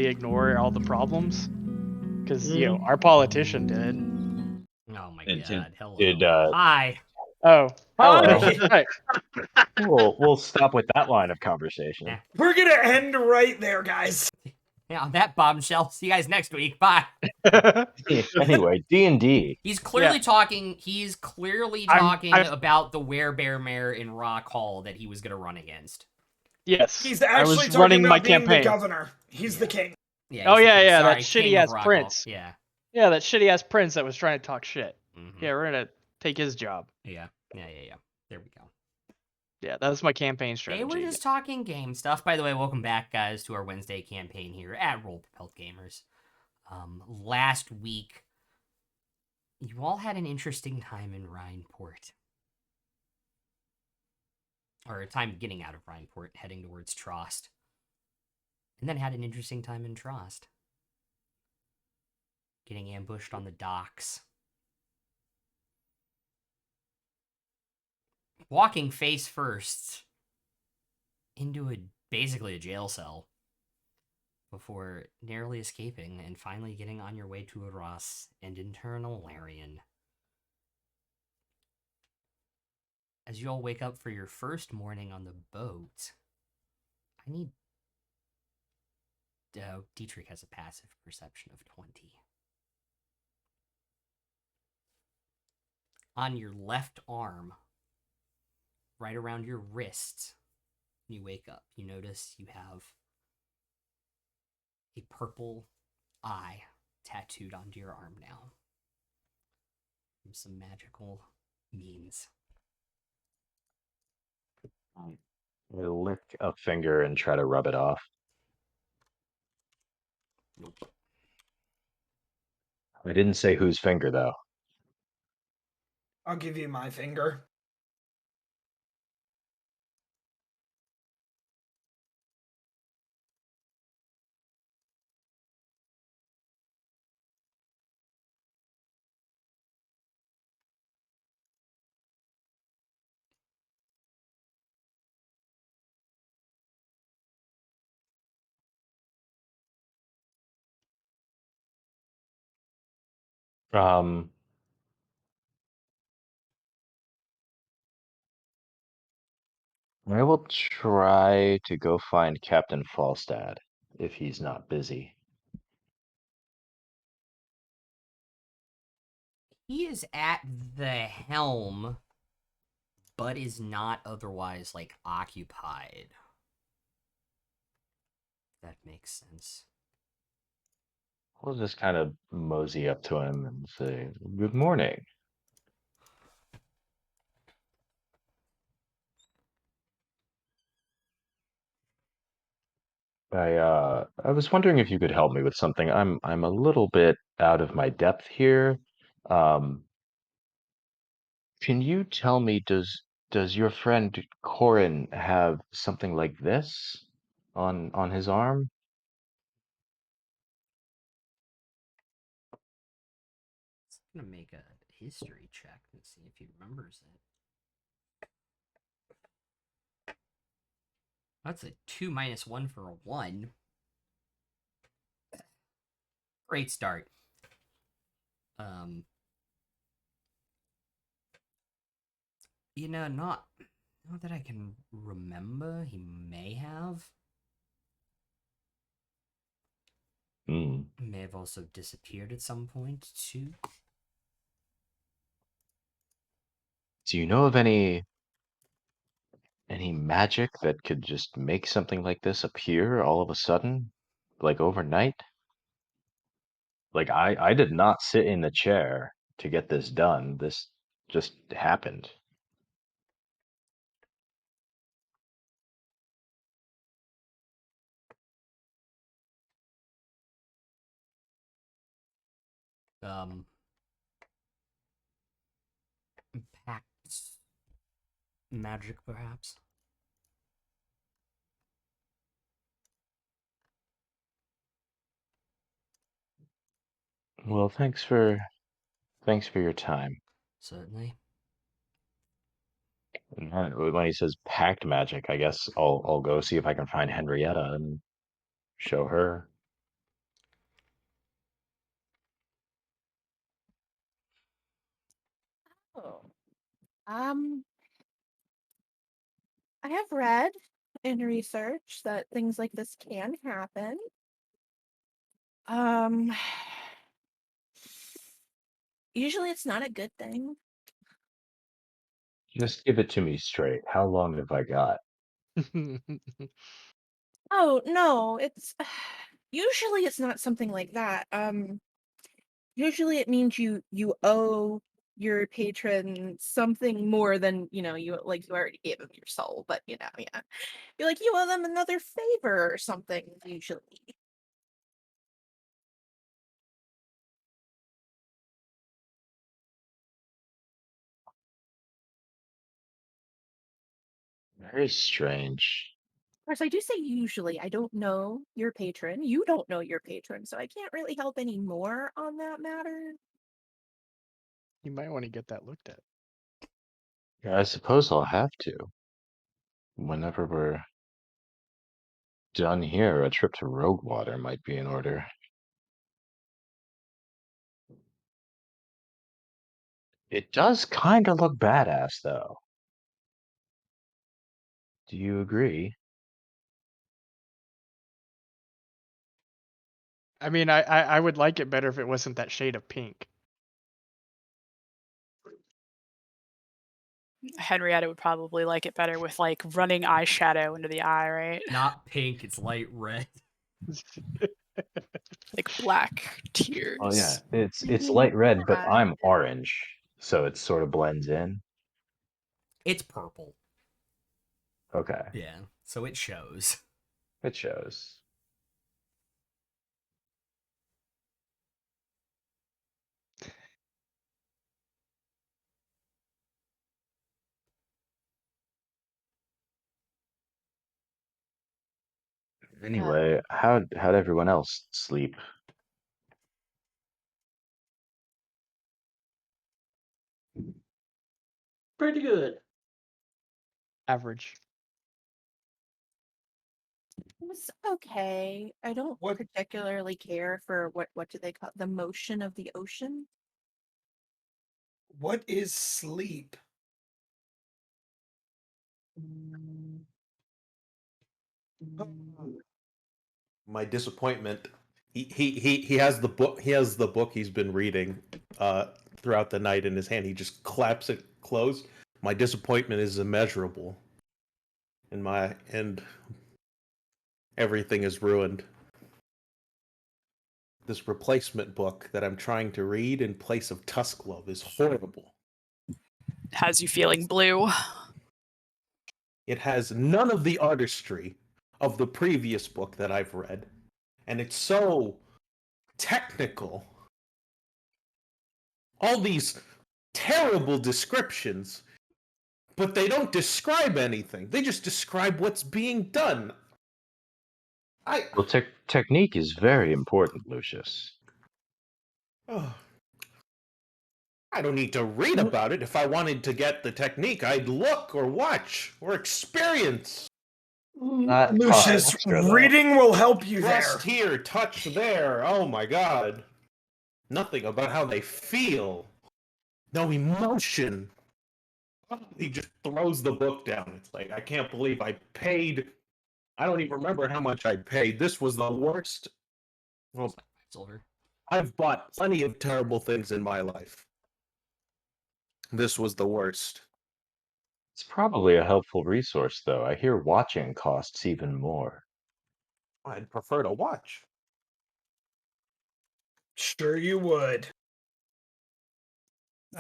Ignore all the problems because our politician did. Oh my god! Hello. Did Hi. Oh, Hi. right. we'll stop with that line of conversation. Yeah. We're gonna end right there, guys. Yeah, on that bombshell. See you guys next week. Bye. Anyway, D&D. He's clearly talking. He's clearly talking about the werebear mayor in Rock Hall that he was going to run against. Yes, He's actually I was talking running about my being campaign. the governor. He's the king. Yeah. Oh yeah, Sorry, that shitty ass prince. Hall. Yeah. Yeah, that shitty ass prince that was trying to talk shit. Mm-hmm. Yeah, we're gonna take his job. Yeah. There we go. Yeah, that was my campaign strategy. They were just talking game stuff. By the way, welcome back, guys, to our Wednesday campaign here at Roll Propelled Gamers. Last week, you all had an interesting time in Rhineport. Or a time getting out of Rhineport, heading towards Trost. And then had an interesting time in Trost. Getting ambushed on the docks. Walking face first into basically a jail cell. before narrowly escaping and finally getting on your way to Arras and in turn Alarion. As you all wake up for your first morning on the boat, I need... Dietrich has a passive perception of 20. On your left arm, right around your wrist, when you wake up, you notice you have a purple eye tattooed onto your arm now. From some magical means. I lick a finger and try to rub it off. Nope. I didn't say whose finger, though. I'll give you my finger. Um, I will try to go find Captain Falstad if he's not busy. He is at the helm, but is not otherwise, like, occupied. That makes sense. We'll just kind of mosey up to him and say, "Good morning." I was wondering if you could help me with something. I'm a little bit out of my depth here. Um, can you tell me, does your friend Corin have something like this on his arm? I'm gonna make a history check and see if he remembers it. That's a 2 minus 1 for a 1. Great start. Not that I can remember. He may have. Hmm. May have also disappeared at some point too. Do you know of any magic that could just make something like this appear all of a sudden, like overnight? Like I did not sit in the chair to get this done. This just happened. Um, Pact magic, perhaps. Well, thanks for your time. Certainly. And when he says packed magic, I guess I'll go see if I can find Henrietta and show her. Oh. Um, I have read in research that things like this can happen. Um, usually it's not a good thing. Just give it to me straight. How long have I got? Oh, no, it's usually it's not something like that. Usually it means you owe your patron something more than, you like you already gave him your soul, but yeah. You're like you owe them another favor or something usually. Very strange. Of course, I do say usually. I don't know your patron. You don't know your patron, so I can't really help any more on that matter. You might want to get that looked at. Yeah, I suppose I'll have to whenever we're done here, a trip to Roguewater might be in order. It does kind of look badass, though. Do you agree? I mean, I would like it better if it wasn't that shade of pink. Henrietta would probably like it better with like running eyeshadow into the eye, right? Not pink, it's light red. Like black tears. Oh yeah, it's Mhm. light red, but Yeah. I'm orange, so it sort of blends in. It's purple. Okay, Yeah, so it shows. it shows. Anyway, how'd everyone else sleep? Pretty good. Average. It was okay. I don't What- particularly care for what do they call the motion of the ocean. What is sleep? My disappointment. He has the book. He has the book he's been reading throughout the night in his hand. He just claps it closed. My disappointment is immeasurable. And everything is ruined. This replacement book that I'm trying to read in place of Tusk is horrible. Has you feeling blue? It has none of the artistry of the previous book that I've read, and it's so technical. All these terrible descriptions, but they don't describe anything. They just describe what's being done. Well, technique is very important, Lucius. Oh, I don't need to read about it. If I wanted to get the technique, I'd look or watch or experience. That costs Lucius, extra, though. reading will help you there. Rust here, touch there. Oh my god. Nothing about how they feel. No emotion. He just throws the book down. It's like, I can't believe I paid. I don't even remember how much I paid. This was the worst. Well, Silver. I've bought plenty of terrible things in my life. This was the worst. It's probably a helpful resource, though. I hear watching costs even more. I'd prefer to watch. Sure you would.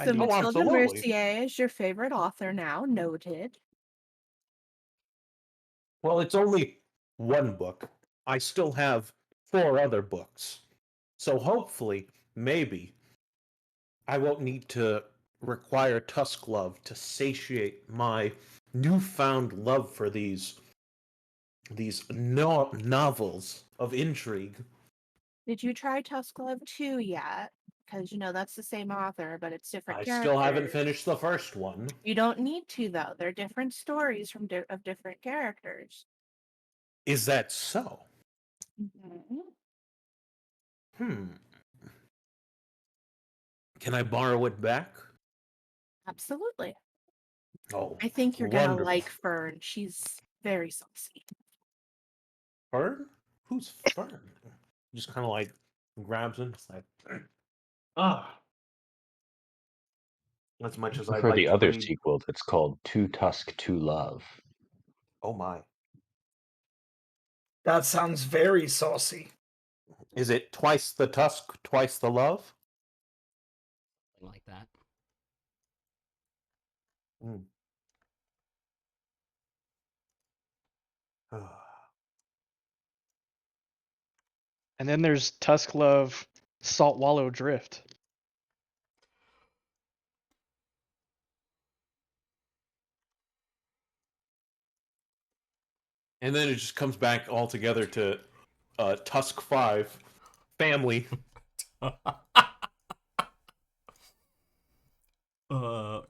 So do. Oh, Matilda absolutely. Mercier is your favorite author now, noted. Well, it's only one book. I still have 4 other books. So hopefully, maybe, I won't need to require Tusk Love to satiate my newfound love for these novels of intrigue. Did you try Tusk Love 2 yet? Because that's the same author, but it's different I characters. still haven't finished the first one. You don't need to, though. They're different stories of different characters. Is that so? Mm-hmm. Can I borrow it back? Absolutely. Oh, I think you're gonna wonderful. like Fern. She's very saucy. Fern? Who's Fern? Just kind of like grabs him. It's like, ah. As much as I For like the to other read. sequel that's called Two Tusk, Two Love. Oh my. That sounds very saucy. Is it twice the tusk, twice the love? Something like that. And then there's Tusk Love Salt Wallow Drift. And then it just comes back all together to Tusk 5 family.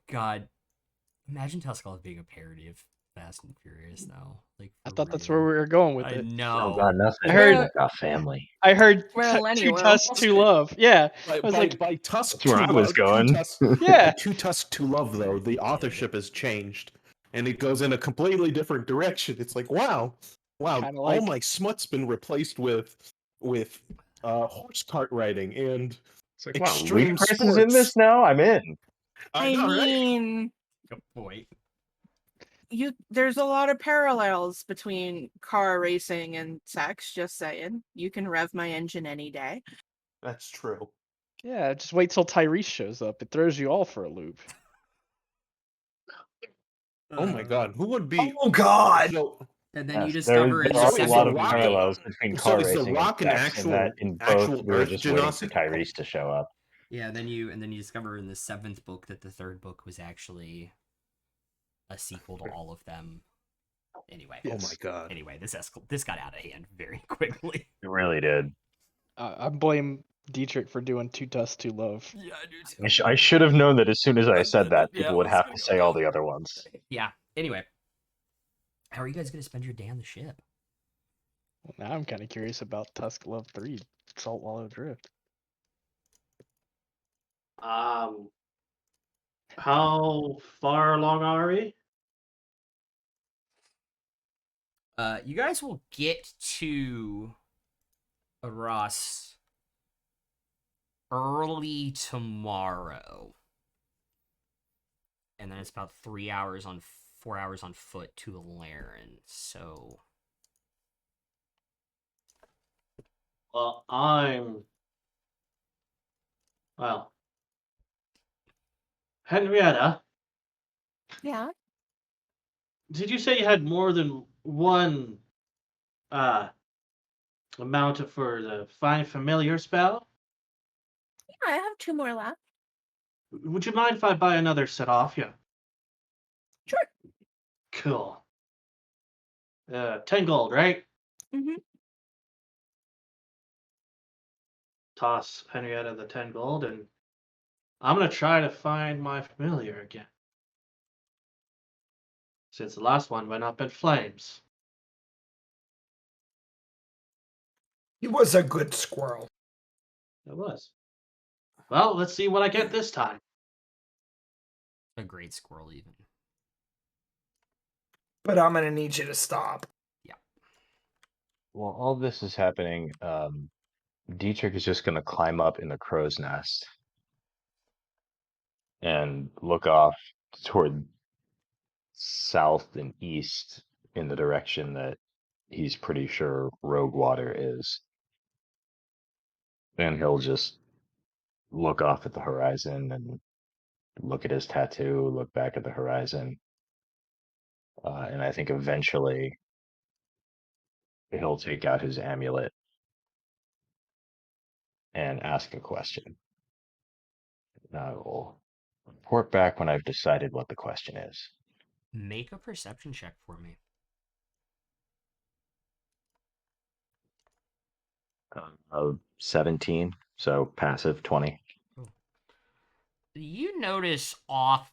God. Imagine Tusk Love being a parody of Fast and Furious now. Like, I for thought that's where real. we were going with I it. know. Oh God, nothing. I heard- like a family. I heard Millennial two World. tusk, two love. Yeah, By, I was by, like, by Tusk That's where to I was Love, going. yeah. Two Tusk to Love, though, the authorship has changed, and it goes in a completely different direction. It's like, wow, Kinda all like- my smut's been replaced with horse cart riding and It's like, wow, extreme Ludacris sports. is in this now. I'm in. I know, right? mean, Good point. there's a lot of parallels between car racing and sex, just saying. You can rev my engine any day. That's true. Yeah, just wait till Tyrese shows up. It throws you all for a loop. Oh my God, who would be? Oh God! So, And then you Yes, discover in there the are a is lot second of The Rock- parallels between so car is The racing Rock and an sex, and that in both actual we were Earth just waiting for genocide? Tyrese to show up. Yeah, then you discover in the 7th book that the 3rd book was actually a sequel to all of them. Anyway. Yes. Oh my God. Anyway, this got out of hand very quickly. It really did. I blame Dietrich for doing two tusk, two love. Yeah, I do too. I should have known that as soon as I said that, Yeah, people I would was have gonna to go say all down the other there. ones. Yeah. Anyway, how are you guys gonna spend your day on the ship? Well, now I'm kind of curious about Tusk Love 3, Saltwallow Drift. How far along are we? You guys will get to Ross early tomorrow, and then it's about 4 hours on foot to Alarion. So Well, well, Henrietta, Yeah. did you say you had more than one amount for the find familiar spell? Yeah, I have 2 more left. Would you mind if I buy another set off you? Sure. Cool. 10 gold, right? Mm-hmm. Toss Henrietta the 10 gold, and I'm gonna try to find my familiar again. Since the last one went up in flames. He was a good squirrel. It was. Well, let's see what I get this time. a great squirrel, even. But I'm gonna need you to stop. While all this is happening, Dietrich is just going to climb up in the crow's nest and look off toward south and east in the direction that he's pretty sure Rogue Water is. And he'll just look off at the horizon and look at his tattoo, look back at the horizon. And I think eventually he'll take out his amulet and ask a question. I will report back when I've decided what the question is. Make a perception check for me. 17, so passive 20. You notice off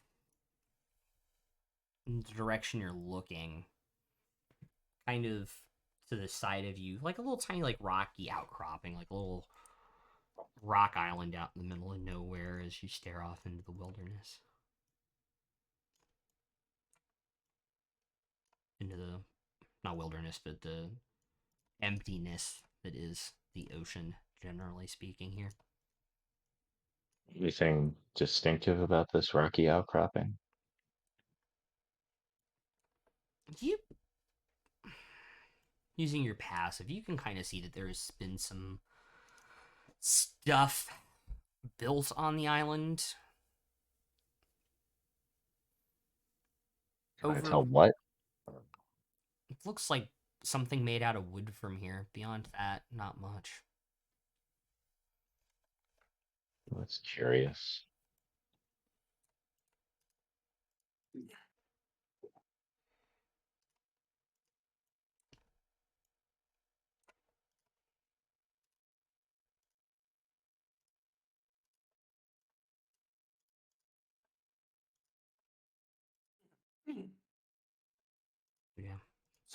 in the direction you're looking, kind of to the side of you, like a little tiny, like rocky outcropping, like a little rock island out in the middle of nowhere as you stare off into the wilderness. Into the, not wilderness, but the emptiness that is the ocean, generally speaking, here. Anything distinctive about this rocky outcropping? You, using your passive, you can kind of see that there's been some stuff built on the island. Can I tell what? It looks like something made out of wood from here. Beyond that, not much. That's curious.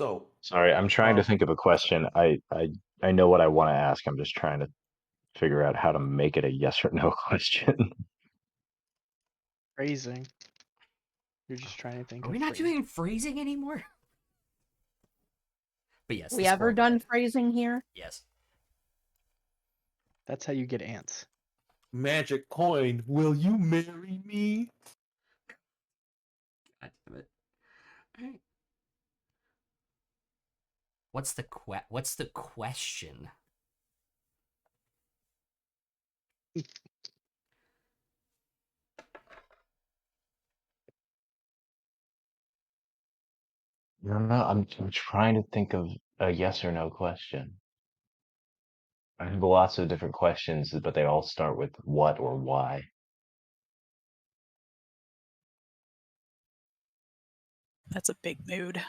So, Sorry, I'm trying to um, think of a question. I know what I want to ask. I'm just trying to figure out how to make it a yes or no question. Phrasing. You're just trying to think Are of we not phrasing. doing phrasing anymore? But yes, We the ever squirrel done head. phrasing here? Yes. That's how you get ants. magic coin, will you marry me? God damn it. All right. What's the question? No, no, I'm trying to think of a yes or no question. I have lots of different questions, but they all start with what or why. That's a big mood.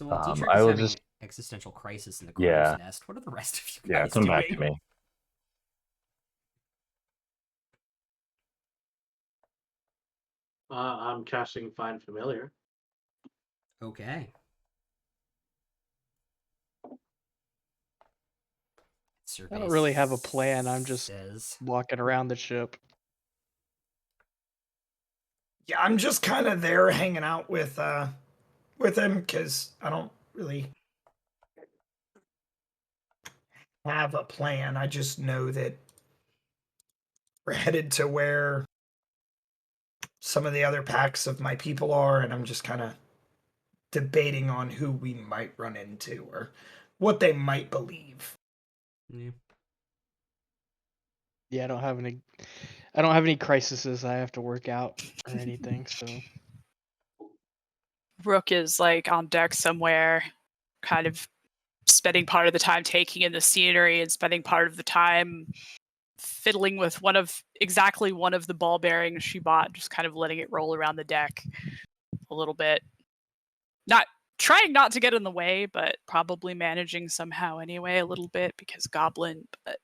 So while Dietrich I is will having just, existential crisis in the crow's yeah, nest, what are the rest of you yeah, guys come back to doing? me. I'm casting Find Familiar. Okay. I don't really have a plan. I'm just says walking around the ship. Yeah, I'm just kind of there hanging out with him because I don't really have a plan. I just know that we're headed to where some of the other packs of my people are, and I'm just kind of debating on who we might run into or what they might believe. yeah. Yeah, I don't have any crises I have to work out or anything, so Rook is like on deck somewhere, kind of spending part of the time taking in the scenery and spending part of the time fiddling with exactly one of the ball bearings she bought, just kind of letting it roll around the deck a little bit. Not trying not to get in the way, but probably managing somehow anyway a little bit because goblin, but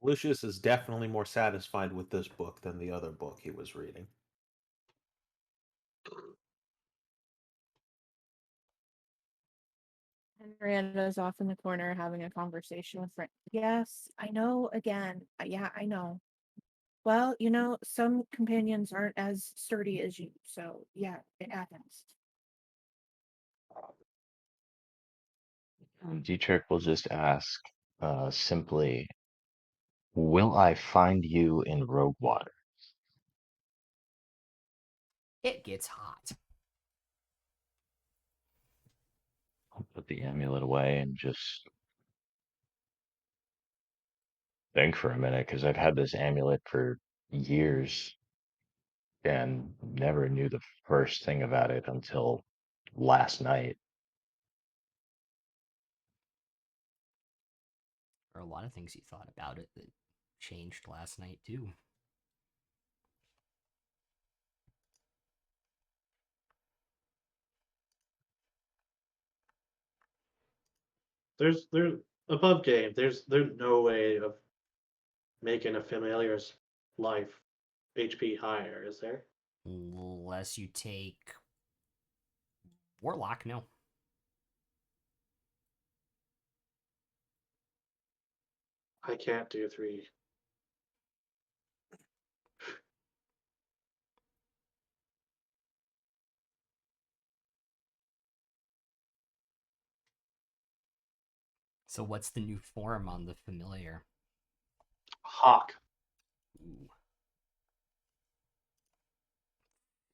Lucius is definitely more satisfied with this book than the other book he was reading. Henrietta's off in the corner having a conversation with friend. Yes, I know. Again, yeah, I know. Well, some companions aren't as sturdy as you, so yeah, it happens. Dietrich will just ask simply, will I find you in Roguewater? It gets hot. I'll put the amulet away and just think for a minute because I've had this amulet for years and never knew the first thing about it until last night. There are a lot of things you thought about it that changed last night too. There's above game. There's no way of making a familiar's life HP higher, is there? Unless you take Warlock, no. I can't do 3. So what's the new form on the familiar? Hawk. Ooh.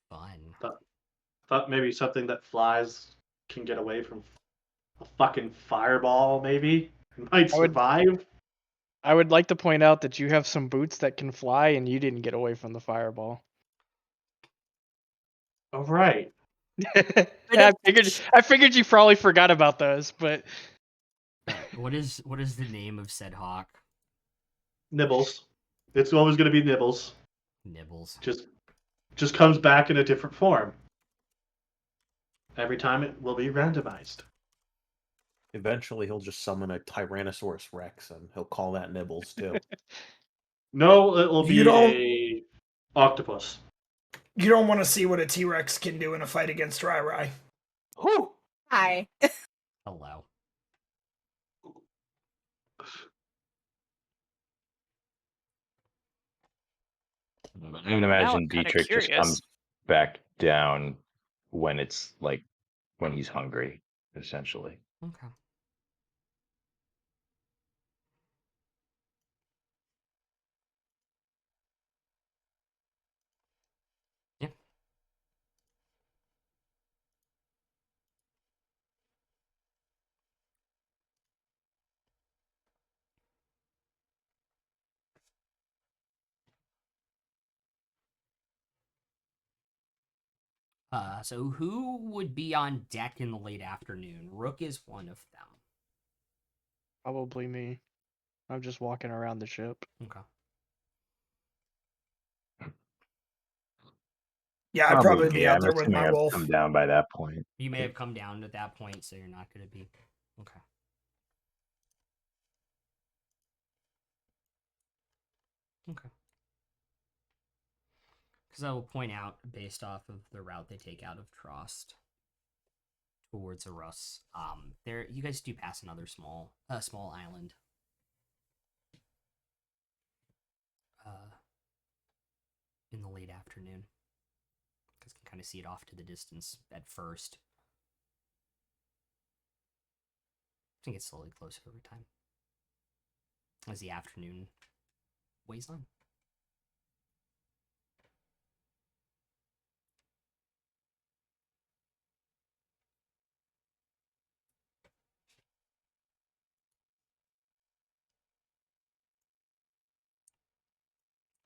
Fun. Thought maybe something that flies can get away from a fucking fireball, maybe? Might survive? I would like to point out that you have some boots that can fly and you didn't get away from the fireball. Oh, right. I figured you probably forgot about those, but What is the name of said hawk? Nibbles. It's always going to be Nibbles. Nibbles. Just comes back in a different form. Every time it will be randomized. Eventually, he'll just summon a Tyrannosaurus Rex, and he'll call that Nibbles too. No, it will You be don't- a octopus. You don't want to see what a T-Rex can do in a fight against Rai. Whew. Hi. Hello. I would Now I'm imagine kind of Dietrich just curious. comes back down when it's like when he's hungry, essentially. Okay. Yeah. So who would be on deck in the late afternoon? Rook is one of them. Probably me. I'm just walking around the ship. Okay. Yeah, I'd probably Me. be out I'm there with assuming my I've wolf. come down by that point. You may have come down at that point, so you're not going to be. Okay. Okay. Because I will point out, based off of the route they take out of Trost towards Arus, there you guys do pass another small island. In the late afternoon. Because you can kind of see it off to the distance at first. I think it's slowly closer over time. As the afternoon weighs on.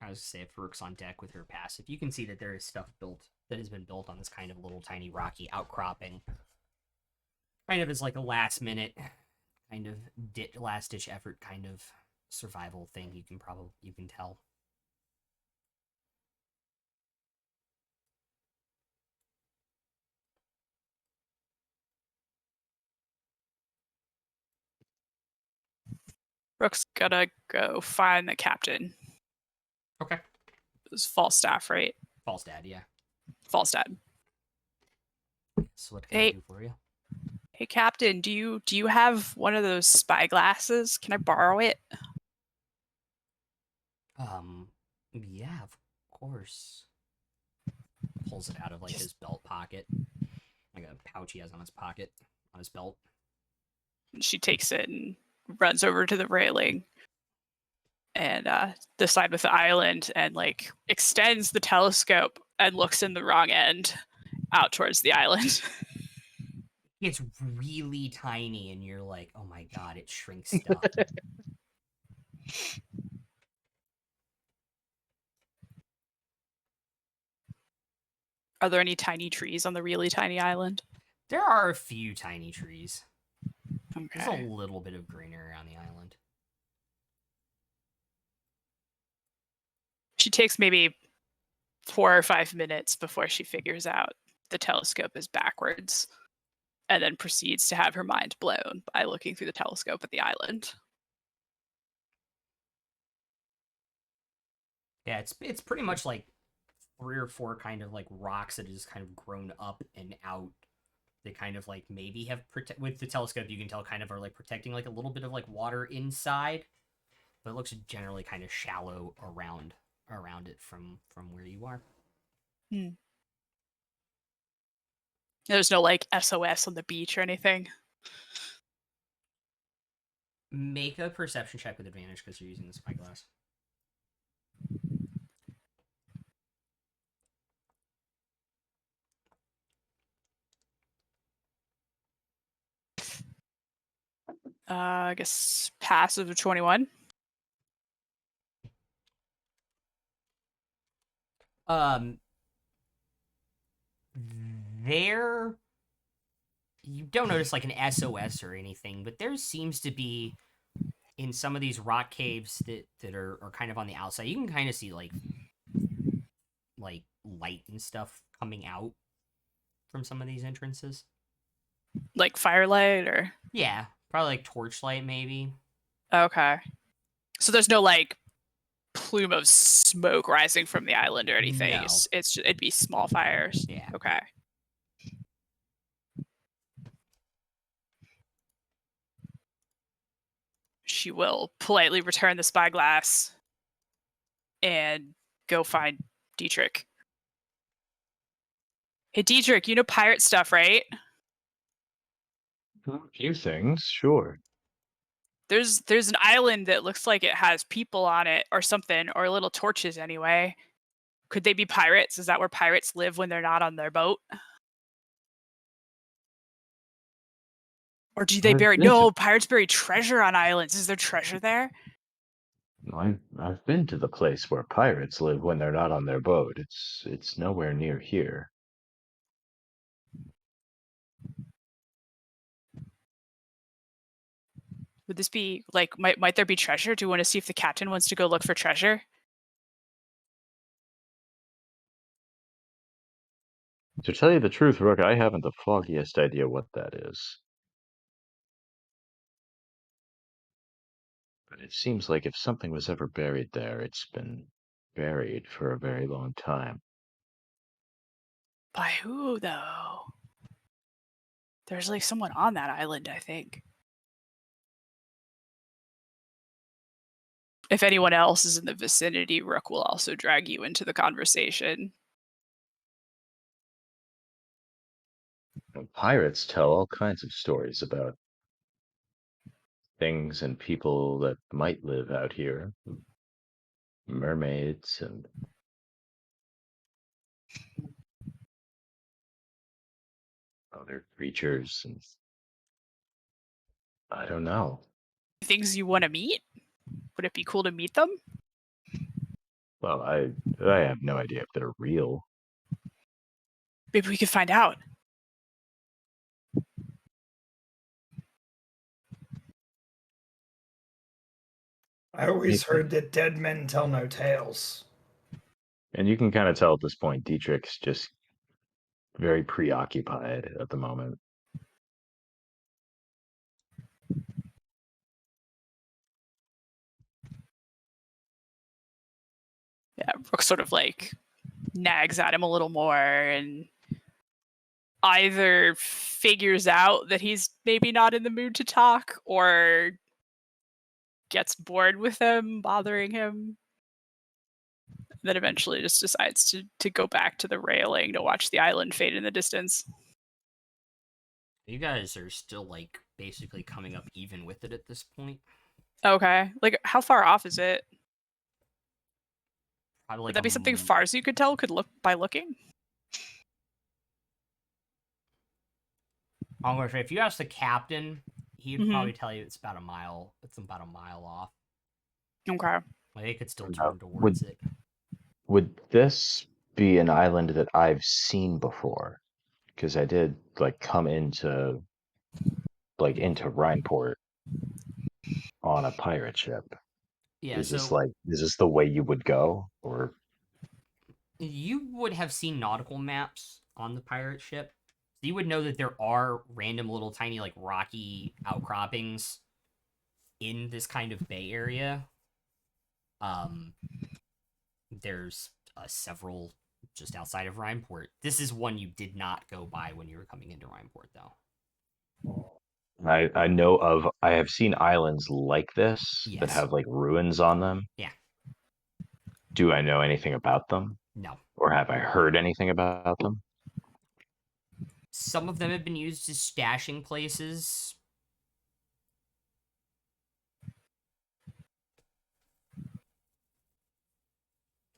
I was gonna say, if Rook's on deck with her passive, you can see that there is stuff built that has been built on this kind of little tiny rocky outcropping. Kind of as like a last minute, kind of last ditch effort kind of survival thing. You can tell. Rook's gonna go find the captain. Okay. It was Falstaff, right? Falstad, yeah. Falstad. So what can I do for you? Hey, Captain, do you have one of those spy glasses? Can I borrow it? Yeah, of course. Pulls it out of like his belt pocket, like a pouch he has on his pocket on his belt. She takes it and runs over to the railing and the side with the island and like extends the telescope and looks in the wrong end out towards the island. It's really tiny, and you're like, oh my god, it shrinks stuff. Are there any tiny trees on the really tiny island? There are a few tiny trees. Okay. There's a little bit of greenery on the island. She takes maybe 4 or 5 minutes before she figures out the telescope is backwards, and then proceeds to have her mind blown by looking through the telescope at the island. Yeah, it's pretty much like 3 or 4 kind of like rocks that have just kind of grown up and out. They kind of like maybe have with the telescope you can tell kind of are like protecting like a little bit of like water inside, but it looks generally kind of shallow around it from where you are. There's no like SOS on the beach or anything. Make a perception check with advantage because you're using the spyglass. I guess passive of 21. There you don't notice like an SOS or anything, but there seems to be in some of these rock caves that are kind of on the outside. You can kind of see like light and stuff coming out from some of these entrances. Like firelight or? Yeah, probably like torchlight maybe. Okay. So there's no like plume of smoke rising from the island or anything. No. It'd be small fires. Yeah. Okay. She will politely return the spyglass and go find Dietrich. Hey, Dietrich, you know pirate stuff, right? A few things, sure. There's an island that looks like it has people on it or something, or little torches anyway. Could they be pirates? Is that where pirates live when they're not on their boat? Or do they bury? No, pirates bury treasure on islands. Is there treasure there? I've been to the place where pirates live when they're not on their boat. It's nowhere near here. Would this be like might there be treasure? Do you want to see if the captain wants to go look for treasure? To tell you the truth, Rook, I haven't the foggiest idea what that is. But it seems like if something was ever buried there, it's been buried for a very long time. By who though? There's like someone on that island, I think. If anyone else is in the vicinity, Rook will also drag you into the conversation. And pirates tell all kinds of stories about things and people that might live out here. Mermaids and other creatures, and I don't know. Things you want to meet? Would it be cool to meet them? Well, I have no idea if they're real. Maybe we could find out. I always heard that dead men tell no tales. And you can kind of tell at this point, Dietrich's just very preoccupied at the moment. Yeah, Rook sort of like nags at him a little more and either figures out that he's maybe not in the mood to talk or gets bored with him bothering him. Then eventually just decides to go back to the railing to watch the island fade in the distance. You guys are still like basically coming up even with it at this point. Okay. Like how far off is it? Probably Would like that be something Farsi you could tell could look by looking? I'm gonna say if you ask the captain, he'd Mhm. probably tell you it's about a mile. It's about a mile off. Okay. Like they could still Now, turn towards it. Would this be an island that I've seen before? Because I did like come into Rhineport on a pirate ship. Yeah, Is so this the way you would go? Or you would have seen nautical maps on the pirate ship. So you would know that there are random little tiny like rocky outcroppings in this kind of bay area. There's several just outside of Rhineport. This is one you did not go by when you were coming into Rhineport, though. I have seen islands like this that Yes. have like ruins on them. Yeah. Do I know anything about them? No. Or have I heard anything about them? Some of them have been used as stashing places.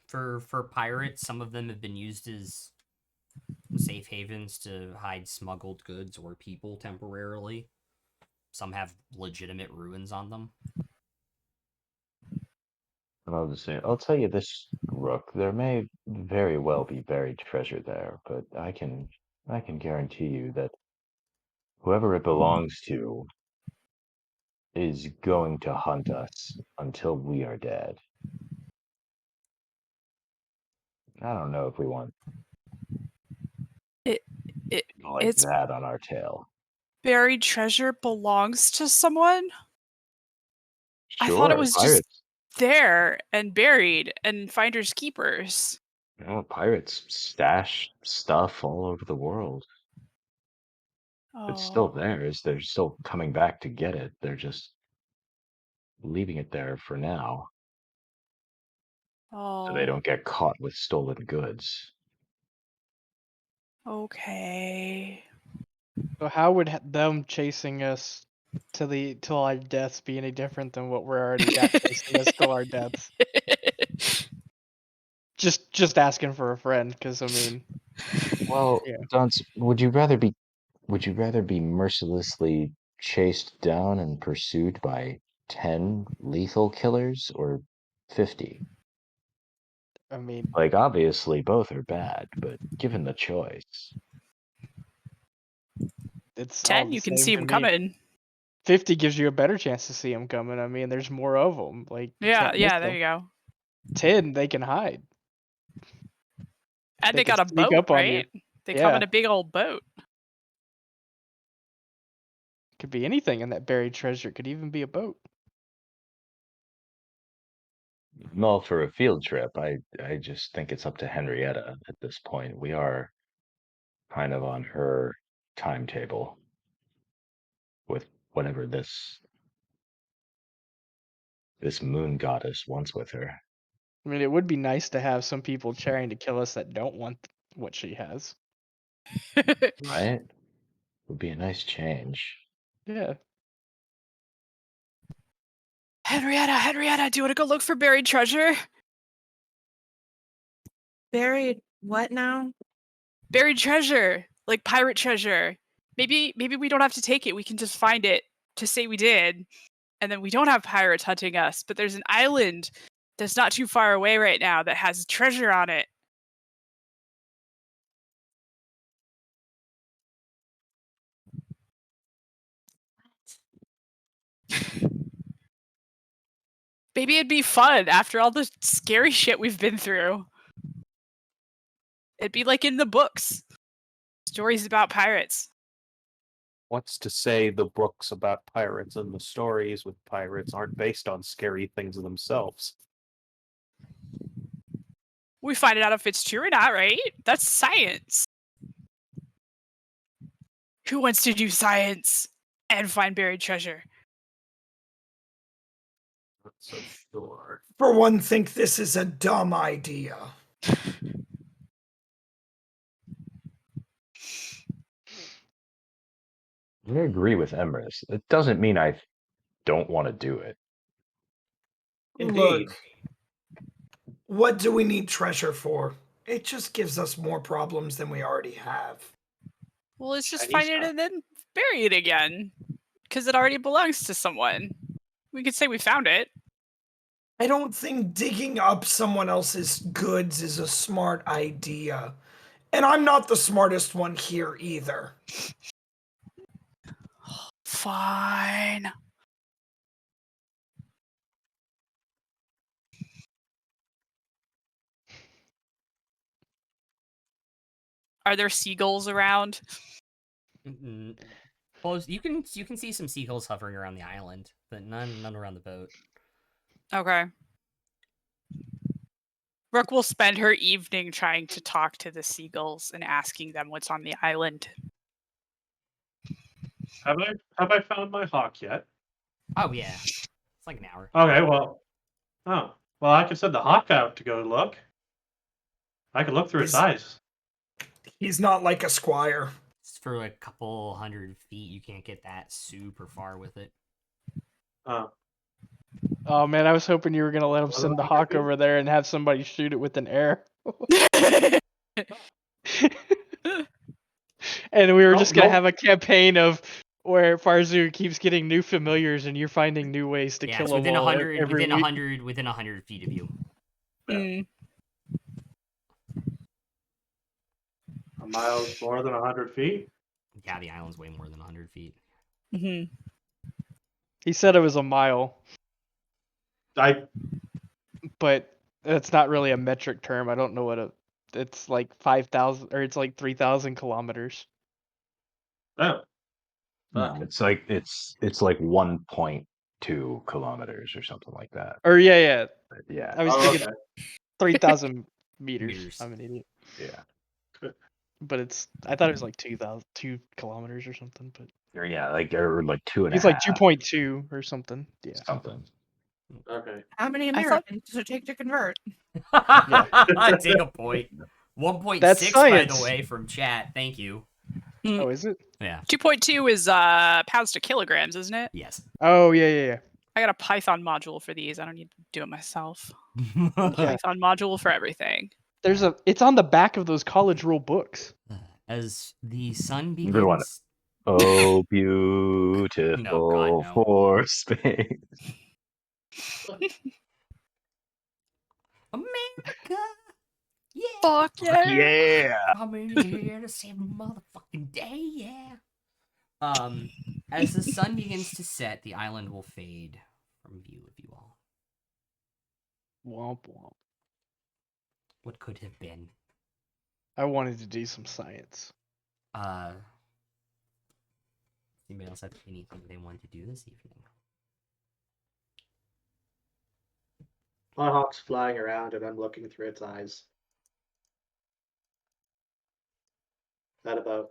For pirates, some of them have been used as safe havens to hide smuggled goods or people temporarily. Some have legitimate ruins on them. And I'll just say, I'll tell you this, Rook, there may very well be buried treasure there, but I can guarantee you that whoever it belongs to is going to hunt us until we are dead. I don't know if we want like It's that on our tail. buried treasure belongs to someone? I Sure, pirates. there and buried and finders keepers. Pirates stash stuff all over the world. It's still Oh, theirs. They're still coming back to get it. They're just leaving it there for now, so they oh, don't get caught with stolen goods. okay. So how would them chasing us till our deaths be any different than what we're already got chasing us till our deaths? Just asking for a friend, because I mean, Well, yeah. Dunce, would you rather be mercilessly chased down and pursued by 10 lethal killers or 50? I mean, Like, obviously, both are bad, but given the choice. it's all 10, the you can same see to him me. coming. 50 gives you a better chance to see them coming. I mean, there's more of them. Like, you Yeah, can't miss yeah, there them. you go. 10, they can hide. And They they can got a sneak boat, up on you. right? They come in Yeah, a big old boat. could be anything in that buried treasure. Could even be a boat. I'm all for a field trip. I just think it's up to Henrietta at this point. We are kind of on her timetable with whatever this moon goddess wants with her, I mean, it would be nice to have some people trying to kill us that don't want what she has. right? Would be a nice change. Yeah. Henrietta, do you want to go look for buried treasure? Buried what now? Buried treasure, like pirate treasure. Maybe we don't have to take it. We can just find it to say we did, and then we don't have pirates hunting us. But there's an island that's not too far away right now that has treasure on it. Maybe it'd be fun after all the scary shit we've been through. It'd be like in the books. Stories about pirates. What's to say the books about pirates and the stories with pirates aren't based on scary things themselves? We find out if it's true or not, right? That's science. Who wants to do science and find buried treasure? Not so sure. For one, think this is a dumb idea. I agree with Emrys. It doesn't mean I don't want to do it. Indeed. Look, what do we need treasure for? It just gives us more problems than we already have. Well, let's just Shiny find it stuff. and then bury it again. Because it already belongs to someone. We could say we found it. I don't think digging up someone else's goods is a smart idea. And I'm not the smartest one here either. Fine. Are there seagulls around? Well, you can see some seagulls hovering around the island, but none around the boat. Okay. Rook will spend her evening trying to talk to the seagulls and asking them what's on the island. Have I found my hawk yet? Oh yeah, it's like an hour. Okay, well. Oh. Well, I can send the hawk out to go look. I can look through its eyes. He's not like a squire. It's for a couple 100 feet. You can't get that super far with it. Oh. Oh man, I was hoping you were gonna let him What send the about hawk you? over there and have somebody shoot it with an arrow. And we were just gonna have a campaign of where Farzu keeps getting new familiars and you're finding new ways to Yeah, kill it's them within all 100, every week. within 100 feet of you. Mm. A mile more than 100 feet? Yeah, the island's way more than 100 feet. Mm-hmm. He said it was a mile, but it's not really a metric term. I don't know what it's like 5,000 or it's like 3,000 kilometers. Oh. No, it's like 1 point 2 kilometers or something like that. Or yeah. Yeah. I was Oh, thinking okay. 3,000 meters. Meters. I'm an idiot. Yeah. But I thought it was like 2 kilometers or something. But Or yeah, or like 2.5. he's like 2.2 or something. Yeah. something. Okay. How many I thought- Americans does it take to convert? Take a point. 1.6, That's by the science. way, from chat. Thank you. Oh, is it? Yeah. 2.2 is pounds to kilograms, isn't it? Yes. Oh yeah. I got a Python module for these. I don't need to do it myself. Yeah. Python module for everything. It's on the back of those college rule books. As the sun Good one. begins. Oh, beautiful No, God, no. for space. America. Yeah. Fuck yeah. Yeah. Coming here to save the motherfucking day, yeah. As the sun begins to set, the island will fade from view of you all. Womp womp. What could have been? I wanted to do some science. Anybody else have anything they want to do this evening? My hawk's flying around and I'm looking through its eyes. At about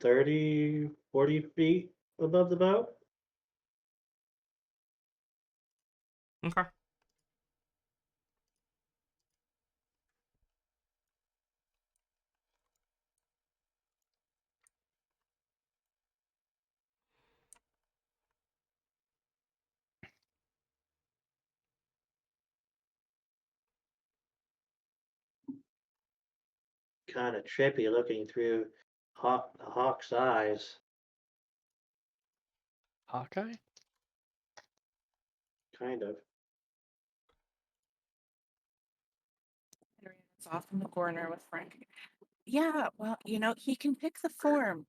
30, 40 feet above the boat. Okay. Kind of trippy looking through the hawk's eyes. Hawkeye? Kind of. Henrietta's off in the corner with Frank. Yeah, well, he can pick the form.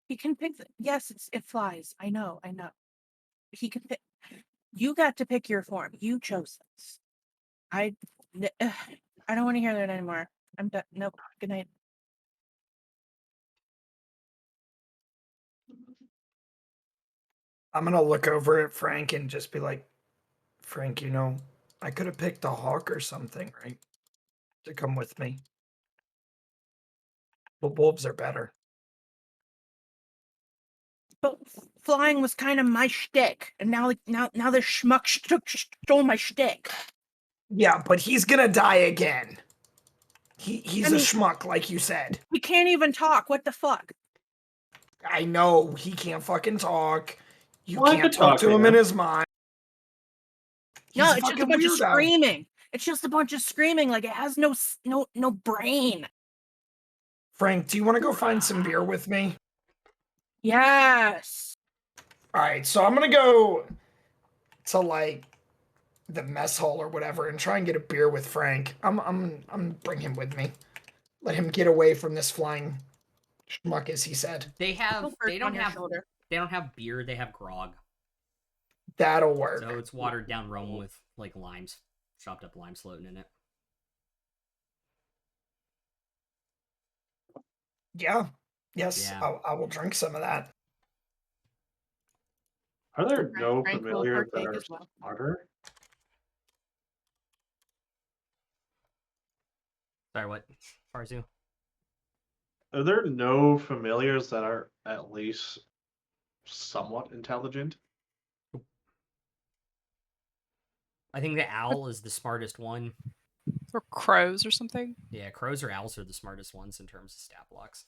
He can pick yes, it flies. I know. He can pick. You got to pick your form. You chose this. I don't want to hear that anymore. I'm done. Nope. Good night. I'm gonna look over at Frank and just be like, Frank, I could have picked a hawk or something, right? To come with me. But wolves are better. But flying was kind of my shtick, and now the schmuck stole my shtick. Yeah, but he's gonna die again. He's I mean, a schmuck, like you said. We can't even talk. What the fuck? I know he can't fucking talk. You Well, I can't could talk talk to to him in him. his mind. He's No, a it's just a fucking bunch of weirdo. screaming. It's just a bunch of screaming. Like it has no brain. Frank, do you want to go find some beer with me? Yes. All right, so I'm gonna go to like the mess hall or whatever and try and get a beer with Frank. I'm bring him with me. Let him get away from this flying schmuck, as he said. They have. Go They first on don't your have. shoulder. They don't have beer. They have grog. That'll work. So it's watered down rum with like limes, chopped up limes floating in it. Yeah. Yes, Yeah. I will drink some of that. Are there no Frank will familiars that partake are as well. smarter? Sorry, what? Farzu? Are there no familiars that are at least somewhat intelligent? I think the owl is the smartest one. Or crows or something. Yeah, crows or owls are the smartest ones in terms of stat blocks.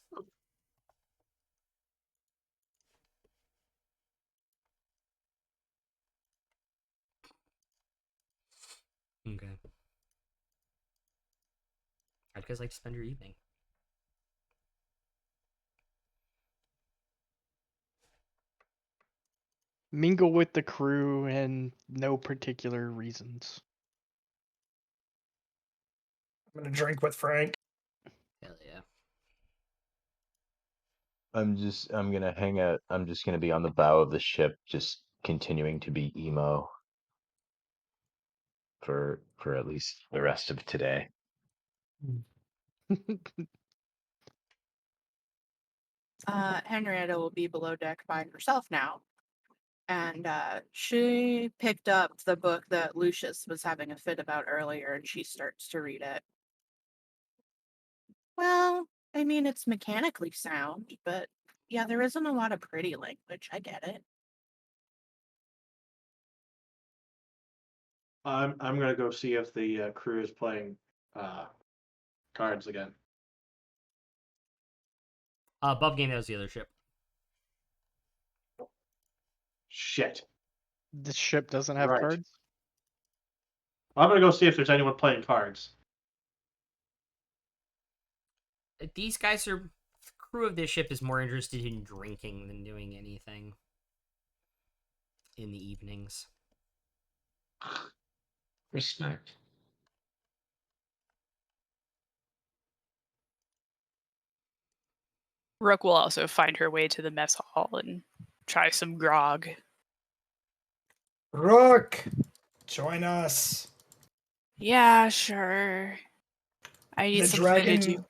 Okay. How'd you guys like to spend your evening? Mingle with the crew and no particular reasons. I'm gonna drink with Frank. Hell yeah. I'm gonna hang out. I'm just gonna be on the bow of the ship, just continuing to be emo for at least the rest of today. Henrietta will be below deck by herself now. and she picked up the book that Lucius was having a fit about earlier, and she starts to read it. Well, I mean, it's mechanically sound, but yeah, there isn't a lot of pretty language. I get it. I'm gonna go see if the crew is playing cards again. Above game, that was the other ship. Shit. The ship doesn't have Right. cards. I'm gonna go see if there's anyone playing cards. These guys are. The crew of this ship is more interested in drinking than doing anything in the evenings. Respect. Rook will also find her way to the mess hall and try some grog. Rook, join us. Yeah, sure. I need The something to do.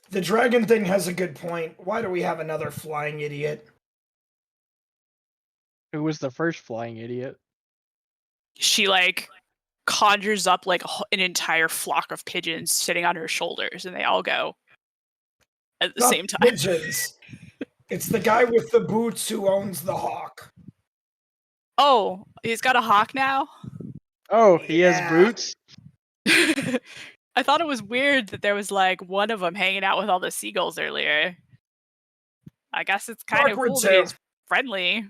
The dragon thing has a good point. Why do we have another flying idiot? Who was the first flying idiot? She like conjures up like an entire flock of pigeons sitting on her shoulders, and they all go at the Not same time. pigeons. It's the guy with the boots who owns the hawk. Oh, he's got a hawk now? Oh, he has Yeah. boots? I thought it was weird that there was like one of them hanging out with all the seagulls earlier. I guess it's kind of Awkward cool that too. he's friendly.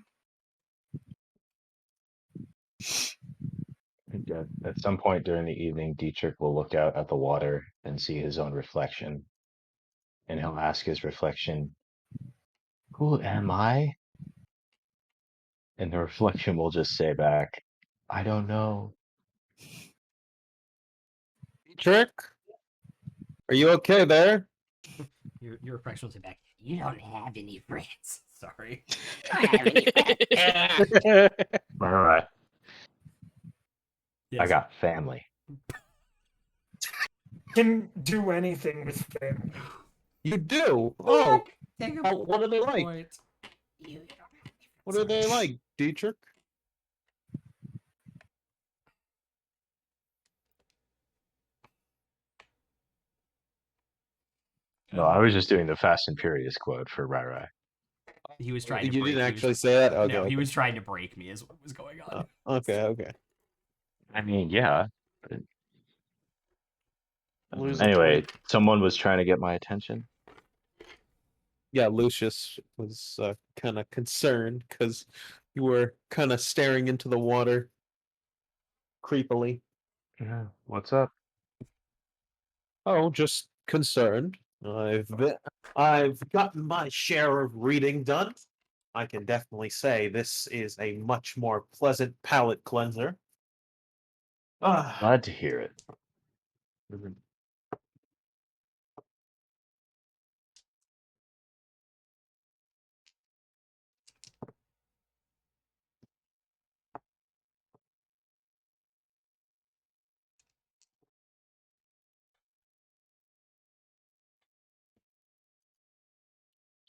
At some point during the evening, Dietrich will look out at the water and see his own reflection. And he'll ask his reflection, "Who am I?" And the reflection will just say back, "I don't know." Trick, are you okay there? Your reflection will say back, "You don't have any friends." Sorry. I don't have any friends. All right. I Yes. got family. Can do anything with family. You do? Oh, Take a what are they like? point. You don't have any What are they like, Dietrich? No, I was just doing the Fast and Furious quote for Rai Rai. He was trying to You break didn't me. actually say that? Okay. No, okay. he was trying to break me is what was going on. Okay. I mean, yeah. But, Lose a anyway, twin. someone was trying to get my attention. Yeah, Lucius was kind of concerned because you were kind of staring into the water creepily. Yeah. What's up? Oh, just concerned. I've gotten my share of reading done. I can definitely say this is a much more pleasant palate cleanser. Ah. Glad to hear it. Mhm.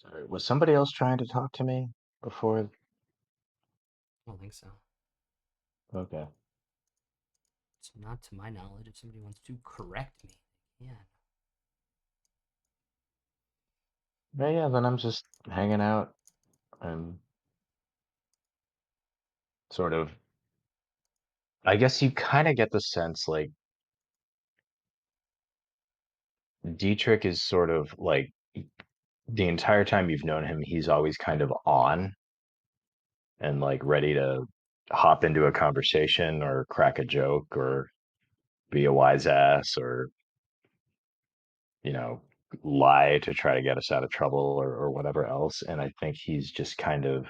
Sorry, was somebody else trying to talk to me before? I don't think so. Okay. It's not to my knowledge. If somebody wants to correct me, yeah. Yeah, then I'm just hanging out. I'm sort of, I guess you kind of get the sense like Dietrich is sort of like the entire time you've known him, he's always kind of on and like ready to hop into a conversation or crack a joke or be a wise ass or, you know, lie to try to get us out of trouble or whatever else. And I think he's just kind of,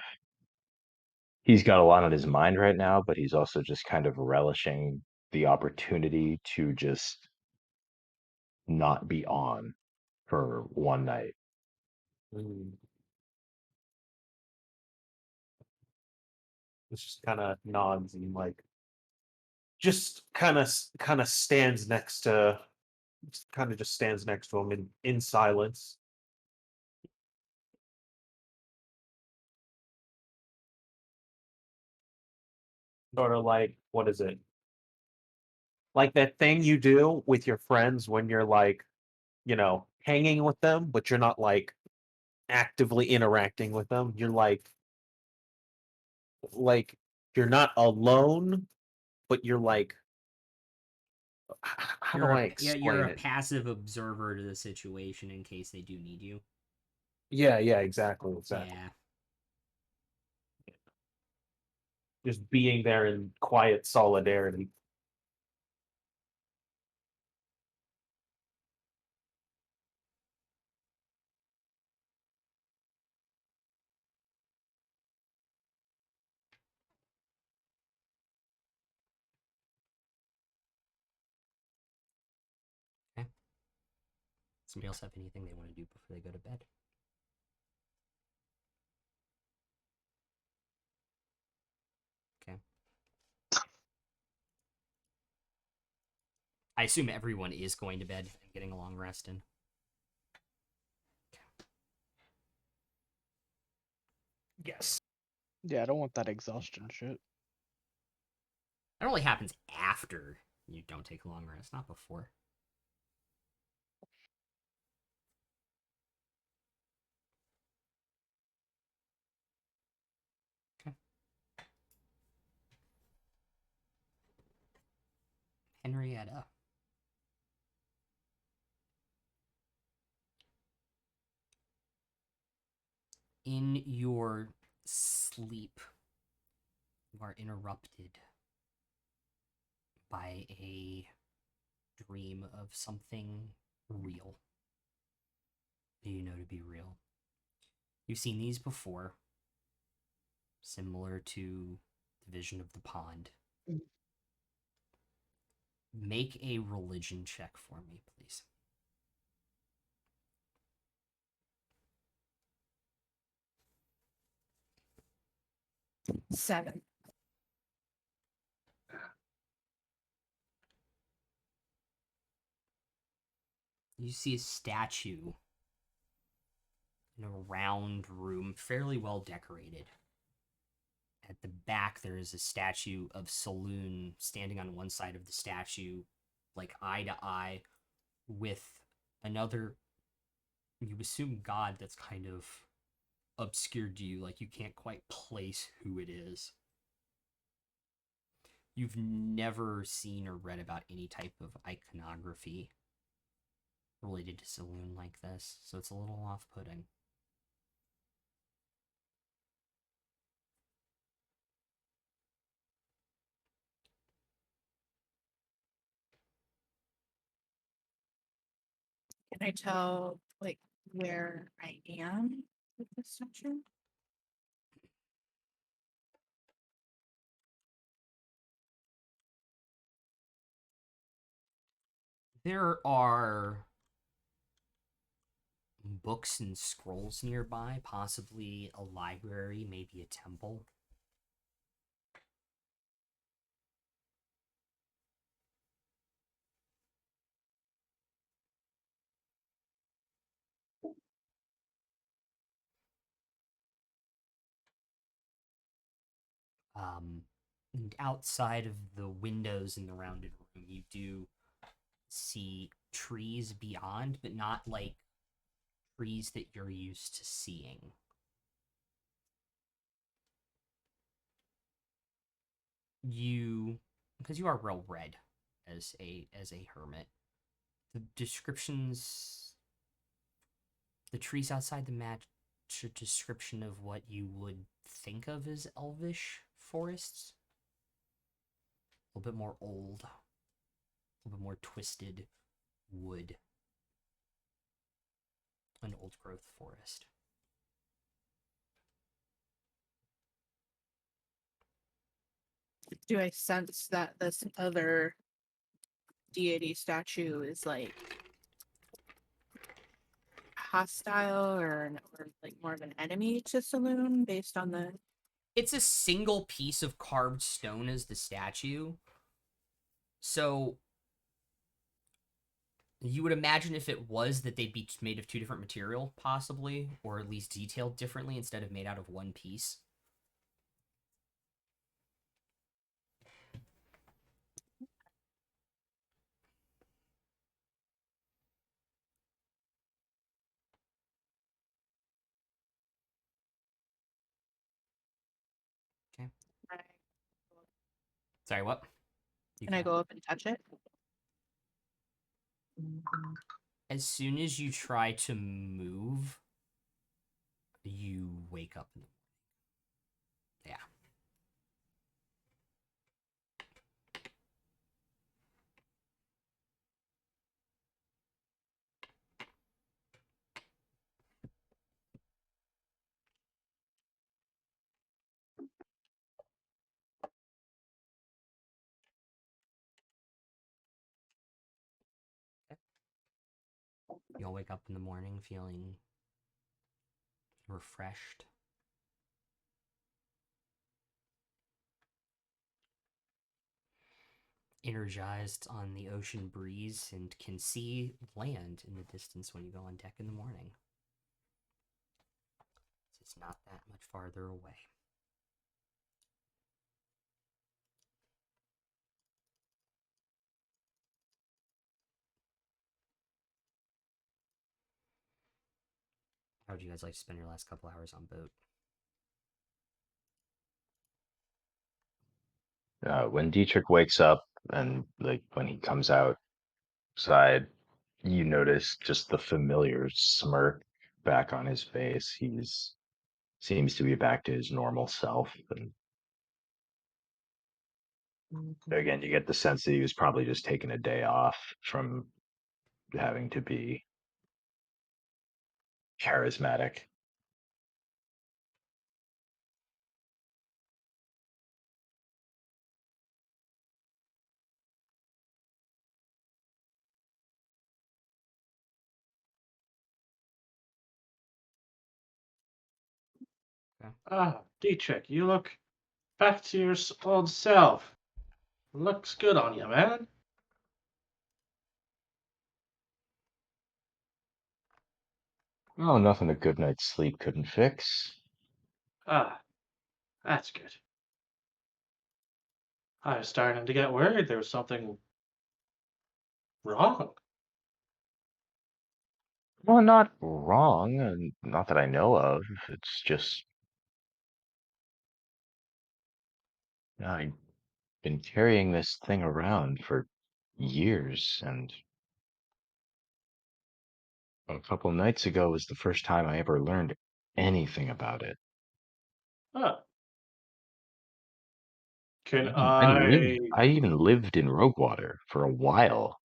he's got a lot on his mind right now, but he's also just kind of relishing the opportunity to just not be on for one night. Mm. It's just kind of nods and like just kind of stands next to just stands next to him in silence. Sort of like, what is it? Like that thing you do with your friends when you're like, hanging with them, but you're not like actively interacting with them. You're like you're not alone, but you're like, how do I You're explain a it? passive observer to the situation in case they do need you. Yeah, yeah, exactly. Yeah. Just being there in quiet solidarity. Okay. Somebody else have anything they want to do before they go to bed? Okay. I assume everyone is going to bed and getting a long rest in. Yes. Yeah, I don't want that exhaustion shit. That only happens after you don't take a long rest, not before. Okay. Henrietta. In your sleep, you are interrupted by a dream of something real that you know to be real. You've seen these before, similar to the vision of the pond. Make a religion check for me, please. Seven. You see a statue in a round room, fairly well decorated. At the back, there is a statue of Saloon standing on one side of the statue, like eye to eye, with another, you assume, god that's kind of obscured to you, like you can't quite place who it is. You've never seen or read about any type of iconography related to Saloon like this, so it's a little off-putting. Can I tell like where I am with this statue? There are books and scrolls nearby, possibly a library, maybe a temple. And outside of the windows in the rounded room, you do see trees beyond, but not like trees that you're used to seeing. Because you are well read as a hermit, the descriptions, the trees outside the match a description of what you would think of as elvish forests. A little bit more old, a little bit more twisted wood. An old growth forest. Do I sense that this other deity statue is like hostile or like more of an enemy to Saloon based on the It's a single piece of carved stone as the statue. So you would imagine if it was that they'd be made of two different material, possibly, or at least detailed differently instead of made out of one piece. Sorry, what? Can I go up and touch it? As soon as you try to move, you wake up. Yeah. You'll wake up in the morning feeling refreshed. Energized on the ocean breeze and can see land in the distance when you go on deck in the morning. It's not that much farther away. How would you guys like to spend your last couple hours on boat? When Dietrich wakes up and like when he comes outside, you notice just the familiar smirk back on his face. He's seems to be back to his normal self. And again, you get the sense that he was probably just taking a day off from having to be charismatic. Ah, Dietrich, you look back to your old self. Looks good on you, man. Oh, nothing a good night's sleep couldn't fix. Ah, that's good. I was starting to get worried there was something wrong. Well, not wrong, and not that I know of. It's just I've been carrying this thing around for years, and a couple nights ago was the first time I ever learned anything about it. Huh. Can I I I even lived in Roguewater for a while.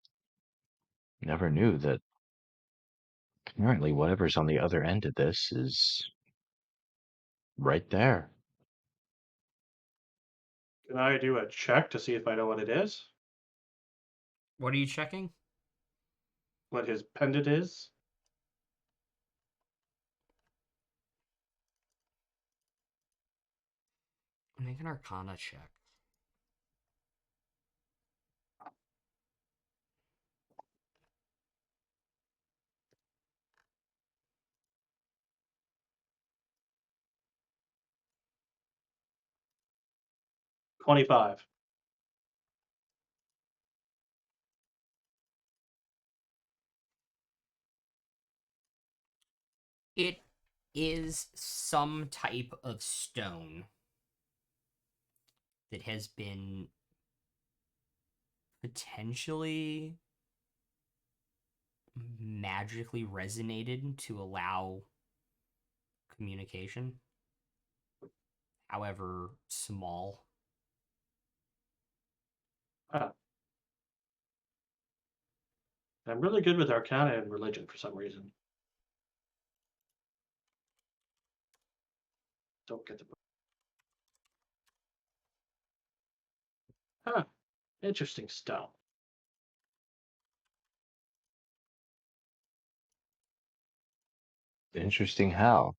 Never knew that apparently whatever's on the other end of this is right there. can I do a check to see if I know what it is? What are you checking? What his pendant is? Make an Arcana check. $25. It is some type of stone that has been potentially magically resonated to allow communication. However small. Ah. I'm really good with Arcana and religion for some reason. Don't get the book. Huh. Interesting stone. Interesting how.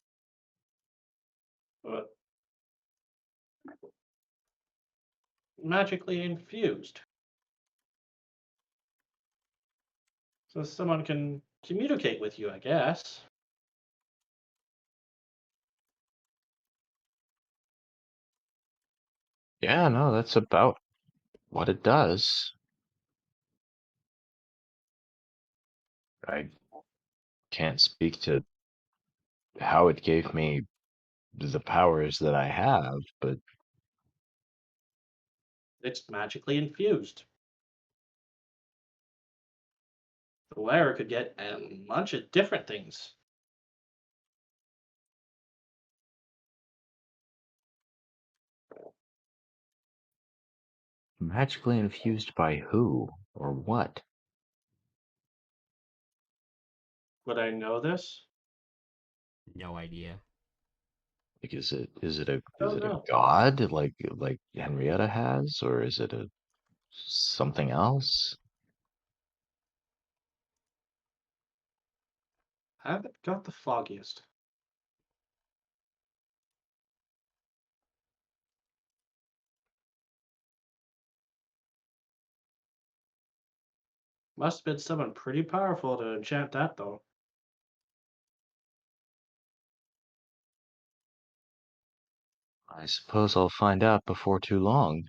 Uh, Magically infused. So someone can communicate with you, I guess. Yeah, no, that's about what it does. I can't speak to how it gave me the powers that I have, but It's magically infused. The wearer could get a bunch of different things. Magically infused by who or what? Would I know this? No idea. Like, is it a Don't know. god like Henrietta has, or is it a something else? Haven't got the foggiest. Must have been someone pretty powerful to enchant that, though. I suppose I'll find out before too long.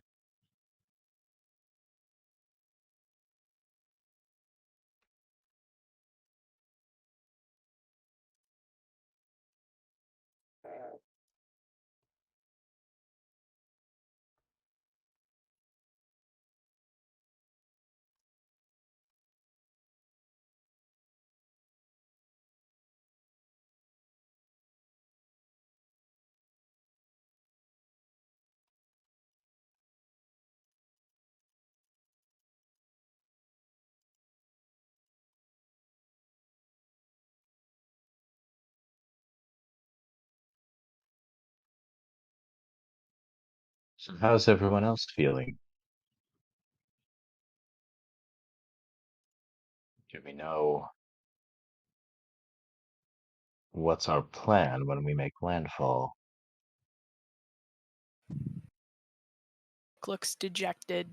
So how's everyone else feeling? Do we know what's our plan when we make landfall? Looks dejected.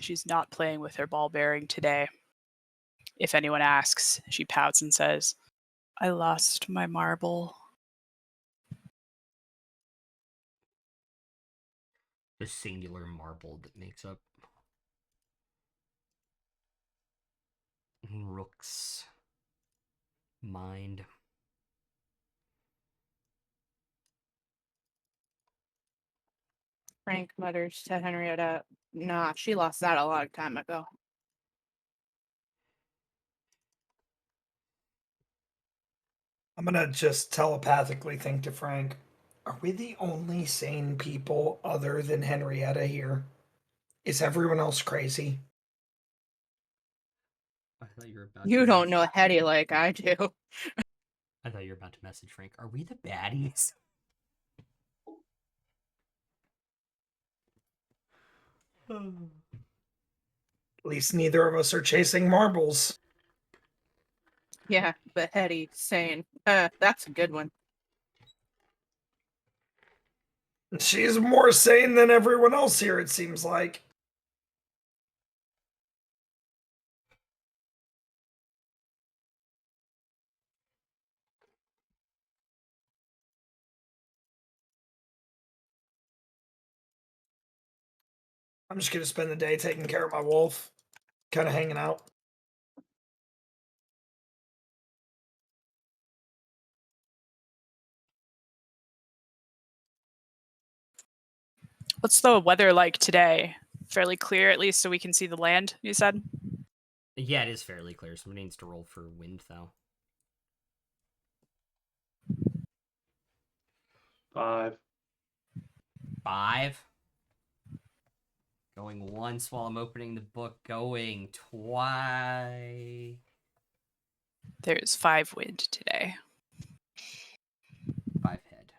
She's not playing with her ball bearing today. If anyone asks, she pouts and says, I lost my marble. The singular marble that makes up Rook's mind. Frank mutters to Henrietta, nah, she lost that a long time ago. I'm gonna just telepathically think to Frank, are we the only sane people other than Henrietta here? Is everyone else crazy? I thought you were about You to don't know Hetty like I do. I thought you were about to message Frank. Are we the baddies? At least neither of us are chasing marbles. Yeah, but Hetty saying, that's a good one. She's more sane than everyone else here, it seems like. I'm just gonna spend the day taking care of my wolf, kind of hanging out. What's the weather like today? Fairly clear, at least, so we can see the land, you said? Yeah, it is fairly clear. Somebody needs to roll for wind, though. 5. 5. Going once while I'm opening the book. Going twice. There's 5 wind today. 5 head.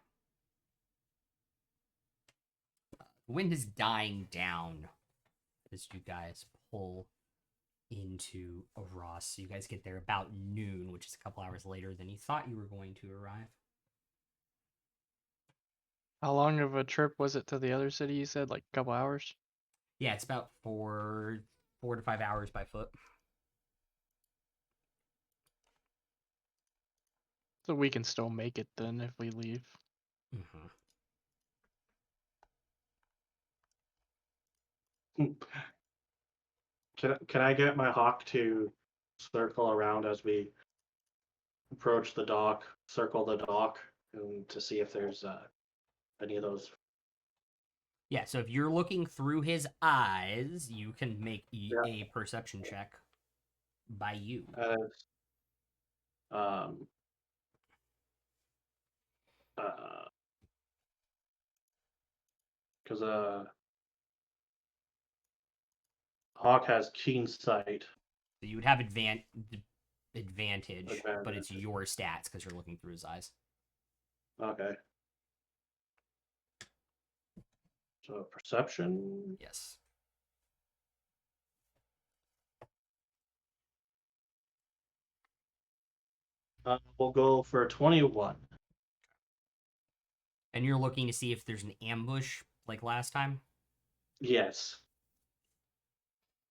The wind is dying down as you guys pull into Ross. So you guys get there about noon, which is a couple hours later than you thought you were going to arrive. How long of a trip was it to the other city? You said like a couple hours. Yeah, it's about 4 to 5 hours by foot. So we can still make it then if we leave. Mm-hmm. Can I get my hawk to circle around as we approach the dock, circle the dock, and to see if there's any of those Yeah, so if you're looking through his eyes, you can make Yeah. a perception check by you. As um uh because Hawk has keen sight So you would have advantage, but it's advantage. your stats because you're looking through his eyes. Okay. So perception. Yes. We'll go for 21. And you're looking to see if there's an ambush like last time. Yes.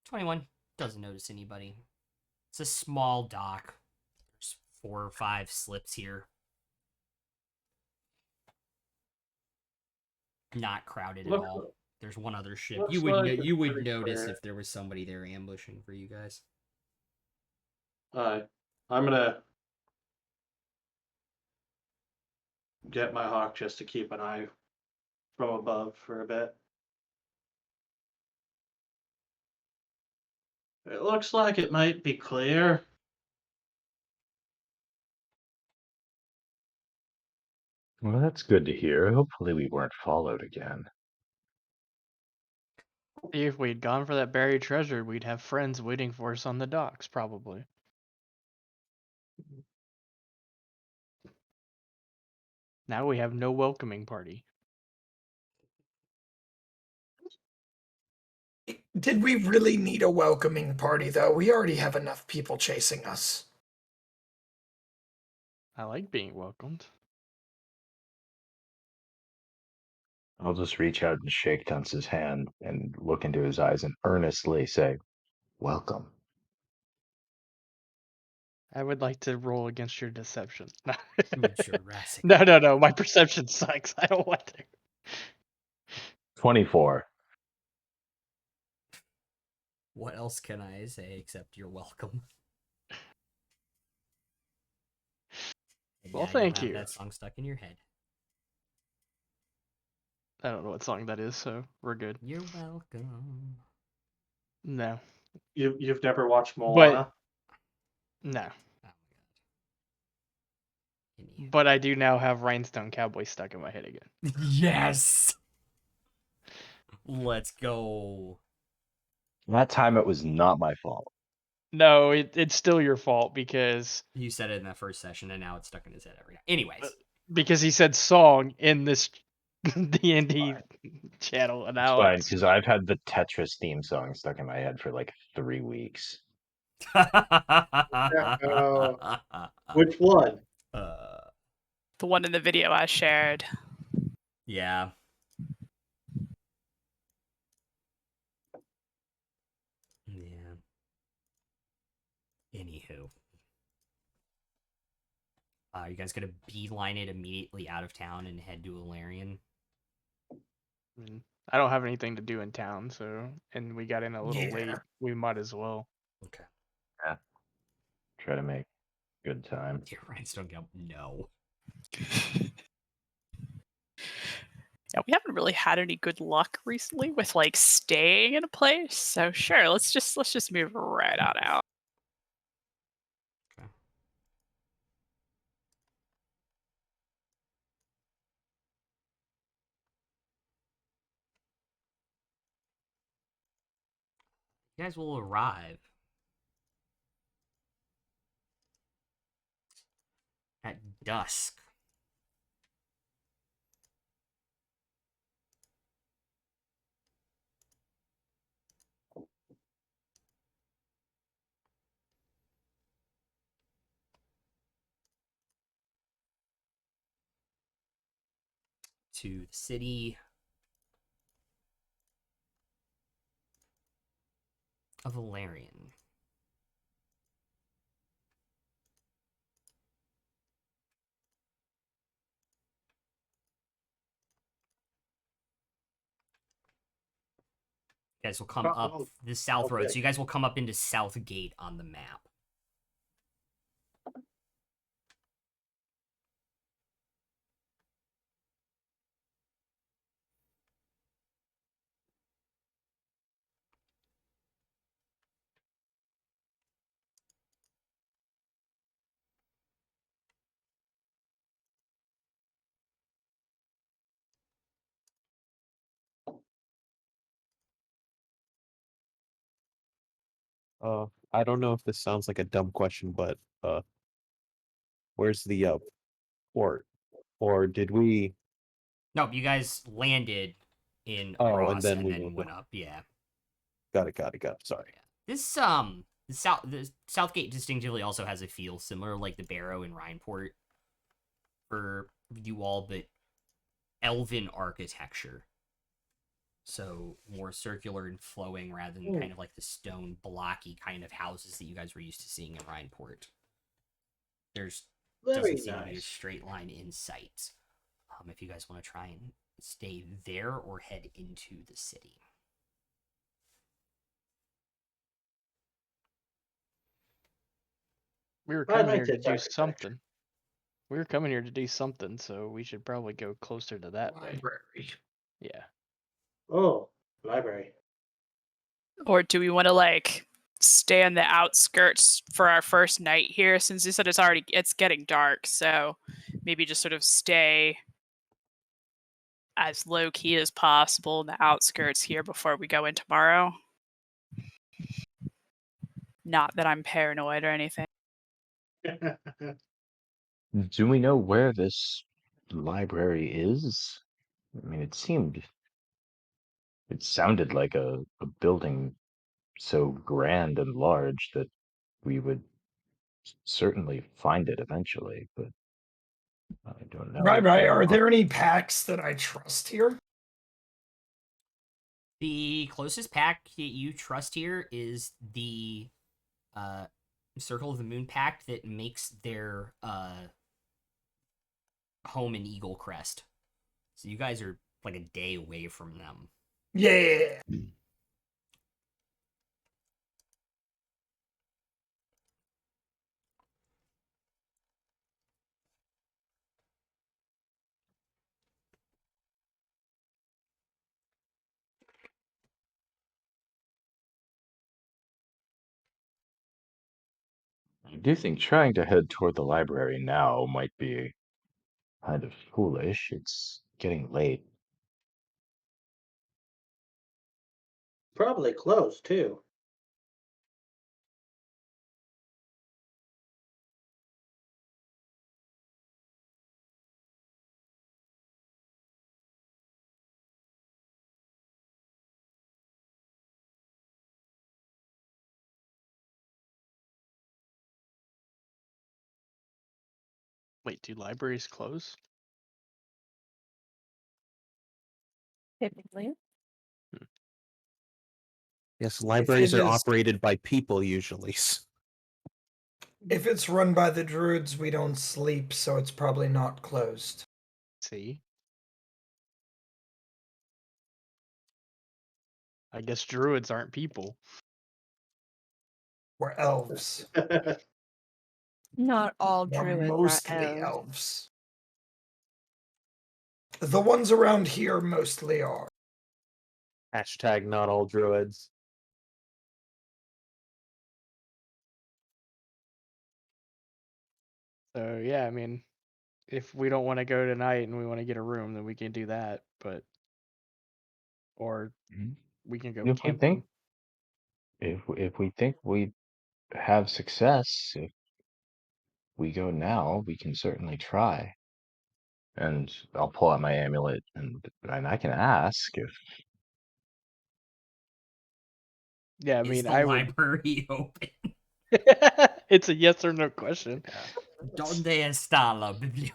21 doesn't notice anybody. It's a small dock. There's 4 or 5 slips here. Not crowded at Looks, all. There's one other ship. looks You would like it's you would pretty notice clear. if there was somebody there ambushing for you guys. I'm gonna get my Hawk just to keep an eye from above for a bit. It looks like it might be clear. Well, that's good to hear. Hopefully we weren't followed again. If we'd gone for that buried treasure, we'd have friends waiting for us on the docks, probably. Now we have no welcoming party. Did we really need a welcoming party, though? We already have enough people chasing us. I like being welcomed. I'll just reach out and shake Tunce's hand and look into his eyes and earnestly say, "Welcome." I would like to roll against your deception. Jurassic. No. My perception sucks. I don't want to. 24. What else can I say except you're welcome? And Well, now thank have you. that song stuck in your head. I don't know what song that is, so we're good. You're welcome. No. You've never watched But Moana? no. Oh my god. But I do now have Rhinestone Cowboy stuck in my head again. Yes. Let's go. That time it was not my fault. No, it's still your fault because You said it in that first session, and now it's stuck in his head every time. Anyways, he said song in this D&D channel, and It's now fine, it's because I've had the Tetris theme song stuck in my head for like 3 weeks. Which one? The one in the video I shared. Yeah. Yeah. Anywho. You guys gonna beeline it immediately out of town and head to Alarion? I don't have anything to do in town, so and we got in a little Yeah. late. We might as well. Okay. Try to make good time. Dear Rhinestone go, no. Yeah, we haven't really had any good luck recently with like staying in a place. So sure, let's just move right on out. Okay. You guys will arrive at dusk. To the city of Alarion. You guys will come up the south road. So you guys will come up into South Gate on the map. I don't know if this sounds like a dumb question, but where's the port? Or did we? Nope, you guys landed in Oh, and Ross then and we then moved went on. up. Yeah. Got it. Sorry. This the Southgate distinctively also has a feel similar like the Barrow in Rhineport for you all, but elven architecture. So more circular and flowing rather than kind of like the stone blocky kind of houses that you guys were used to seeing in Rhineport. There's Very doesn't seem to be a nice. straight line in sight. If you guys want to try and stay there or head into the city. We were I coming like here to this do architecture. something. We were coming here to do something, so we should probably go closer to that way. Library. Yeah. Oh, library. Or do we want to like stay on the outskirts for our first night here? Since you said it's getting dark, so maybe just sort of stay as low key as possible in the outskirts here before we go in tomorrow. Not that I'm paranoid or anything. Do we know where this library is? I mean, it sounded like a building so grand and large that we would certainly find it eventually, but I don't know. Right. Are there any packs that I trust here? The closest pack that you trust here is the Circle of the Moon pact that makes their home in Eagle Crest. So you guys are like a day away from them. Yeah. I do think trying to head toward the library now might be kind of foolish. It's getting late. Probably close too. Wait, do libraries close? Typically. Yes, If libraries it are is, operated by people usually. if it's run by the druids, we don't sleep, so it's probably not closed. See? I guess druids aren't people. We're elves. Not all We're druids are mostly elves. elves. The ones around here mostly are. Hashtag not all druids. So yeah, I mean, if we don't want to go tonight and we want to get a room, then we can do that. But or we can go If we camping. think if we think we have success, if we go now, we can certainly try. And I'll pull out my amulet and I can ask if Yeah, I Is mean, the I would. library open? It's a yes or no question. Donde está la biblioteca?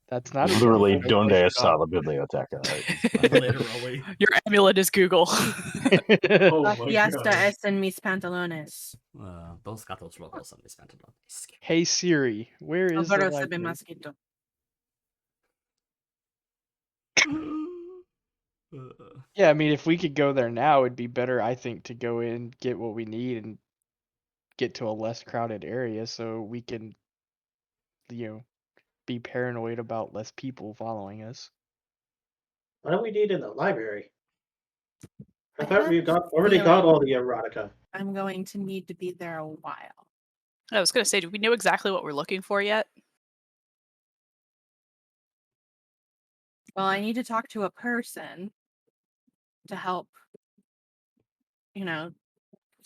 That's not a yes literally or no donde question. está la biblioteca. Literally. Your amulet is Google. Oh La my fiesta god. es en mis pantalones. Dos gatos locos on mis pantalones. Hey Siri, where is the Alvaro se ve library? mosquito. Yeah, I mean, if we could go there now, it'd be better, I think, to go in, get what we need, and get to a less crowded area so we can, be paranoid about less people following us. What do we need in the library? I I thought we have a already got feeling all the erotica. I'm going to need to be there a while. I was going to say, do we know exactly what we're looking for yet? Well, I need to talk to a person to help,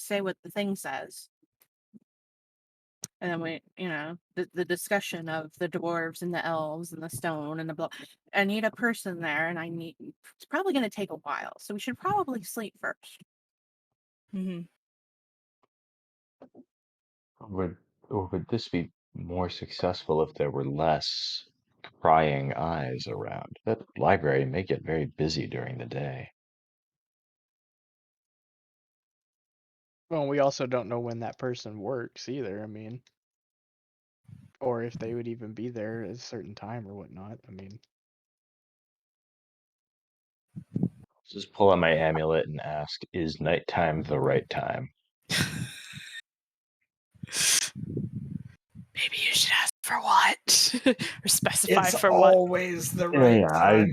say what the thing says. And then we, the discussion of the dwarves and the elves and the stone and the blah. I need a person there, and it's probably going to take a while. So we should probably sleep first. Mm-hmm. Would this be more successful if there were less prying eyes around? That library may get very busy during the day. Well, we also don't know when that person works either. I mean, or if they would even be there at a certain time or whatnot. I mean, Just pull out my amulet and ask, is nighttime the right time? Maybe you should ask for what? Or specify It's for what? always the Yeah, right I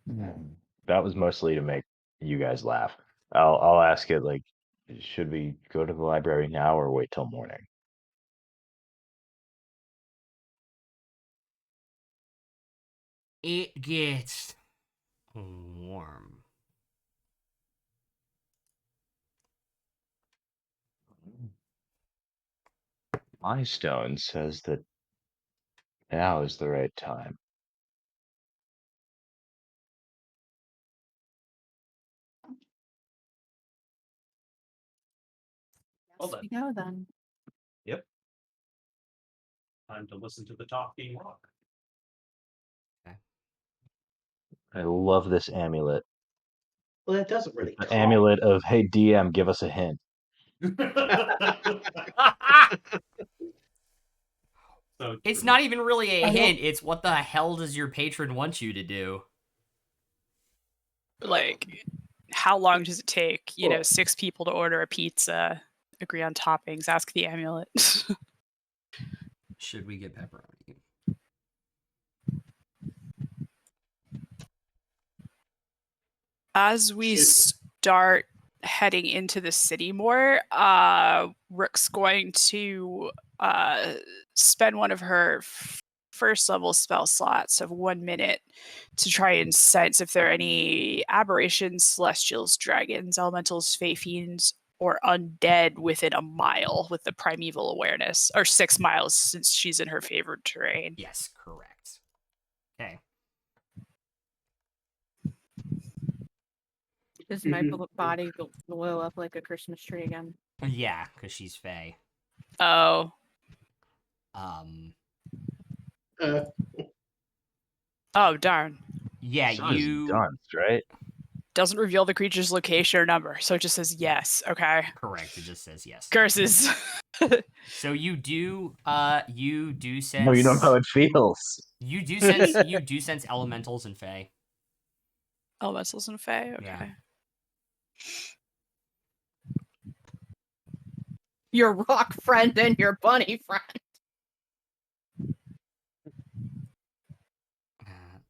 time. that was mostly to make you guys laugh. I'll ask it like, should we go to the library now or wait till morning? It gets warm. My stone says that now is the right time. Well Yes, we go then. Yep. Time to listen to the talking rock. I love this amulet. Well, that doesn't really The talk. amulet of, hey DM, give us a hint. So It's true. not even really a I don't- hint. It's what the hell does your patron want you to do? Like, how long does it take? Well- 6 people to order a pizza, agree on toppings, ask the amulet. Should we get pepperoni? As we start heading into the city more, Rook's going to spend one of her first level spell slots of 1 minute to try and sense if there are any aberrations, celestials, dragons, elementals, fey fiends, or undead within a mile with the primeval awareness, or 6 miles since she's in her favored terrain. Yes, correct. Okay. Does my body blow up like a Christmas tree again? Yeah, because she's fey. Oh, oh darn. Yeah, Sun is you dunce, right? Doesn't reveal the creature's location or number, so it just says yes. Okay. correct. It just says yes. Curses. So you do sense. No, you know how it feels. You do sense elementals and fey. Elementals and Fae. Okay. Yeah. Your rock friend and your bunny friend.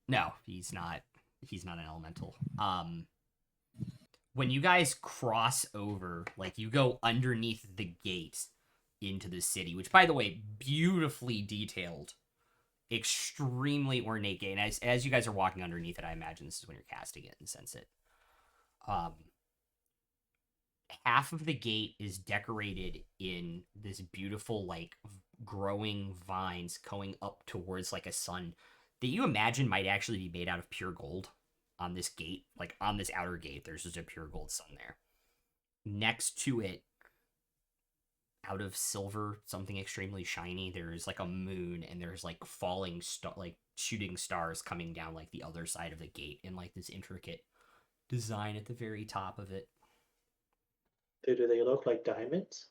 No, he's not. He's not an elemental. When you guys cross over, like you go underneath the gate into the city, which, by the way, beautifully detailed, extremely ornate gate. And as you guys are walking underneath it, I imagine this is when you're casting it and sense it. Half of the gate is decorated in this beautiful, like, growing vines going up towards like a sun that you imagine might actually be made out of pure gold. On this gate, like on this outer gate, there's just a pure gold sun there. Next to it, out of silver, something extremely shiny, there's like a moon, and there's like falling like shooting stars coming down like the other side of the gate in like this intricate design at the very top of it. Do they look like diamonds?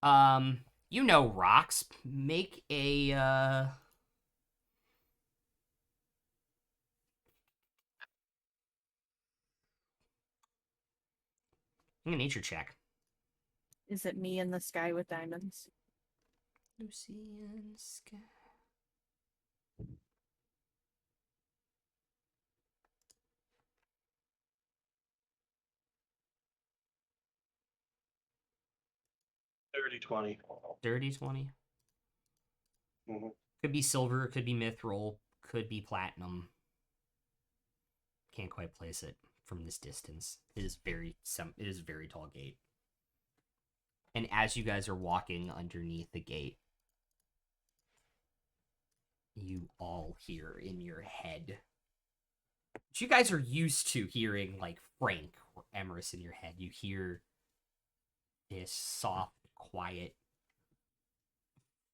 Rocks. Make a nature check. Is it me in the sky with diamonds? Lucian Sky. Dirty 20. Dirty 20. Mhm. Could be silver, could be mithril, could be platinum. Can't quite place it. from this distance. It is it is a very tall gate. And as you guys are walking underneath the gate, you all hear in your head, which you guys are used to hearing, like Frank or Emerus in your head. You hear this soft, quiet,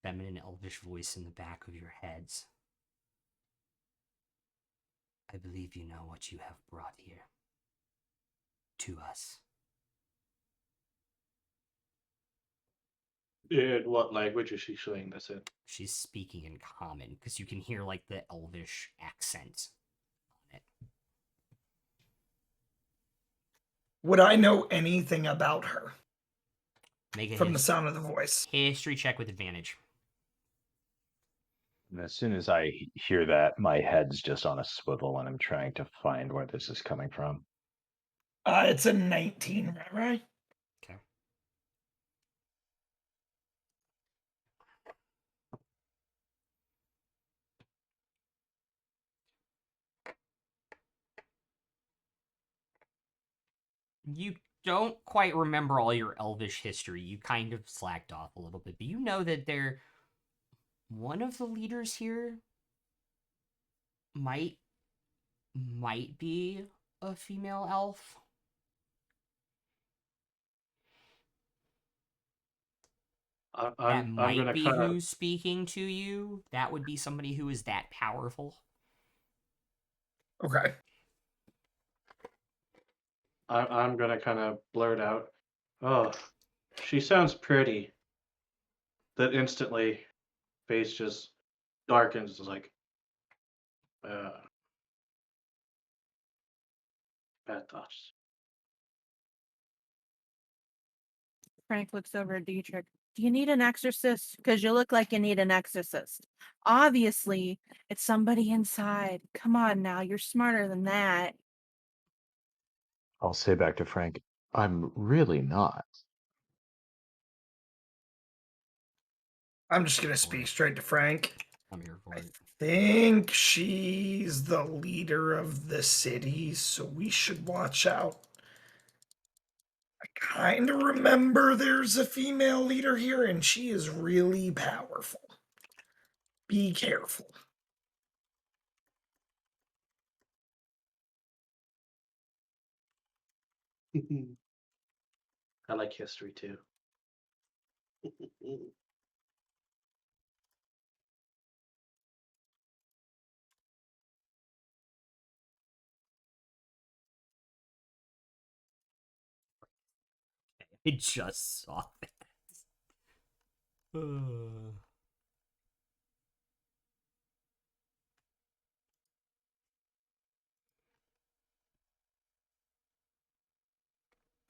feminine, elvish voice in the back of your heads. I believe you know what you have brought here to us. In what language is she saying this in? She's speaking in common because you can hear like the elvish accent on it. Would I know anything about her Make a from the sound of the voice? history check with advantage. And as soon as I hear that, my head's just on a swivel and I'm trying to find where this is coming from. It's a 19, right? Okay. You don't quite remember all your elvish history. You kind of slacked off a little bit, but you know that one of the leaders here might be a female elf. That I'm might gonna be kind of who's speaking to you. That would be somebody who is that powerful. Okay. I'm gonna kind of blurt out, "Oh, she sounds pretty." That instantly, face just darkens. It's like, uh, bad thoughts. Frank looks over at Dietrich. Do you need an exorcist? Because you look like you need an exorcist. Obviously, it's somebody inside. Come on now, you're smarter than that. I'll say back to Frank, I'm really not. I'm just going to speak straight to Frank. I'm here for I it. think she's the leader of the city, so we should watch out. I kind of remember there's a female leader here, and she is really powerful. Be careful. I like history too. I just saw that.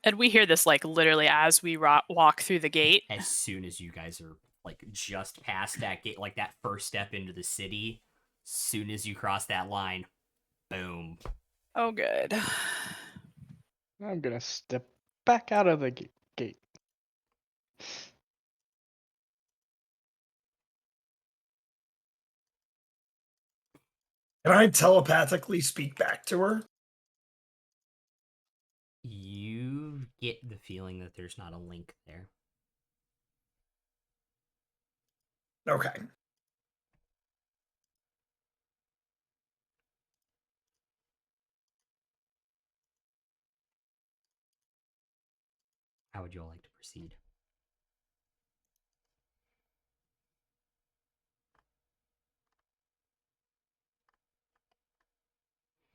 And we hear this like literally as we walk through the gate. As soon as you guys are like just past that gate, like that first step into the city, soon as you cross that line, boom. Oh, good. I'm gonna step back out of the gate. Can I telepathically speak back to her? You get the feeling that there's not a link there. Okay. How would you all like to proceed?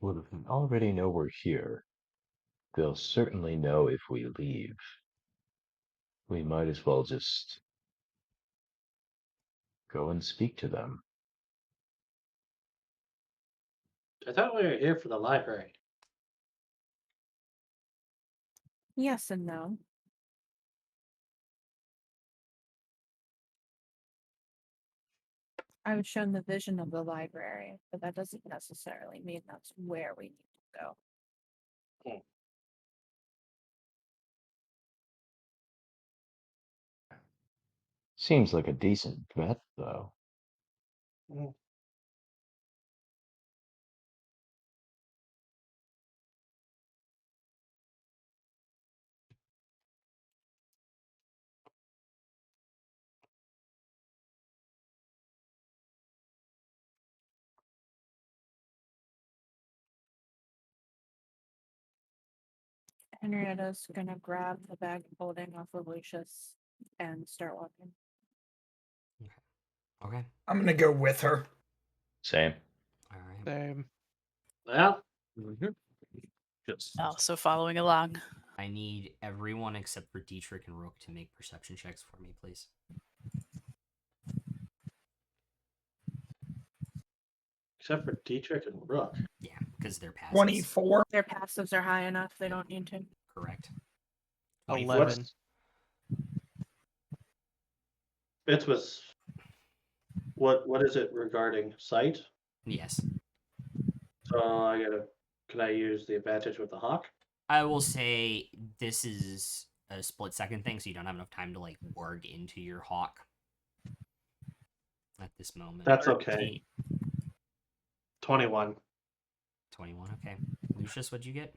Well, if they already know we're here, they'll certainly know if we leave. We might as well just go and speak to them. I thought we were here for the library. Yes and no. I was shown the vision of the library, but that doesn't necessarily mean that's where we need to go. Seems like a decent bet, though. Henrietta's gonna grab the bag of holding off of Lucius and start walking. Okay. I'm gonna go with her. Same. All right. Same. Well, Just Also following along. I need everyone except for Dietrich and Rook to make perception checks for me, please. except for Dietrich and Rook. Yeah, because they're passive. 24. Their passives are high enough; they don't need to. Correct. 11. It was. What is it regarding sight? Yes. So I gotta. Can I use the advantage with the hawk? I will say this is a split second thing, so you don't have enough time to like warg into your hawk at this moment. That's okay. 21. 21. Okay. Lucius, what'd you get?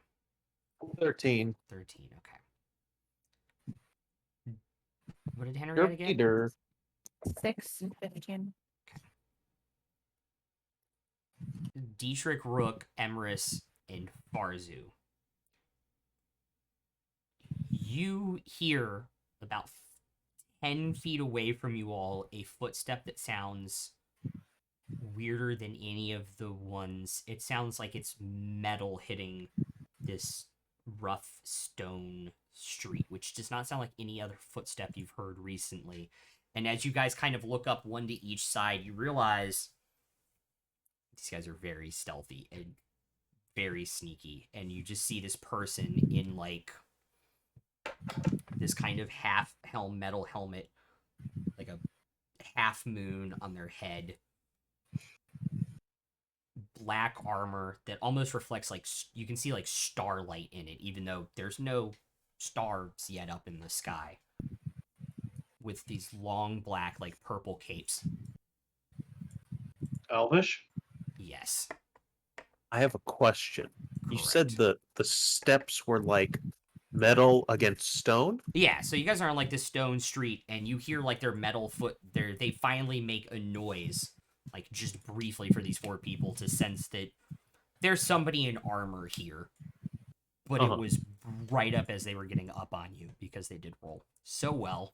13. 13. Okay. What did Henrietta get? Peter. 6 and 15. Dietrich, Rook, Emrys, and Farzu. You hear about 10 feet away from you all a footstep that sounds weirder than any of the ones. It sounds like it's metal hitting this rough stone street, which does not sound like any other footstep you've heard recently. And as you guys kind of look up one to each side, you realize these guys are very stealthy and very sneaky. And you just see this person in like this kind of half metal helmet, like a half moon on their head, black armor that almost reflects like you can see like starlight in it, even though there's no stars yet up in the sky, with these long black like purple capes. Elvish? Yes. I have a question. You Correct. said the steps were like metal against stone? Yeah, so you guys are on like this stone street and you hear like their metal foot they finally make a noise, like just briefly for these 4 people to sense that there's somebody in armor here. But it was right up as they were getting up on you because they did roll so well.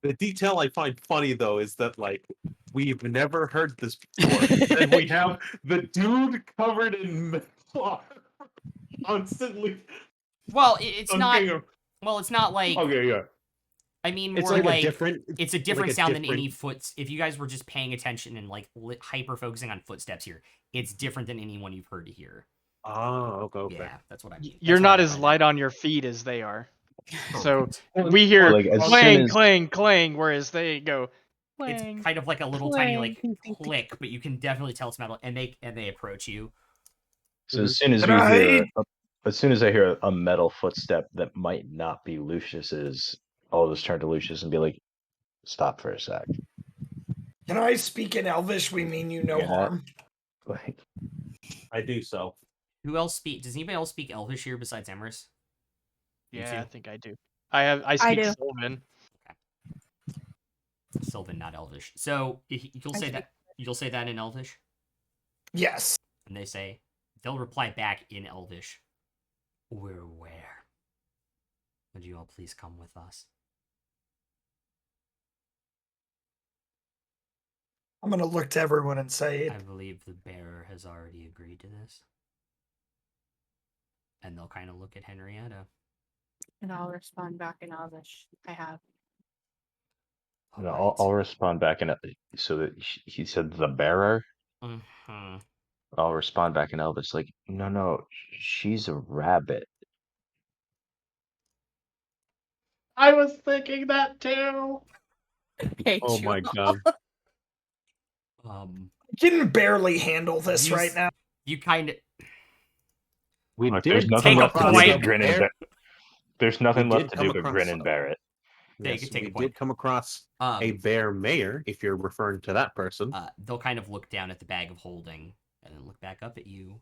The detail I find funny though is that like we've never heard this before. And we have the dude covered in metal armor constantly. Well, it's not. Okay, Well, it's not like. okay, yeah. I mean, It's more like like a different. it's a different like a sound than different- any foot. If you guys were just paying attention and like hyper focusing on footsteps here, it's different than anyone you've heard to hear. Oh, okay. Yeah, that's what I mean. You're That's what not I as meant by light that. on your feet as they are. So Perfect. we hear Like, as soon clang, as- clang, clang, whereas they go It's clang. kind of like a little tiny like clang. click, but you can definitely tell it's metal. And they approach you. So as soon as Can we hear, I- as soon as I hear a metal footstep that might not be Lucius's, I'll just turn to Lucius and be like, "Stop for a sec." Can I speak in Elvish? We mean you no Hear that? harm. Like, I do so. Who else speak? Does anybody else speak Elvish here besides Emrys? You Yeah, I two? think I do. I speak do. Sylvan. Sylvan, not Elvish. So you'll I say speak that you'll say that in Elvish, Yes. and they'll reply back in Elvish. We're aware. Would you all please come with us? I'm gonna look to everyone and say I believe the bearer has already agreed to this. And they'll kind of look at Henrietta. And I'll respond back in Elvish. I have. no, All I'll respond back in. So that he said the bearer. right. Mhm. I'll respond back in Elvis like, no, she's a rabbit. I was thinking that too. Hey, Oh my god. can barely handle this You right s- now. You kind of We Look, did there's nothing take a left to do point. but grin and bear. There's nothing We left did to come do but grin across and bear it. Take a we point. did come across a bear mayor, if you're referring to that person. They'll kind of look down at the bag of holding and then look back up at you.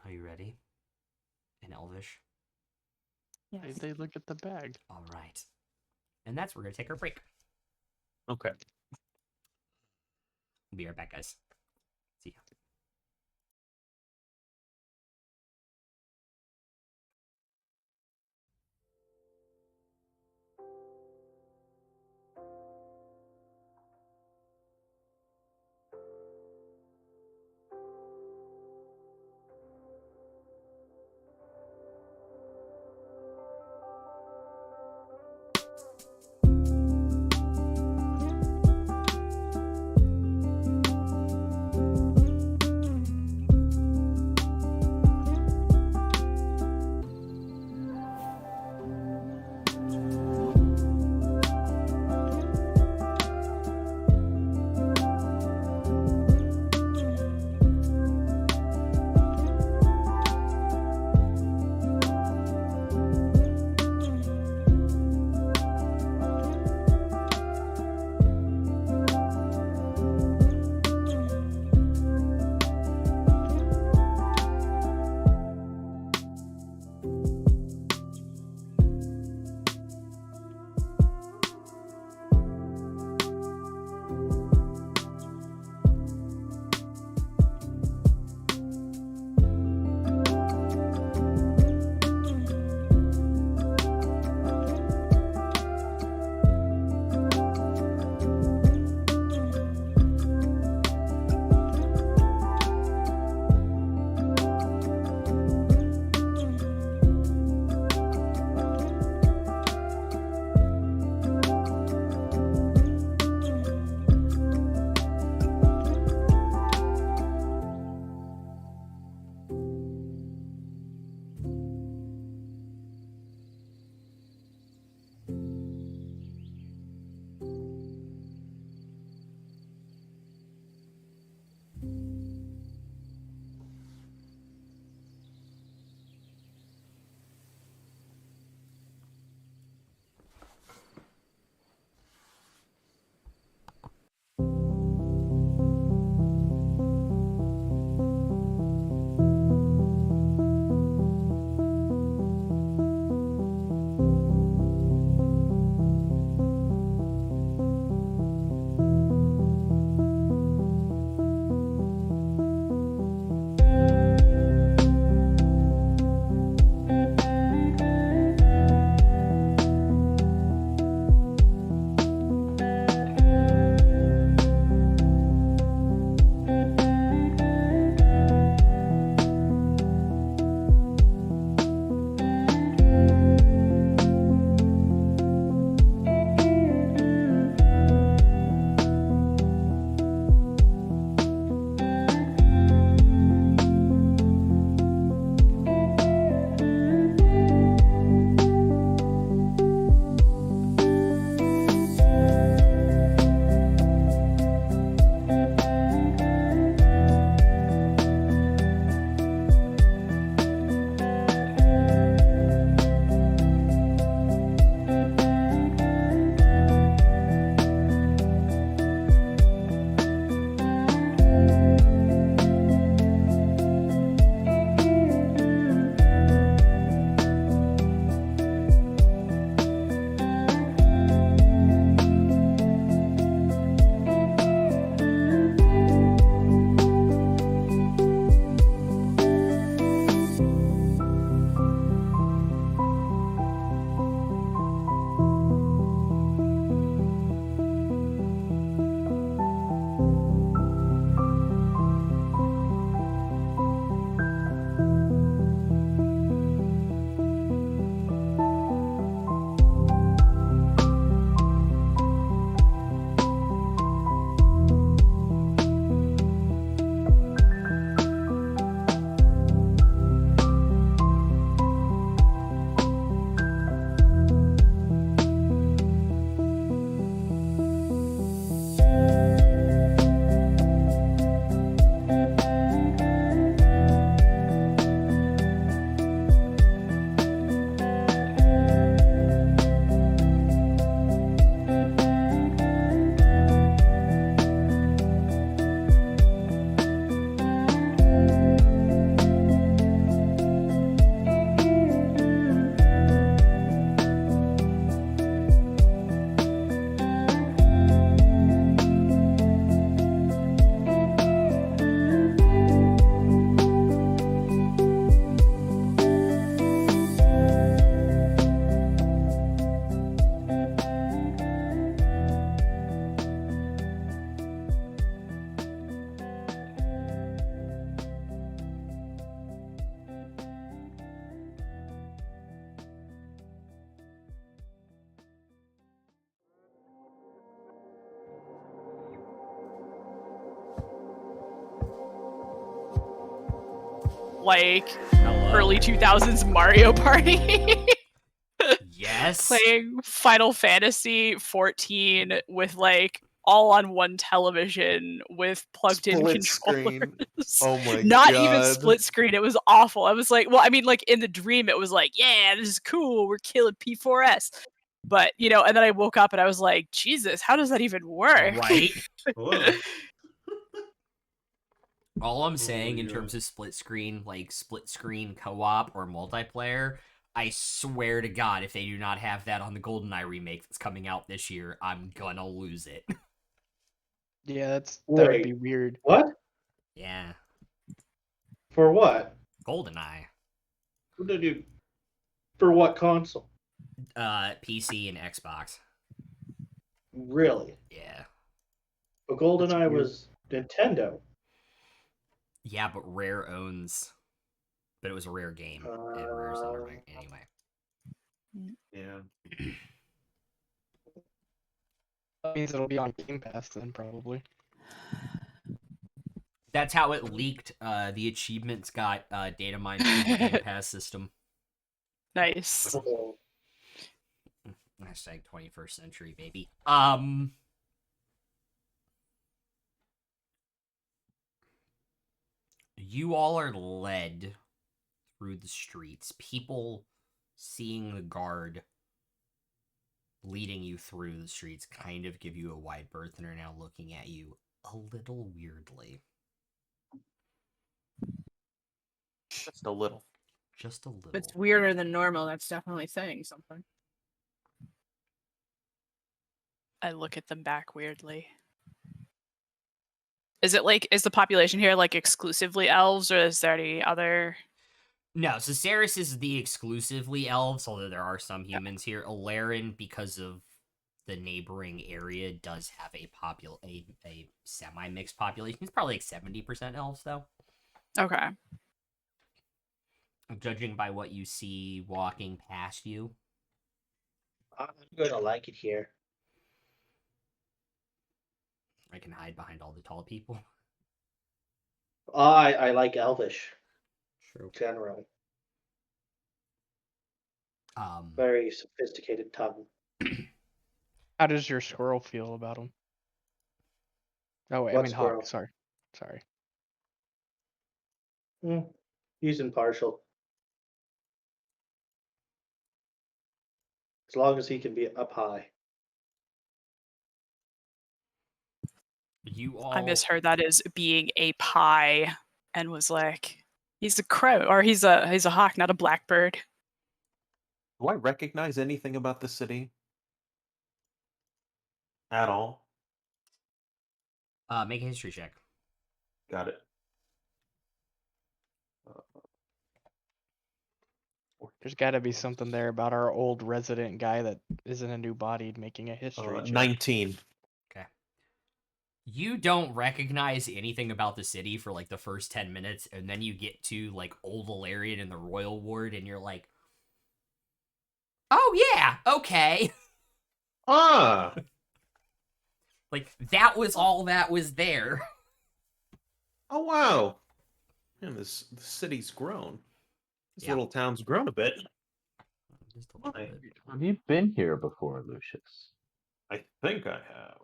Are you ready? In Elvish. Yes. They look at the bag. All right. And that's where we're going to take our break. Okay. We'll be right back, guys. like Hello. early 2000s Mario Party. Yes. Playing Final Fantasy 14 with like all on one television with plugged in Split controllers. screen. Oh my Not even God. split screen. It was awful. I was like, well, I mean, like in the dream, it was like, yeah, this is cool. We're killing P4S. But, you know, and then I woke up and I was like, Jesus, how does that even work? Right? Whoa. All I'm Oh saying my in God. terms of split screen, like split screen co-op or multiplayer, I swear to God, if they do not have that on the GoldenEye remake that's coming out this year, I'm gonna lose it. Yeah, that would be Wait, weird. what? Yeah, For what? GoldenEye, What did you? For what console? PC and Xbox. Really? Yeah, But That's GoldenEye weird. was Nintendo. yeah, but Rare owns, but it was a Rare game, and Rare's under my anyway. Yeah. That means it'll be on Game Pass then, probably. That's how it leaked. The achievements got data mined through the Game Pass system. Nice. Oh, Hashtag 21st century, baby. You all are led through the streets. People seeing the guard leading you through the streets kind of give you a wide berth and are now looking at you a little weirdly. Just a little. Just a little. If it's weirder than normal, that's definitely saying something. I look at them back weirdly. Is it like, is the population here like exclusively elves, or is there any other? No, so Ceres is the exclusively elves, although there are some humans here. Alarion, because of the neighboring area, does have a semi-mixed population. It's probably like 70% elves, though. Okay. Judging by what you see walking past you. I'm gonna like it here. I can hide behind all the tall people. I like Elvish True. generally. Um, Very sophisticated tongue. How does your squirrel feel about him? Oh, wait, I What mean squirrel? Hawk. Sorry. He's impartial. As long as he can be up high. you all. I misheard that as being a pie and was like, he's a crow, or he's a hawk, not a blackbird. Do I recognize anything about the city? At all? Make a history check. Got it. There's got to be something there about our old resident guy that isn't a new body making a history check. 19. Okay. You don't recognize anything about the city for like the first 10 minutes, and then you get to like Old Valerian and the Royal Ward, and you're like, oh yeah, okay. Ah! Like, that was all that was there. Oh, wow. Man, the city's grown. This Yeah. little town's grown a bit. Just a little Why? bit. Have you been here before, Lucius? I think I have.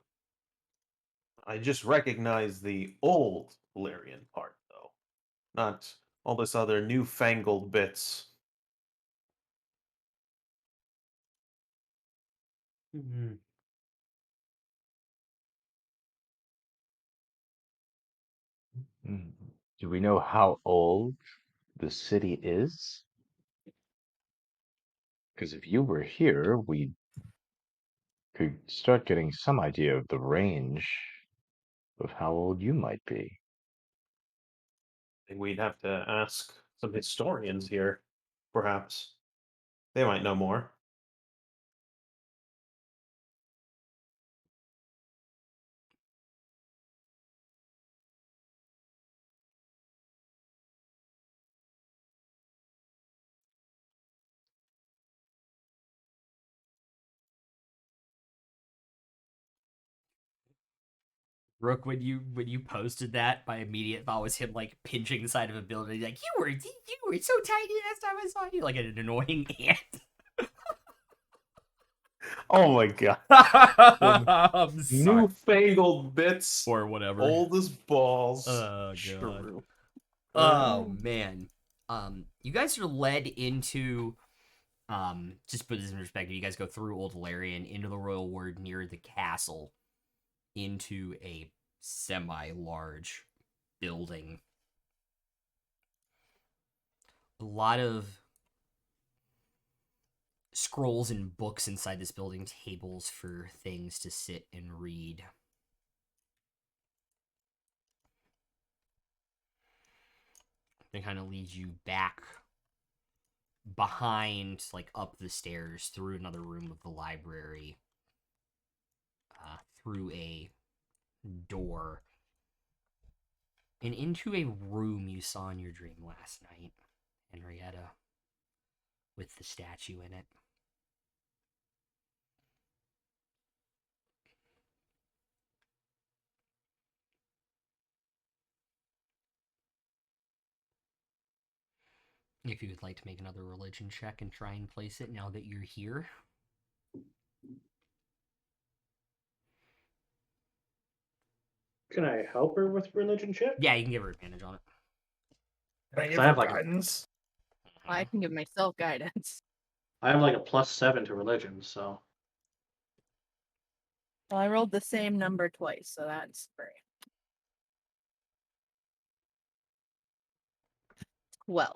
I just recognize the old Valerian part, though. Not all this other newfangled bits. Hmm. Do we know how old the city is? Because if you were here, we could start getting some idea of the range of how old you might be. I think we'd have to ask some historians here, perhaps. They might know more. Rook, when you posted that, my immediate thought was him like pinching the side of a building, like you were so tiny last time I saw you, like an annoying ant. Oh my god. I'm sorry. Newfangled bits. Or whatever. Old as balls. Oh god. Shrew. Oh man. You guys are led into just put this in perspective, you guys go through Old Alarion into the Royal Ward near the castle into a semi-large building. A lot of scrolls and books inside this building, tables for things to sit and read. It kind of leads you back behind, like up the stairs, through another room of the library, through a door, and into a room you saw in your dream last night, Henrietta, with the statue in it. If you would like to make another religion check and try and place it now that you're here. Can I help her with religion check? Yeah, you can give her advantage on it. Can I give I her have, like, guidance? I can give myself guidance. I have like a +7 to religion, so Well, I rolled the same number twice, so that's great. 12.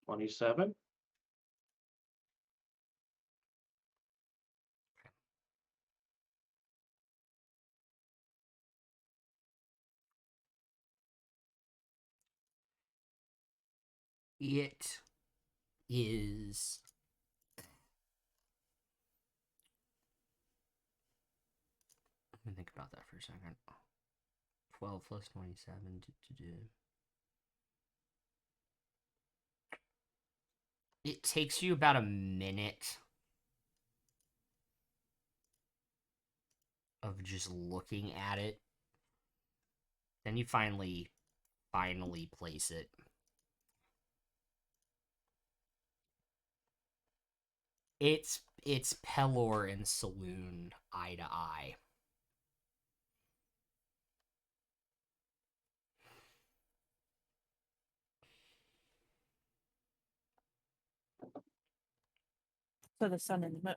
27. It is... Let me think about that for a second. 12 plus 27. It takes you about a minute of just looking at it. Then you finally place it. It's Pelor and Saloon eye to eye. So the sun and the moon.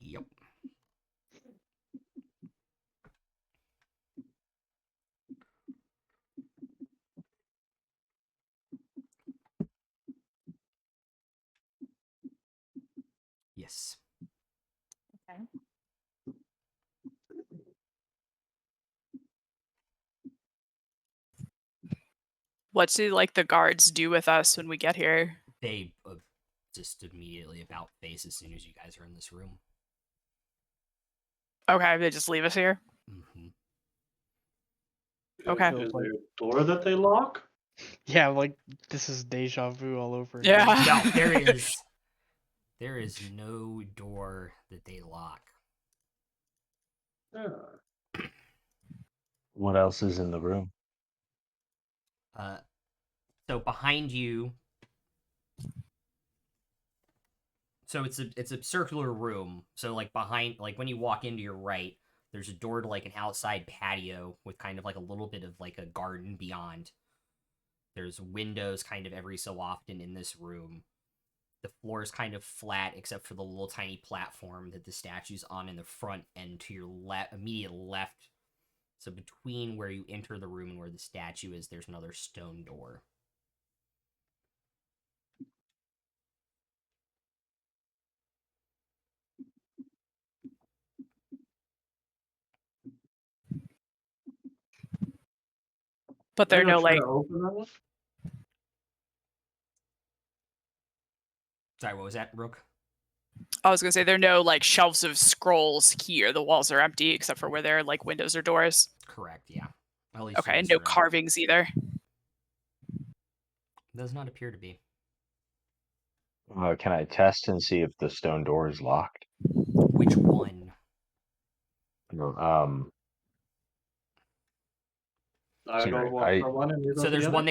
Yep. Yes. Okay. What do like the guards do with us when we get here? They just immediately about face as soon as you guys are in this room. Okay, they just leave us here. Mm-hmm. Okay. Is there a door that they lock? Yeah, like this is deja vu all over Yeah. again. No, there is no door that they lock. What else is in the room? So behind you, so it's a circular room. So like behind, like when you walk into your right, there's a door to like an outside patio with kind of like a little bit of like a garden beyond. There's windows kind of every so often in this room. The floor is kind of flat except for the little tiny platform that the statue's on in the front and to your immediate left. So between where you enter the room and where the statue is, there's another stone door. But there are no try like to open that one? Sorry, what was that, Rook? I was gonna say there are no like shelves of scrolls here. The walls are empty except for where there are like windows or doors. Correct, yeah. At least Okay, in and this no room. carvings either. Does not appear to be. Can I test and see if the stone door is locked? Which one? No, I go sorry, I for one and you go So for the there's other. one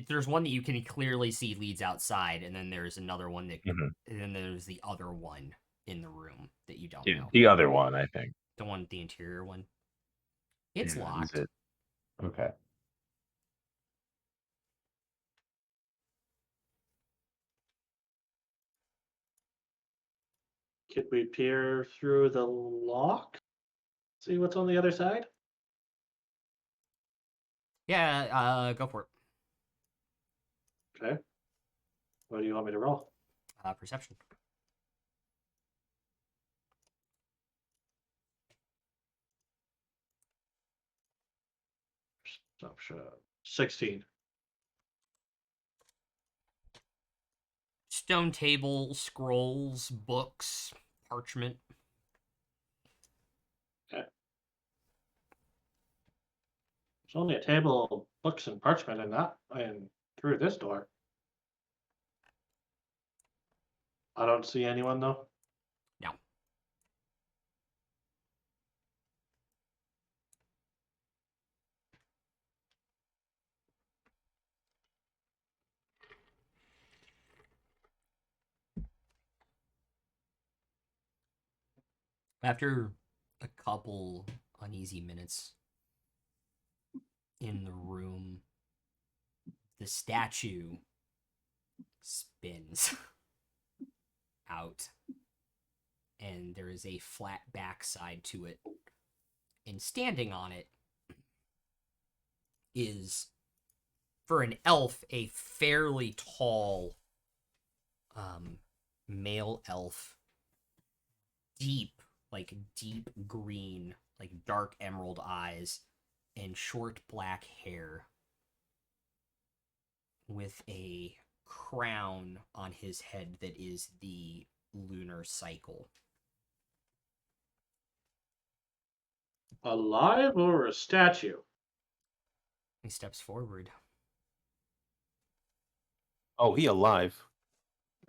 there's one that you can clearly see leads outside, and then there's another one that, Mhm. and then there's the other one in the room that you don't Yeah, know. the other one, I think. The interior one. It's Yeah, is locked. it? Okay. Could we peer through the lock? See what's on the other side? Yeah, go for it. Okay. What do you want me to roll? Perception. Perception. 16. Stone table, scrolls, books, parchment. Okay. There's only a table of books and parchment and through this door. I don't see anyone though. No. After a couple uneasy minutes in the room, the statue spins out, and there is a flat backside to it. And standing on it is, for an elf, a fairly tall male elf, deep green, like dark emerald eyes, and short black hair, with a crown on his head that is the lunar cycle. Alive or a statue? He steps forward. Oh, he alive.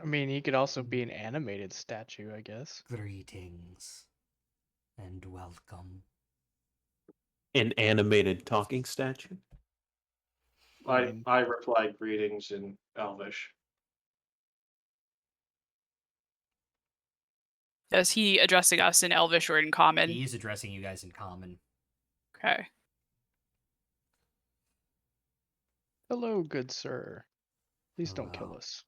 I mean, he could also be an animated statue, I guess. Greetings and welcome. An animated talking statue. I mean, I replied greetings in Elvish. Is he addressing us in Elvish or in Common? He's addressing you guys in common. Okay. hello, good sir. Please don't kill Hello. us.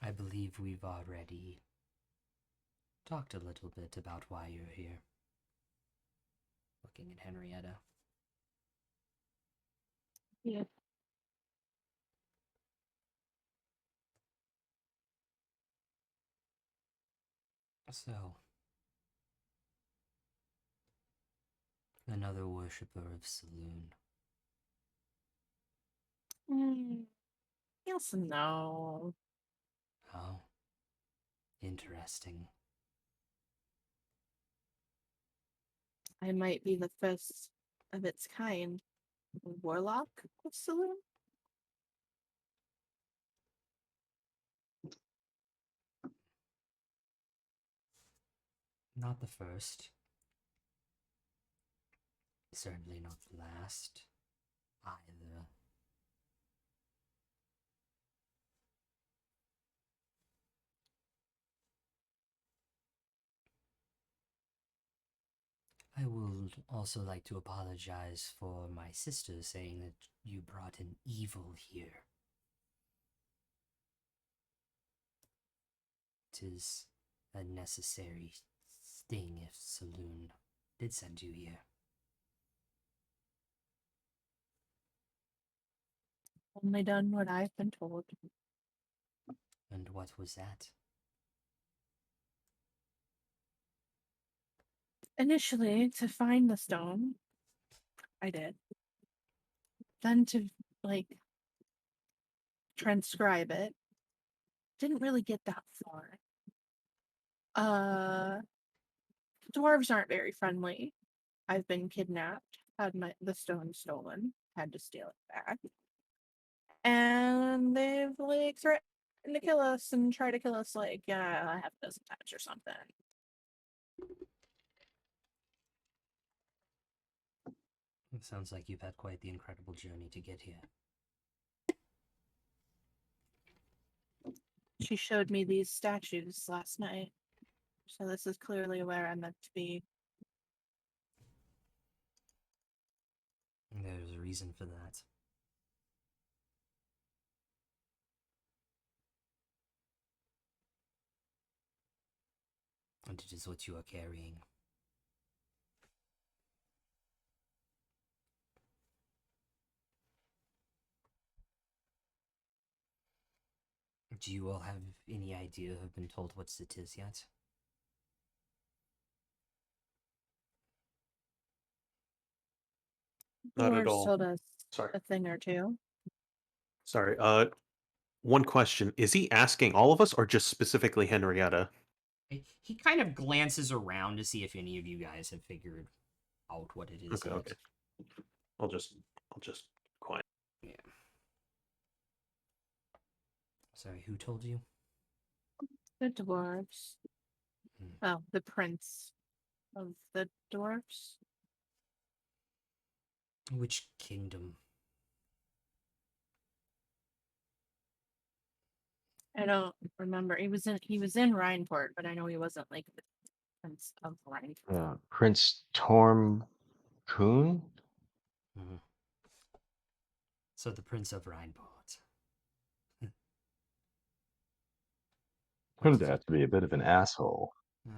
I believe we've already talked a little bit about why you're here. Looking at Henrietta. Yeah. So, another worshipper of Saloon. Yes and no. Oh, interesting. I might be the first of its kind. Warlock of Saloon? Not the first. Certainly not the last, either. I would also like to apologize for my sister saying that you brought an evil here. Tis a necessary thing if Saloon did send you here. Only done what I've been told. And what was that? Initially, to find the stone, I did. Then to, like, transcribe it, didn't really get that far. Dwarves aren't very friendly. I've been kidnapped. had the stone stolen, had to steal it back. And they've like threatened to kill us and try to kill us like half a dozen times or something. It sounds like you've had quite the incredible journey to get here. She showed me these statues last night. So this is clearly where I'm meant to be. There's a reason for that. And it is what you are carrying. Do you all have any idea, have been told what it is yet? Not at Dwarves all. told us Sorry. a thing or two. Sorry. One question: is he asking all of us, or just specifically Henrietta? He kind of glances around to see if any of you guys have figured out what it is Okay. yet. Okay. I'll just quiet. Yeah. Sorry, who told you? The dwarves. Well, the prince of the dwarves. Which kingdom? I don't remember. He was in Rhineport, but I know he wasn't like the prince of Rhineport. Prince Torm Kuhn? Mm-hmm. So the Prince of Rhineport. Turned out to be a bit of an asshole. Oh.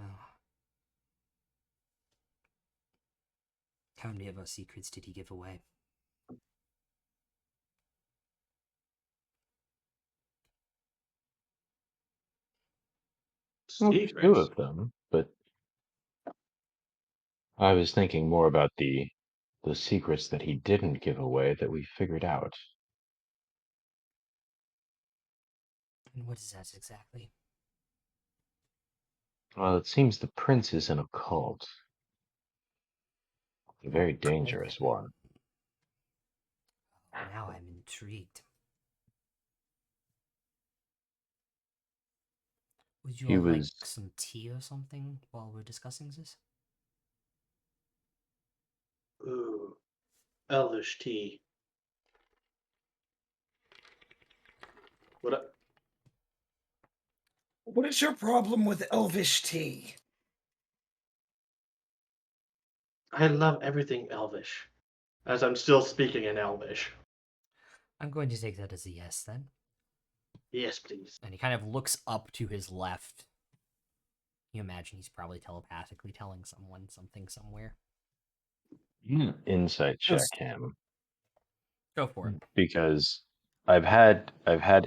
How many of our secrets did he give away? Well, Secrets. two of them, but I was thinking more about the secrets that he didn't give away that we figured out. And what is that exactly? Well, it seems the prince is in a cult. A very dangerous one. Now I'm intrigued. Would you He all like was some tea or something while we're discussing this? Ooh, Elvish tea. What? What is your problem with elvish tea? I love everything Elvish. As I'm still speaking in Elvish. I'm going to take that as a yes then. Yes, please. And he kind of looks up to his left. You imagine he's probably telepathically telling someone something somewhere. insight check Just- him Go for it. because I've had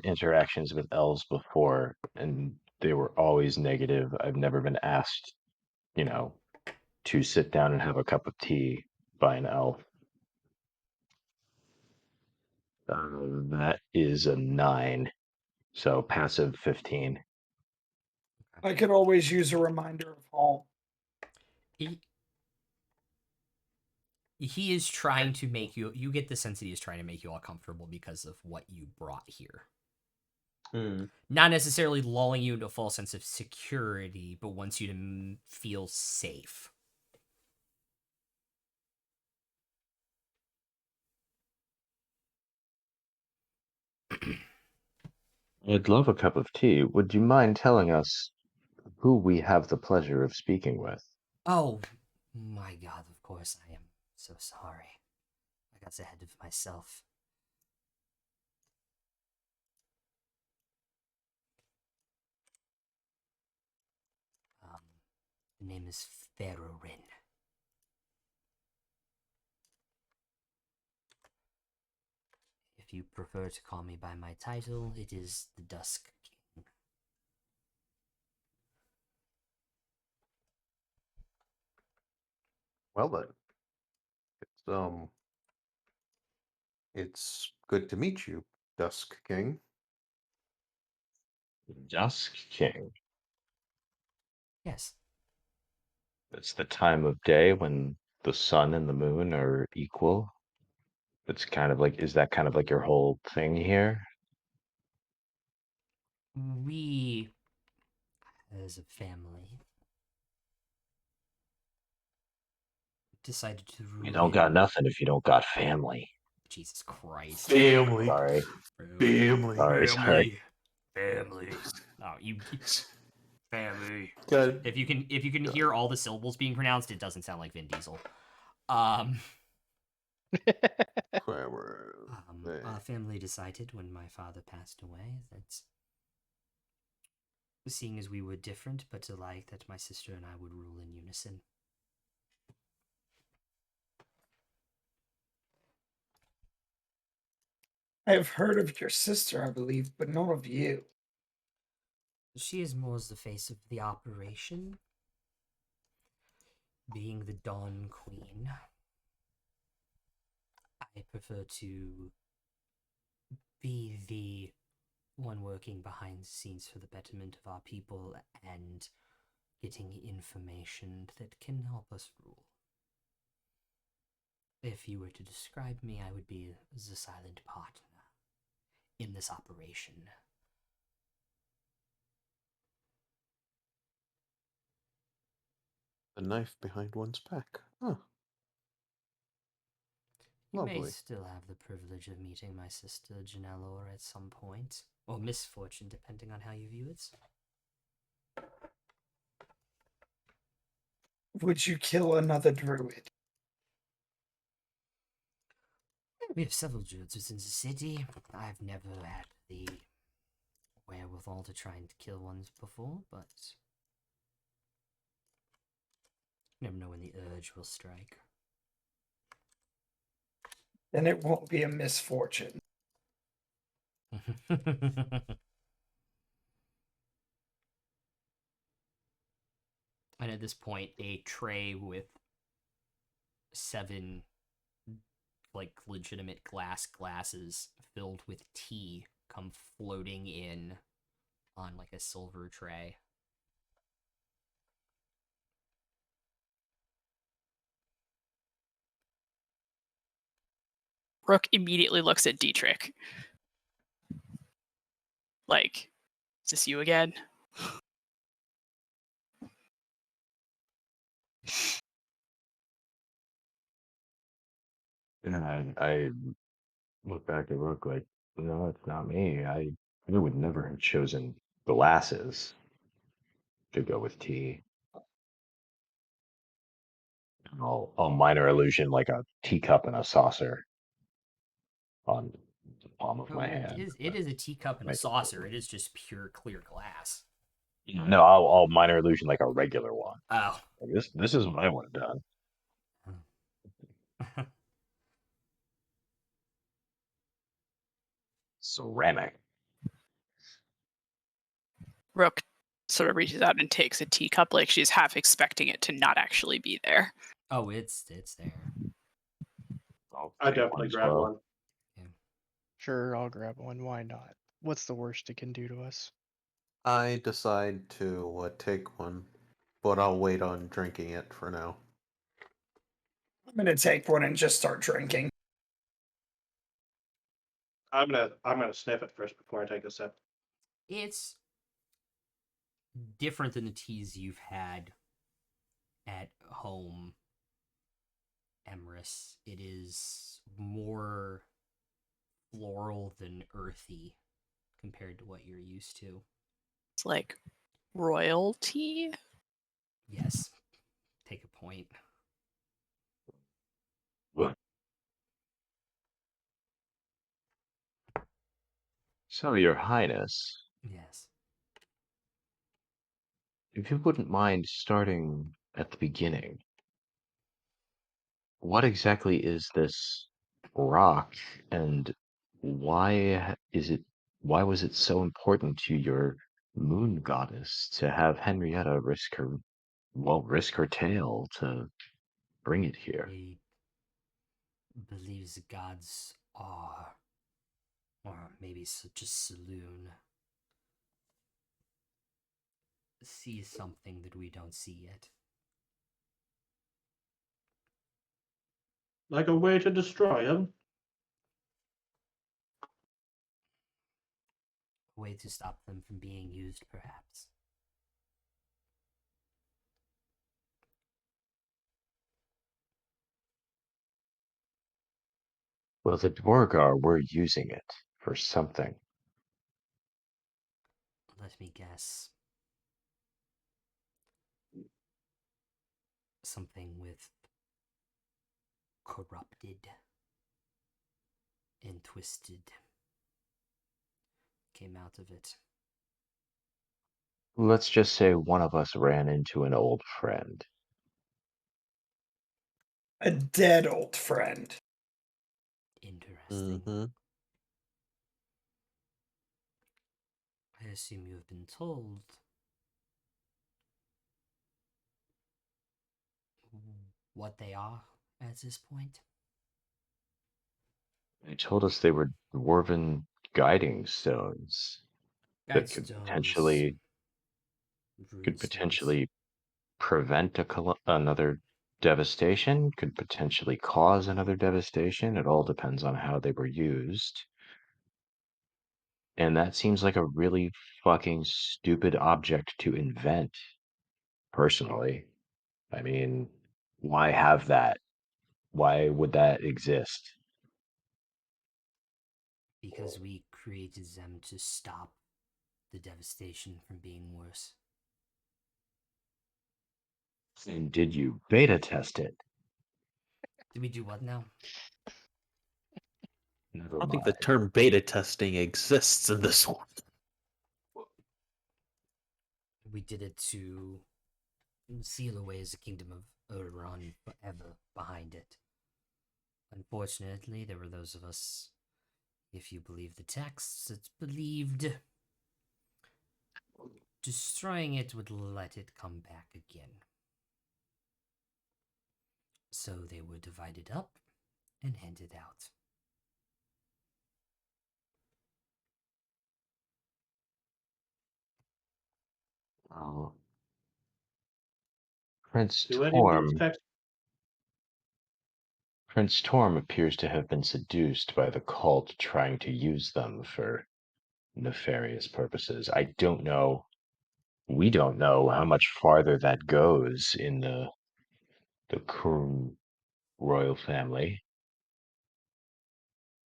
interactions with elves before and they were always negative. I've never been asked, to sit down and have a cup of tea by an elf. That is a 9. So passive 15. I could always use a reminder of home. He is trying to make you get the sense that he is trying to make you all comfortable because of what you brought here. Not necessarily lulling you into a false sense of security, but wants you to feel safe. I'd love a cup of tea. Would you mind telling us who we have the pleasure of speaking with? Oh, my God, of course I am so sorry. I got ahead of myself. The name is Pharaoh-Rin. If you prefer to call me by my title, it is the Dusk King. Well then, it's good to meet you, Dusk King. Dusk King. Yes. It's the time of day when the sun and the moon are equal? It's kind of like, is that kind of like your whole thing here? We, as a family, decided to You rule don't got in. nothing if you don't got family. Jesus Christ. Family. Sorry. Family. Sorry. Family. Oh, you family. Good. If you can hear all the syllables being pronounced, it doesn't sound like Vin Diesel. Our family decided when my father passed away that, seeing as we were different but alike, that my sister and I would rule in unison. I have heard of your sister, I believe, but not of you. She is more as the face of the operation, being the Dawn Queen. I prefer to be the one working behind the scenes for the betterment of our people and getting information that can help us rule. If you were to describe me, I would be the silent partner in this operation. The knife behind one's back. Huh. You may Lovely. still have the privilege of meeting my sister Janellor at some point, or misfortune, depending on how you view it. Would you kill another druid? We have several druids within the city. I've never had the wherewithal to try and kill ones before, but you never know when the urge will strike. Then it won't be a misfortune. And at this point, a tray with 7 like legitimate glasses filled with tea come floating in on like a silver tray. Rook immediately looks at Dietrich. Like, is this you again? And I look back at Rook like, no, it's not me. I would never have chosen glasses to go with tea. I'll minor illusion like a teacup and a saucer on the palm of my hand. It is a teacup and a Make it saucer. look It is just pure clear glass. no, I'll minor illusion like a regular one. Oh. Like this is what I would have done. Ceramic. Rook sort of reaches out and takes a teacup, like she's half expecting it to not actually be there. Oh, it's there. I definitely grab one. Sure, I'll grab one. Why not? What's the worst it can do to us? I decide to take one, but I'll wait on drinking it for now. I'm gonna take one and just start drinking. I'm gonna sniff it first before I take a sip. It's different than the teas you've had at home, Emrys. It is more floral than earthy compared to what you're used to. It's like royalty. Yes. Take a point. So, Your Highness, Yes. if you wouldn't mind starting at the beginning, what exactly is this rock, and why was it so important to your moon goddess to have Henrietta risk her tail to bring it here? He believes the gods are, or maybe just Saloon, sees something that we don't see yet. like a way to destroy him. A way to stop them from being used, perhaps. Well, the Dwargar were using it for something. Let me guess. Something with corrupted and twisted came out of it. Let's just say one of us ran into an old friend. A dead old friend. Interesting. Mm-hmm. I assume you have been told what they are at this point. They told us they were dwarven guiding stones that could Guidestones, rune stones. potentially prevent another devastation, could potentially cause another devastation. It all depends on how they were used. And that seems like a really fucking stupid object to invent, personally. I mean, why have that? Why would that exist? Because we created them to stop the devastation from being worse. And did you beta test it? Did we do what now? Never I don't think mind. the term beta testing exists in this one. We did it to seal away the kingdom of Alarion forever behind it. Unfortunately, there were those of us, if you believe the texts, that believed destroying it would let it come back again. So they were divided up and handed out. Oh. Prince Do any of these Torm. texts? Prince Torm appears to have been seduced by the cult trying to use them for nefarious purposes. I don't know. We don't know how much farther that goes in the Kurum royal family.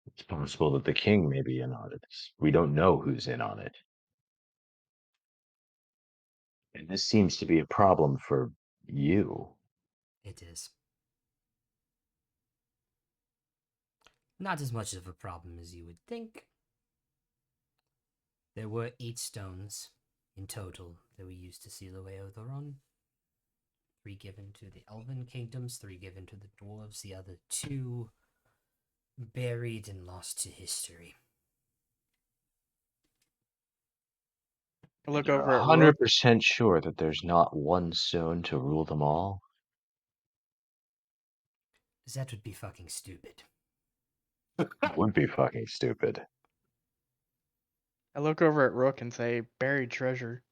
It's possible that the king may be in on it. We don't know who's in on it. And this seems to be a problem for you. It is. Not as much of a problem as you would think. There were 8 stones in total that we used to seal away Otheron. 3 given to the Elven kingdoms, 3 given to the dwarves, the other 2 buried and lost to history. I look You're over at Rook. 100% sure that there's not one stone to rule them all? That would be fucking stupid. Would be fucking stupid. I look over at Rook and say, buried treasure.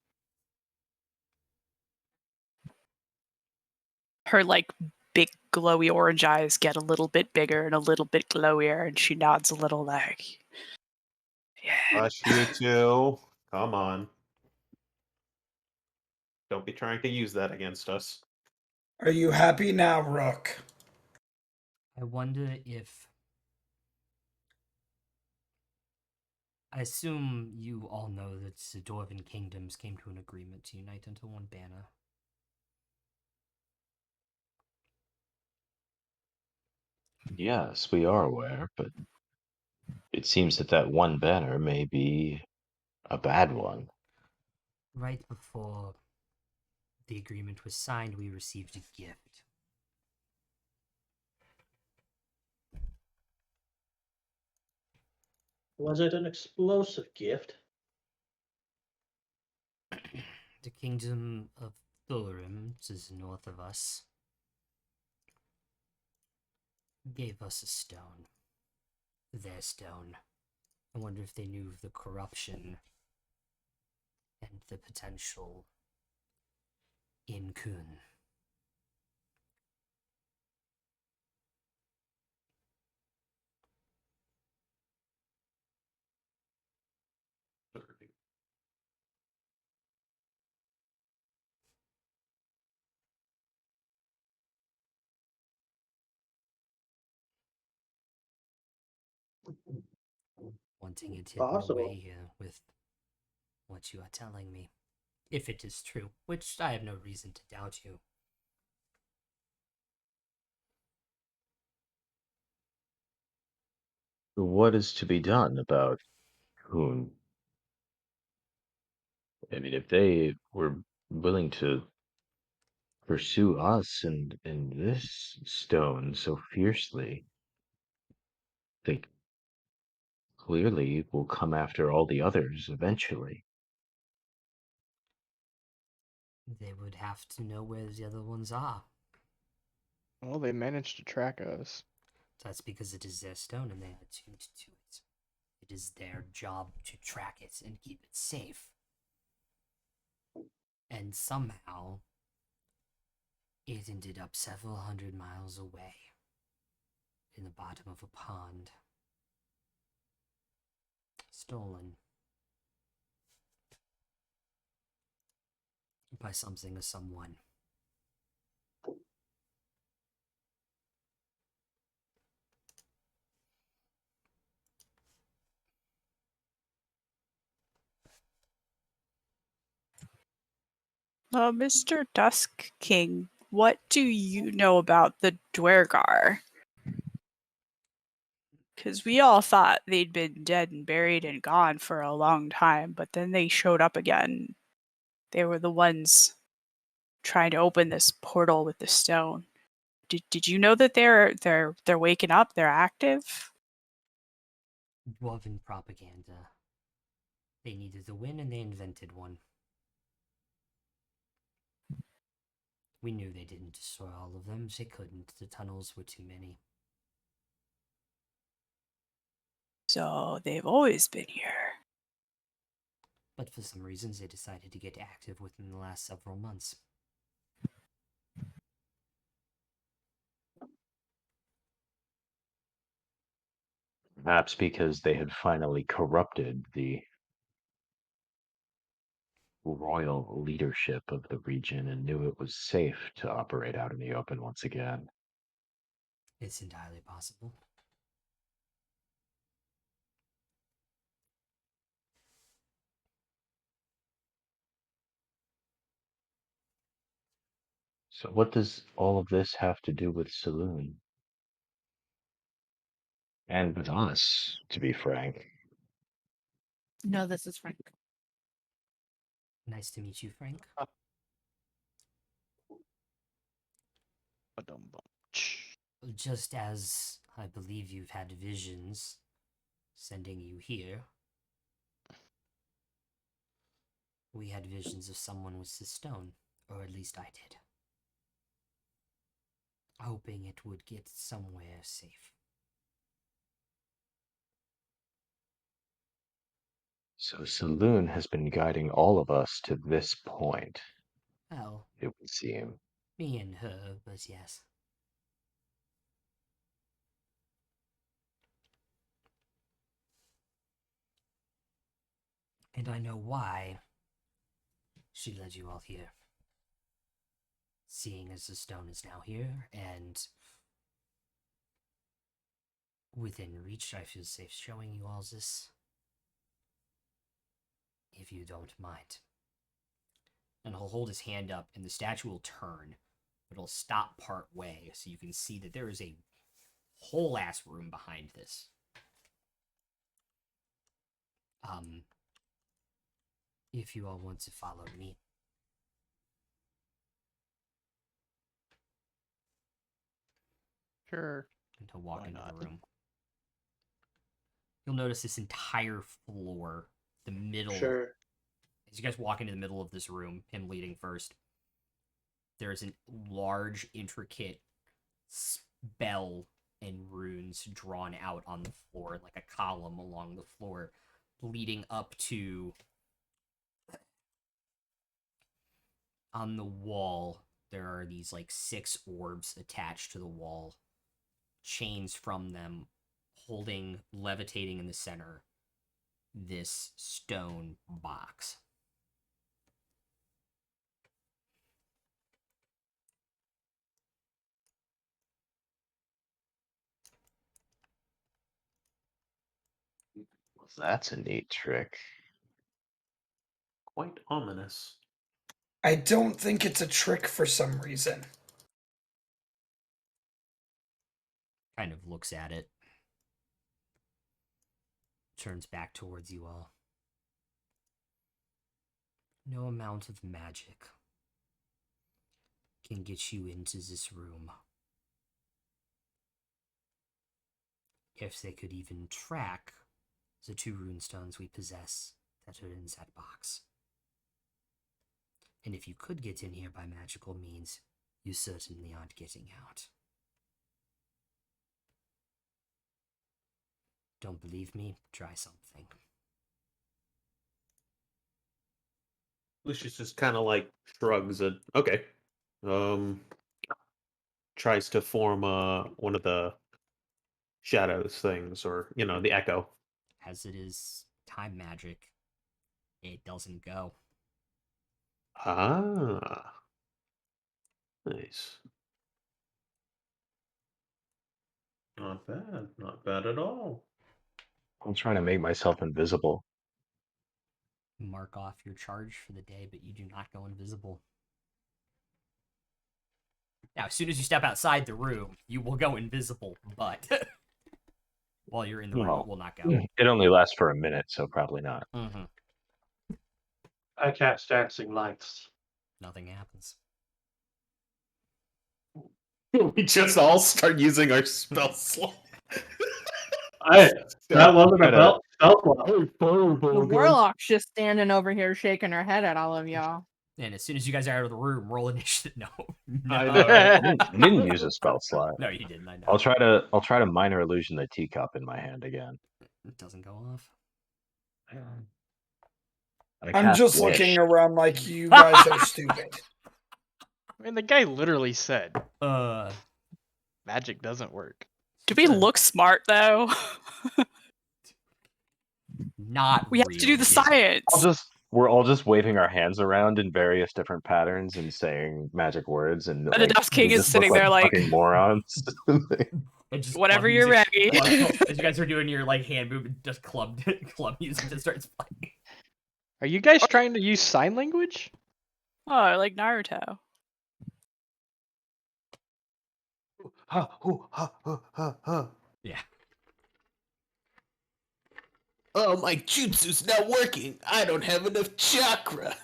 Her like big glowy orange eyes get a little bit bigger and a little bit glowier, and she nods a little like, yeah. Us, you two. Come on. Don't be trying to use that against us. Are you happy now, Rook? I wonder if... I assume you all know that the Dwarven kingdoms came to an agreement to unite under one banner. Yes, we are aware, but it seems that that one banner may be a bad one. Right before the agreement was signed, we received a gift. Was it an explosive gift? The kingdom of Thorim, which is north of us, gave us a stone. Their stone. I wonder if they knew of the corruption and the potential in Kun. wanting it hidden Possible. away here with what you are telling me. If it is true, which I have no reason to doubt you. What is to be done about Hoon? I mean, if they were willing to pursue us and this stone so fiercely, they clearly will come after all the others eventually. They would have to know where the other ones are. Well, they managed to track us. That's because it is their stone and they are attuned to it. It is their job to track it and keep it safe. And somehow, it ended up several hundred miles away, in the bottom of a pond. Stolen. By something or someone. Mr. Dusk King, what do you know about the Dwergar? Because we all thought they'd been dead and buried and gone for a long time, but then they showed up again. They were the ones trying to open this portal with the stone. Did you know that they're waking up? They're active. Dwarven propaganda. They needed a win and they invented one. We knew they didn't destroy all of them. They couldn't. The tunnels were too many. So they've always been here. But for some reasons, they decided to get active within the last several months. Perhaps because they had finally corrupted the royal leadership of the region and knew it was safe to operate out in the open once again. It's entirely possible. So what does all of this have to do with Saloon? And with us, to be frank. No, this is Frank. Nice to meet you, Frank. Ba-dum-bum. Just as I believe you've had visions sending you here, we had visions of someone with this stone, or at least I did. Hoping it would get somewhere safe. So Saloon has been guiding all of us to this point, Well, it would seem. me and her, but yes. And I know why she led you all here. Seeing as the stone is now here, and within reach, I feel safe showing you all this. If you don't mind. And he'll hold his hand up, and the statue will turn. It'll stop part way, so you can see that there is a whole ass room behind this. If you all want to follow me. Sure. And he'll walk Why into not? the room. You'll notice this entire floor, the middle. Sure. As you guys walk into the middle of this room, him leading first, there's a large, intricate spell and runes drawn out on the floor, like a column along the floor, leading up to. On the wall, there are these like 6 orbs attached to the wall, chains from them, holding, levitating in the center, this stone box. That's a neat trick. Quite ominous. I don't think it's a trick for some reason. Kind of looks at it. Turns back towards you all. No amount of magic can get you into this room. If they could even track the 2 runestones we possess that are in that box. And if you could get in here by magical means, you certainly aren't getting out. Don't believe me? Try something. Lucius just kind of like shrugs and okay. Tries to form one of the shadows things, or the echo. As it is time magic, it doesn't go. Ah, nice. Not bad. Not bad at all. I'm trying to make myself invisible. Mark off your charge for the day, but you do not go invisible. Now, as soon as you step outside the room, you will go invisible, but while you're in the room, Well, it will not go. It only lasts for a minute, so probably not. Mm-hmm. I cast dancing lights. Nothing happens. We just all start using our spell slot. That wasn't a Gotta- spell slot. The warlock's just standing over here shaking her head at all of y'all. And as soon as you guys are out of the room, roll initiative. No, no, I know, right? I didn't use a spell slot. no, you didn't. I know. I'll try to minor illusion the teacup in my hand again. It doesn't go off. I I'm cast just Wish. looking around like you guys are stupid. I mean, the guy literally said Uh, magic doesn't work. Do we look smart though? not. We have to do the really. science. We're all just waving our hands around in various different patterns and saying magic words, and And the Dust King we is just look sitting there like, fucking morons. And just whenever club you're music- ready. as you guys are doing your like hand movement, just club music just starts playing. Are you guys trying to use sign language? Oh, like Naruto. Yeah. Oh, my jutsu's not working. I don't have enough chakra.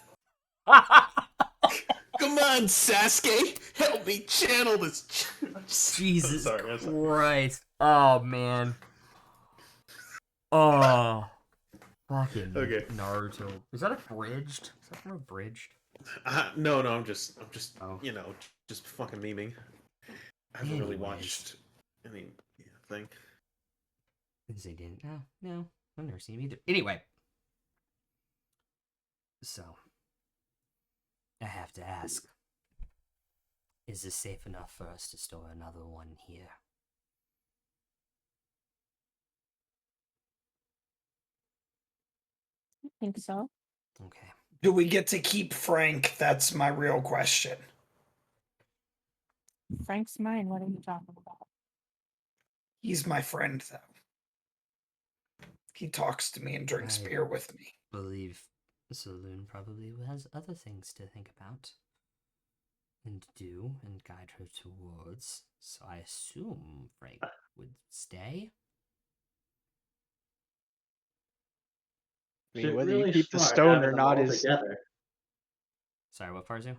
Come on, Sasuke. Help me channel this. Jesus I'm sorry. Christ. Oh man. Oh. Fucking Okay. Naruto. Is that abridged? Is that from abridged? No, I'm just, Oh. just fucking memeing. I haven't really Anyways. watched any thing. Because they didn't. No. I've never seen him either. Anyway. So. I have to ask. Is this safe enough for us to store another one here? I think so. Okay. Do we get to keep Frank? That's my real question. Frank's mine. What are you talking about? He's my friend, though. He talks to me and drinks Right. beer with me. Believe Saloon probably has other things to think about and do and guide her towards. So I assume Frank would stay. I Is mean, it whether really you keep the smart stone having or them not all is together? Sorry, what, Farzu?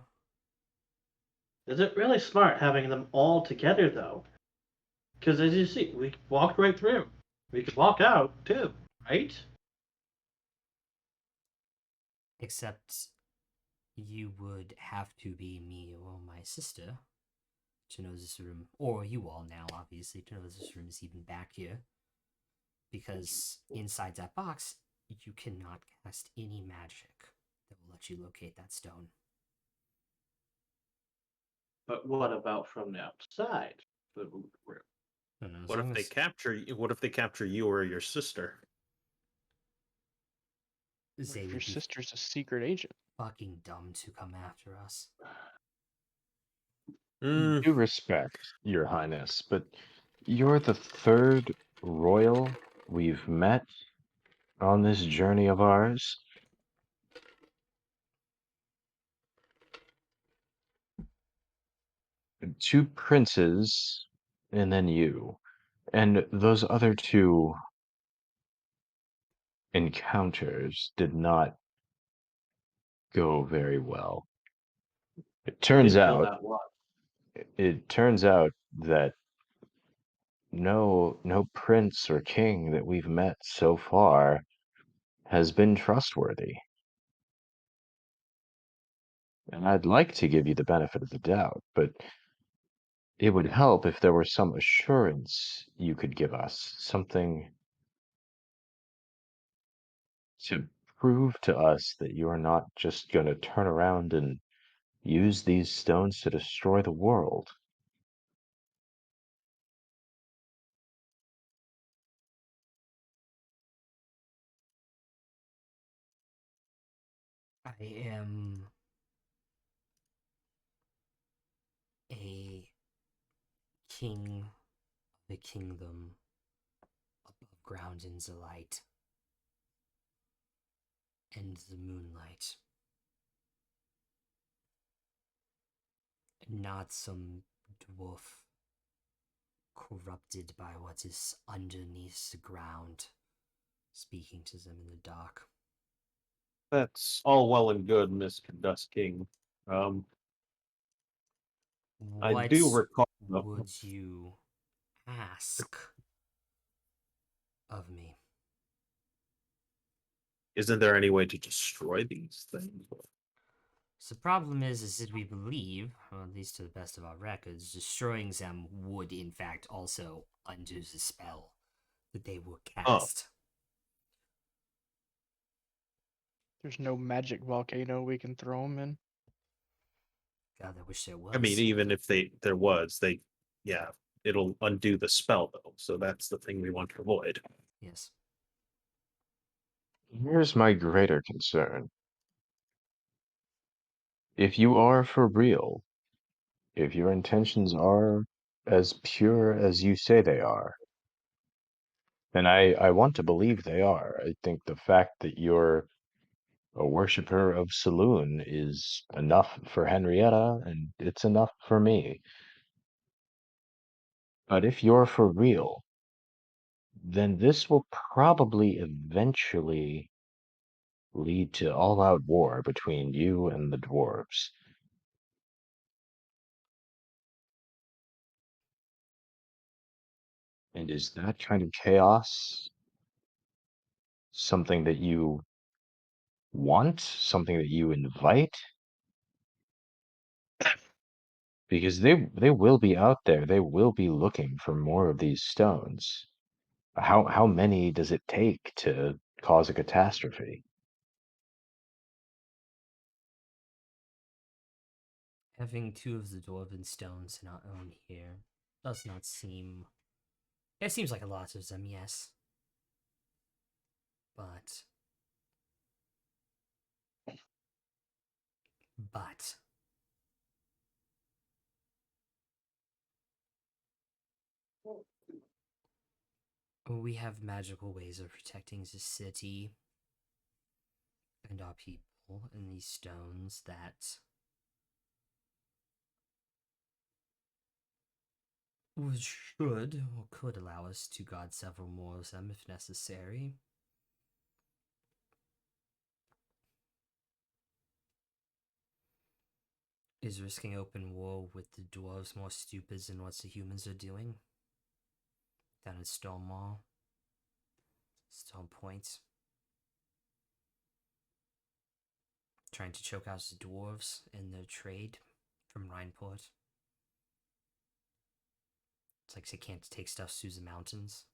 Is it really smart having them all together though? Because as you see, we walked right through. We could walk out too, right? Except you would have to be me or my sister to know this room, or you all now, obviously, to know this room is even back here. Because inside that box, you cannot cast any magic that will let you locate that stone. But what about from the outside? The room. I don't know, as What long if they as- capture? What if they capture you or your sister? What they if would your be sister's a secret agent? fucking dumb to come after us. Due respect, Your Highness, but you're the third royal we've met on this journey of ours. Two princes, and then you. And those other two encounters did not go very well. It I turns did kill out that one. it turns out that no prince or king that we've met so far has been trustworthy. And I'd like to give you the benefit of the doubt, but it would help if there were some assurance you could give us, something to prove to us that you're not just going to turn around and use these stones to destroy the world. I am a king of a kingdom above ground in the light and the moonlight. Not some dwarf corrupted by what is underneath the ground, speaking to them in the dark. That's all well and good, Mr. Dust King. I What do recall. would you ask of me? Isn't there any way to destroy these things? So the problem is that we believe, or at least to the best of our records, destroying them would in fact also undo the spell that they will cast. There's no magic volcano we can throw them in. God, I wish there was. I mean, even if there was, yeah, it'll undo the spell though. So that's the thing we want to avoid. Yes. Here's my greater concern. If you are for real, if your intentions are as pure as you say they are, and I want to believe they are, I think the fact that you're a worshiper of Saloon is enough for Henrietta, and it's enough for me. But if you're for real, then this will probably eventually lead to all-out war between you and the dwarves. And is that kind of chaos something that you want? Something that you invite? Because they will be out there. They will be looking for more of these stones. How many does it take to cause a catastrophe? Having two of the dwarven stones in our own here does not seem. It seems like a lot of them, yes. But. But. We have magical ways of protecting the city and our people and these stones that should or could allow us to guard several more of them if necessary. Is risking open war with the dwarves more stupid than what the humans are doing? Down at Stonewall. Stone Point. Trying to choke out the dwarves in their trade from Rhineport. It's like they can't take stuff through the mountains.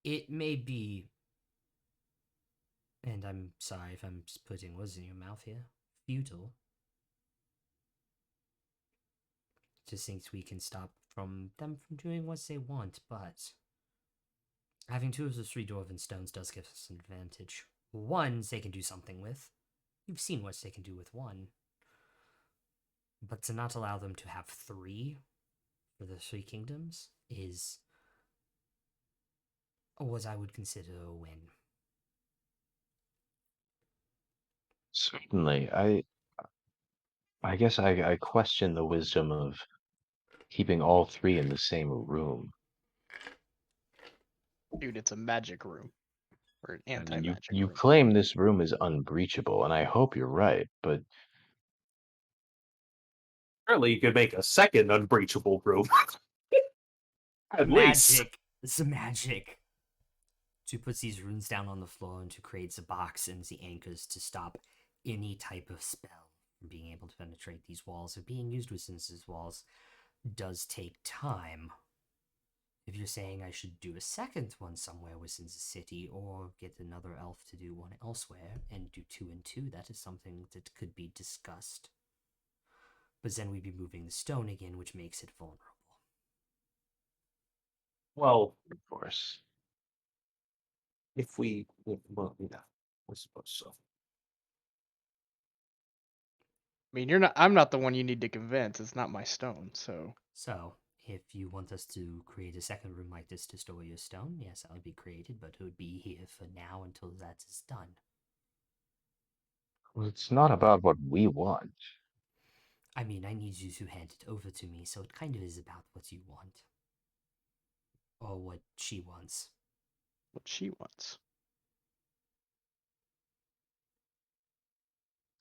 It may be, and I'm sorry if I'm just putting words in your mouth here, futile to think we can stop them from doing what they want, but having two of the three dwarven stones does give us an advantage. One, they can do something with. You've seen what they can do with one. But to not allow them to have 3 for the 3 kingdoms is what I would consider a win. Certainly. I guess I question the wisdom of keeping all 3 in the same room. Dude, it's a magic room. Or an I mean, you anti-magic you room. claim this room is unbreachable, and I hope you're right, but Apparently, you could make a second unbreachable room. At least. Magic. It's magic. To put these runes down on the floor and to create a box and the anchors to stop any type of spell from being able to penetrate these walls or being used within these walls does take time. If you're saying I should do a second one somewhere within the city or get another elf to do one elsewhere and do 2 and 2, that is something that could be discussed. But then we'd be moving the stone again, which makes it vulnerable. Well, of course. if we, well, yeah, I suppose so. I mean, I'm not the one you need to convince. It's not my stone, so. So, if you want us to create a second room like this to store your stone, yes, that would be created, but it would be here for now until that is done. Well, it's not about what we want. I mean, I need you to hand it over to me, so it kind of is about what you want. Or what she wants. What she wants.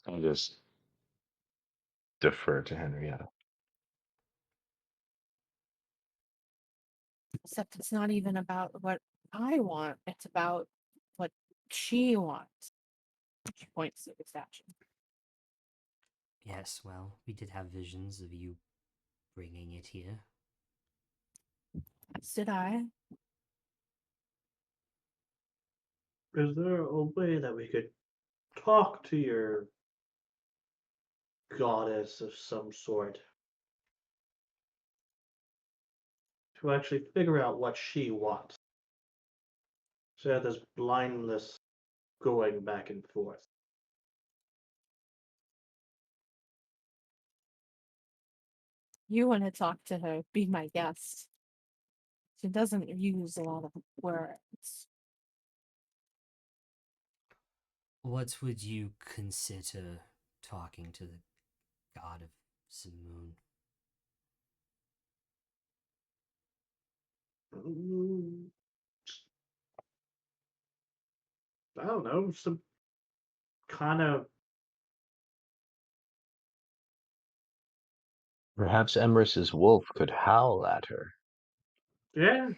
I'll just defer to Henrietta. Except it's not even about what I want, it's about what she wants. She points to the statue. Yes, well, we did have visions of you bringing it here. As did I. Is there a way that we could talk to your goddess of some sort to actually figure out what she wants? So that there's blindness going back and forth. You want to talk to her, be my guest. She doesn't use a lot of words. What would you consider talking to the god of the moon? Mm, I don't know, some kind of Perhaps Emrys's wolf could howl at her. yeah.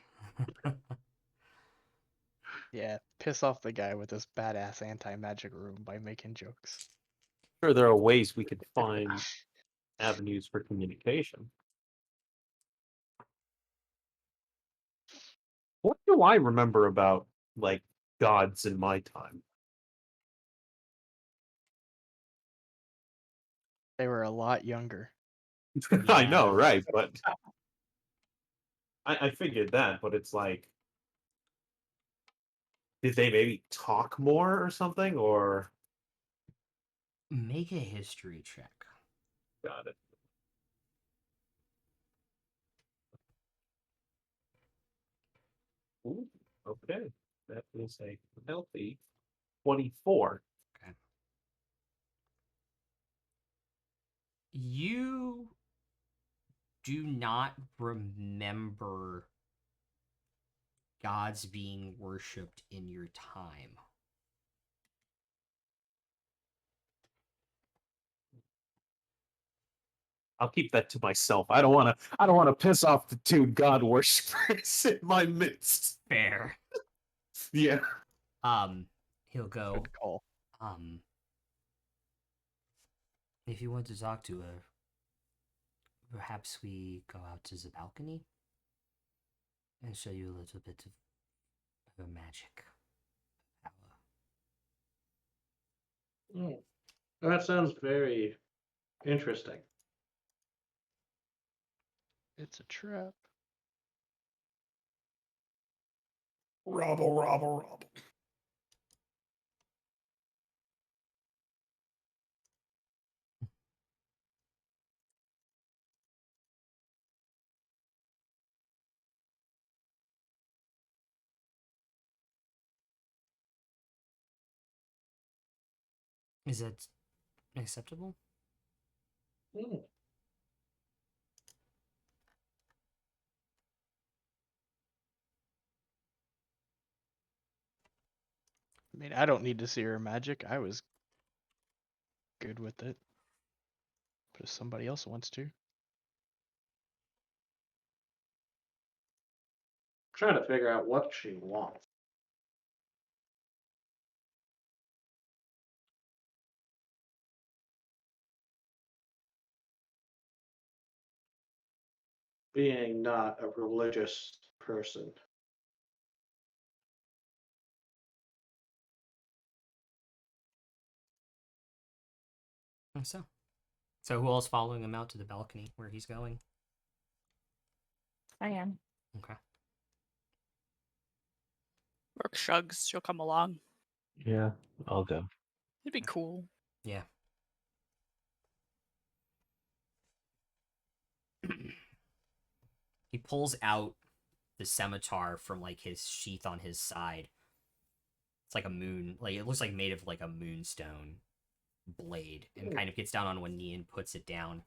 Yeah, piss off the guy with this badass anti-magic room by making jokes. Sure, there are ways we could find avenues for communication. What do I remember about, like, gods in my time? They were a lot younger. I know, Yeah. right? But I figured that, but it's like, did they maybe talk more or something? Or Make a history check. got it. Ooh, okay, that is a healthy 24. Okay. You do not remember gods being worshipped in your time. I'll keep that to myself. I don't want to. I don't want to piss off the 2 god worshippers in my midst. Fair. Yeah. He'll go, Good call. if you want to talk to her, perhaps we go out to the balcony and show you a little bit of her magic power. Mm. That sounds very interesting. It's a trap. Robble, robble, robble. Is that acceptable? Hmm. I mean, I don't need to see her magic. I was good with it. But if somebody else wants to. Trying to figure out what she wants. Being not a religious person. So who else following him out to the balcony where he's going? I am. Okay. Rook shrugs. She'll come along. Yeah, I'll go. It'd be cool. Yeah. He pulls out the scimitar from like his sheath on his side. It's like a moon, like it looks like made of like a moonstone blade, and kind of gets down on one knee and puts it down.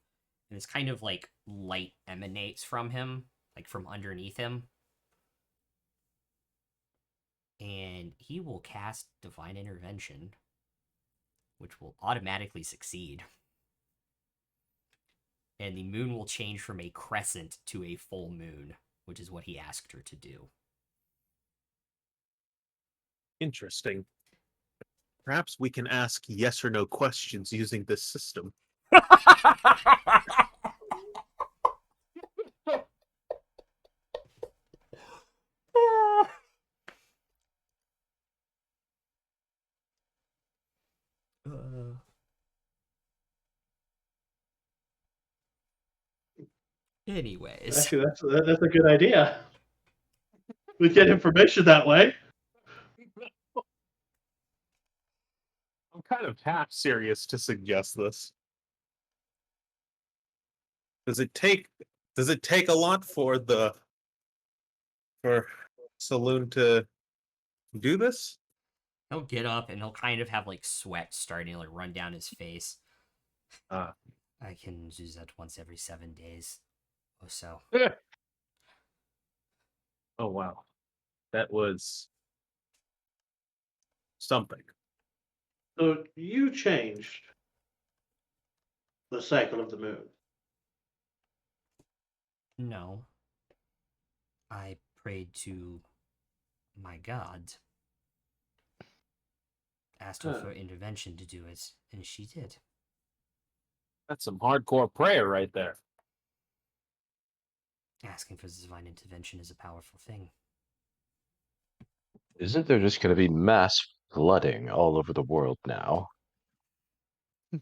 And this kind of like light emanates from him, like from underneath him. And he will cast Divine Intervention, which will automatically succeed. And the moon will change from a crescent to a full moon, which is what he asked her to do. Interesting. Perhaps we can ask yes or no questions using this system. Anyways. Actually, that's a good idea. We get information that way. I'm kind of half serious to suggest this. Does it take a lot for Saloon to do this? He'll get up and he'll kind of have like sweat starting to like run down his face. Ah. I can do that once every 7 days or so. Oh wow. That was something. So you changed the cycle of the moon. No. I prayed to my god. Asked her Huh. for intervention to do it, and she did. That's some hardcore prayer right there. Asking for divine intervention is a powerful thing. Isn't there just going to be mass flooding all over the world now? I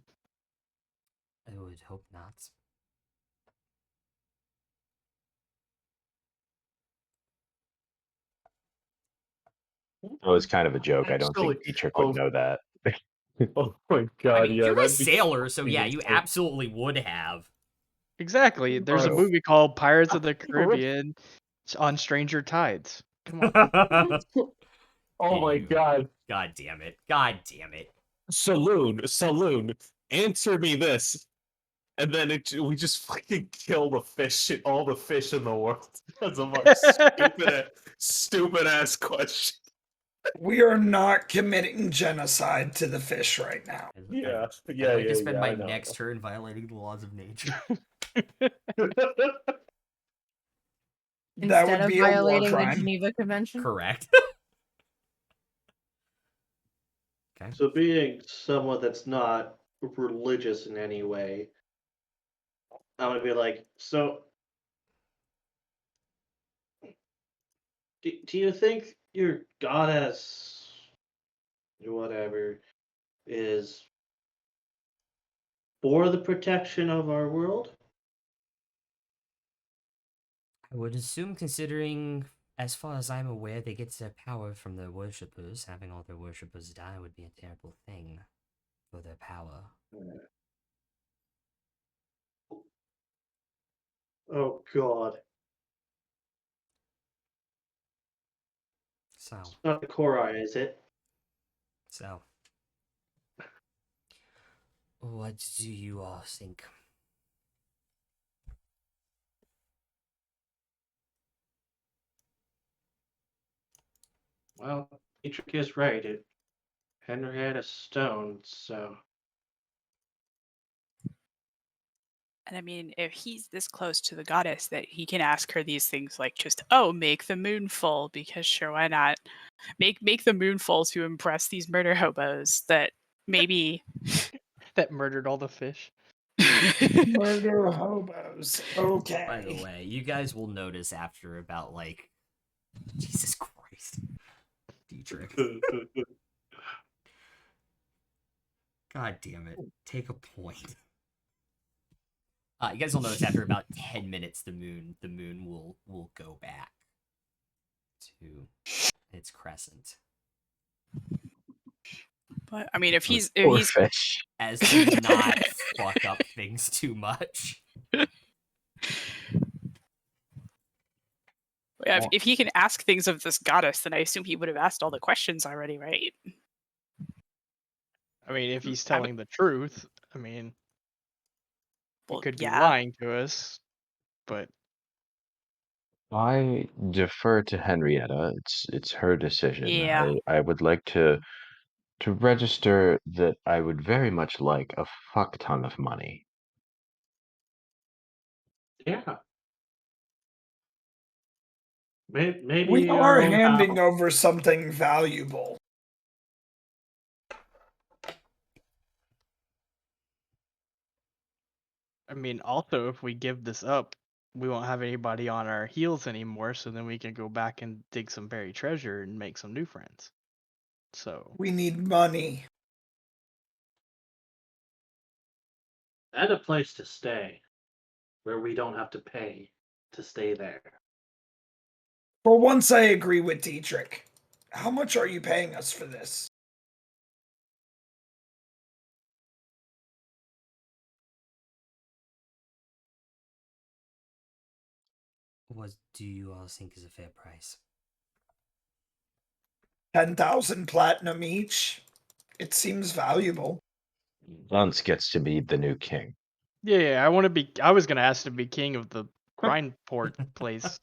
would hope not. Oh, it's kind of a joke. I don't think Actually, Dietrich would oh, know that. oh my I god, mean, yeah, you're a that'd be sailor, so yeah, you insane. absolutely would have. Exactly. There's a True. movie called Pirates of the Rip- Caribbean on Stranger Tides. Come on. Oh my You- god. God damn it. God damn it. Saloon, answer me this. And then we just fucking kill the fish, all the fish in the world because of our stupid ass question. We are not committing genocide to the fish right now. Yeah, I'd yeah, like yeah, to spend yeah, my I know. next turn violating the laws of nature. That Instead would of be a war violating the crime. Geneva Convention. Correct. Okay. So being someone that's not religious in any way, I'm gonna be like, so do you think your goddess, whatever, is for the protection of our world? I would assume, considering, as far as I'm aware, they get their power from their worshippers. Having all their worshippers die would be a terrible thing for their power. Oh God. So, It's not the Korai, is it? so. What do you all think? Well, Dietrich is right. Henrietta Stone, so And I mean, if he's this close to the goddess that he can ask her these things like just, oh, make the moon full, because sure, why not? Make the moon full to impress these murder hobos that maybe That murdered all the fish. Murder hobos. Okay. By the way, you guys will notice after about like Jesus Christ. Dietrich. God damn it. Take a point. You guys will notice after about 10 minutes the moon will go back to its crescent. But I mean, if he's Poor fish. As to not fuck up things too much. yeah, if he can ask things of this goddess, then I assume he would have asked all the questions already, right? I mean, if he's telling the truth, I mean, he Well, could be yeah. lying to us, but I defer to Henrietta. It's her decision. Yeah. I would like to register that I would very much like a fuck ton of money. yeah. Maybe We our are own handing house. over something valuable. I mean, also if we give this up, we won't have anybody on our heels anymore, so then we can go back and dig some buried treasure and make some new friends. So We need money. And a place to stay where we don't have to pay to stay there. For once, I agree with Dietrich. How much are you paying us for this? What do you all think is a fair price? 10,000 platinum each. It seems valuable. Lance gets to be the new king. yeah, I was gonna ask to be king of the Grindport place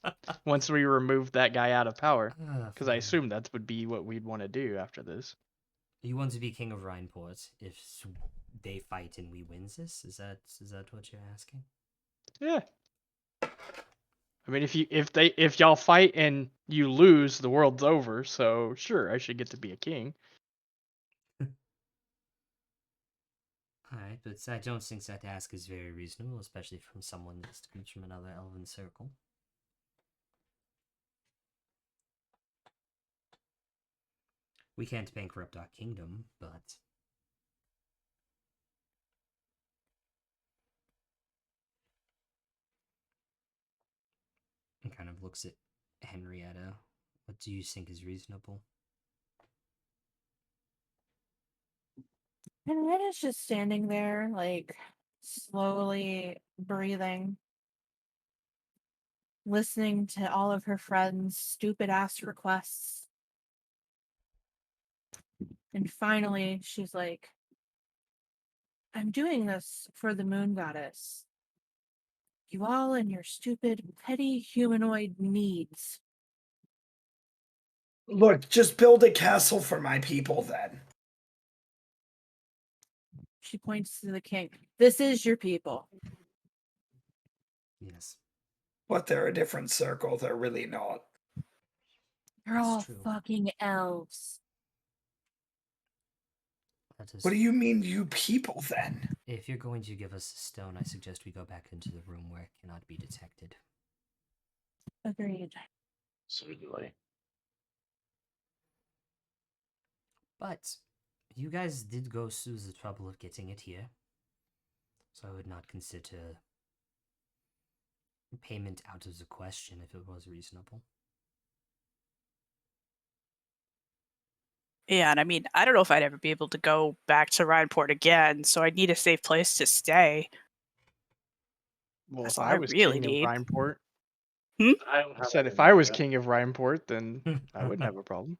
once we remove that guy out of power, because I Fine. assume that would be what we'd want to do after this. You want to be king of Rhineport if they fight and we wins this? Is that what you're asking? Yeah. I mean, if y'all fight and you lose, the world's over. So sure, I should get to be a king. Alright, but I don't think that ask is very reasonable, especially from someone that comes from another elven circle. We can't bankrupt our kingdom, but he kind of looks at Henrietta. What do you think is reasonable? Henrietta's just standing there, like, slowly breathing, listening to all of her friends' stupid ass requests. And finally, she's like, I'm doing this for the moon goddess. You all and your stupid, petty humanoid needs. Look, just build a castle for my people then. She points to the king. This is your people. Yes. But they're a different circle. They're really not. They're That's all true. fucking elves. That is... What do you mean, you people then? If you're going to give us a stone, I suggest we go back into the room where it cannot be detected. Agreed. Certainly. But you guys did go through the trouble of getting it here, so I would not consider payment out of the question if it was reasonable. Yeah, and I mean, I don't know if I'd ever be able to go back to Rhineport again, so I'd need a safe place to stay. Well, That's if all I I was really king of need. Rhineport, I don't I have said any if I was idea. king of Rhineport, then I wouldn't have a problem.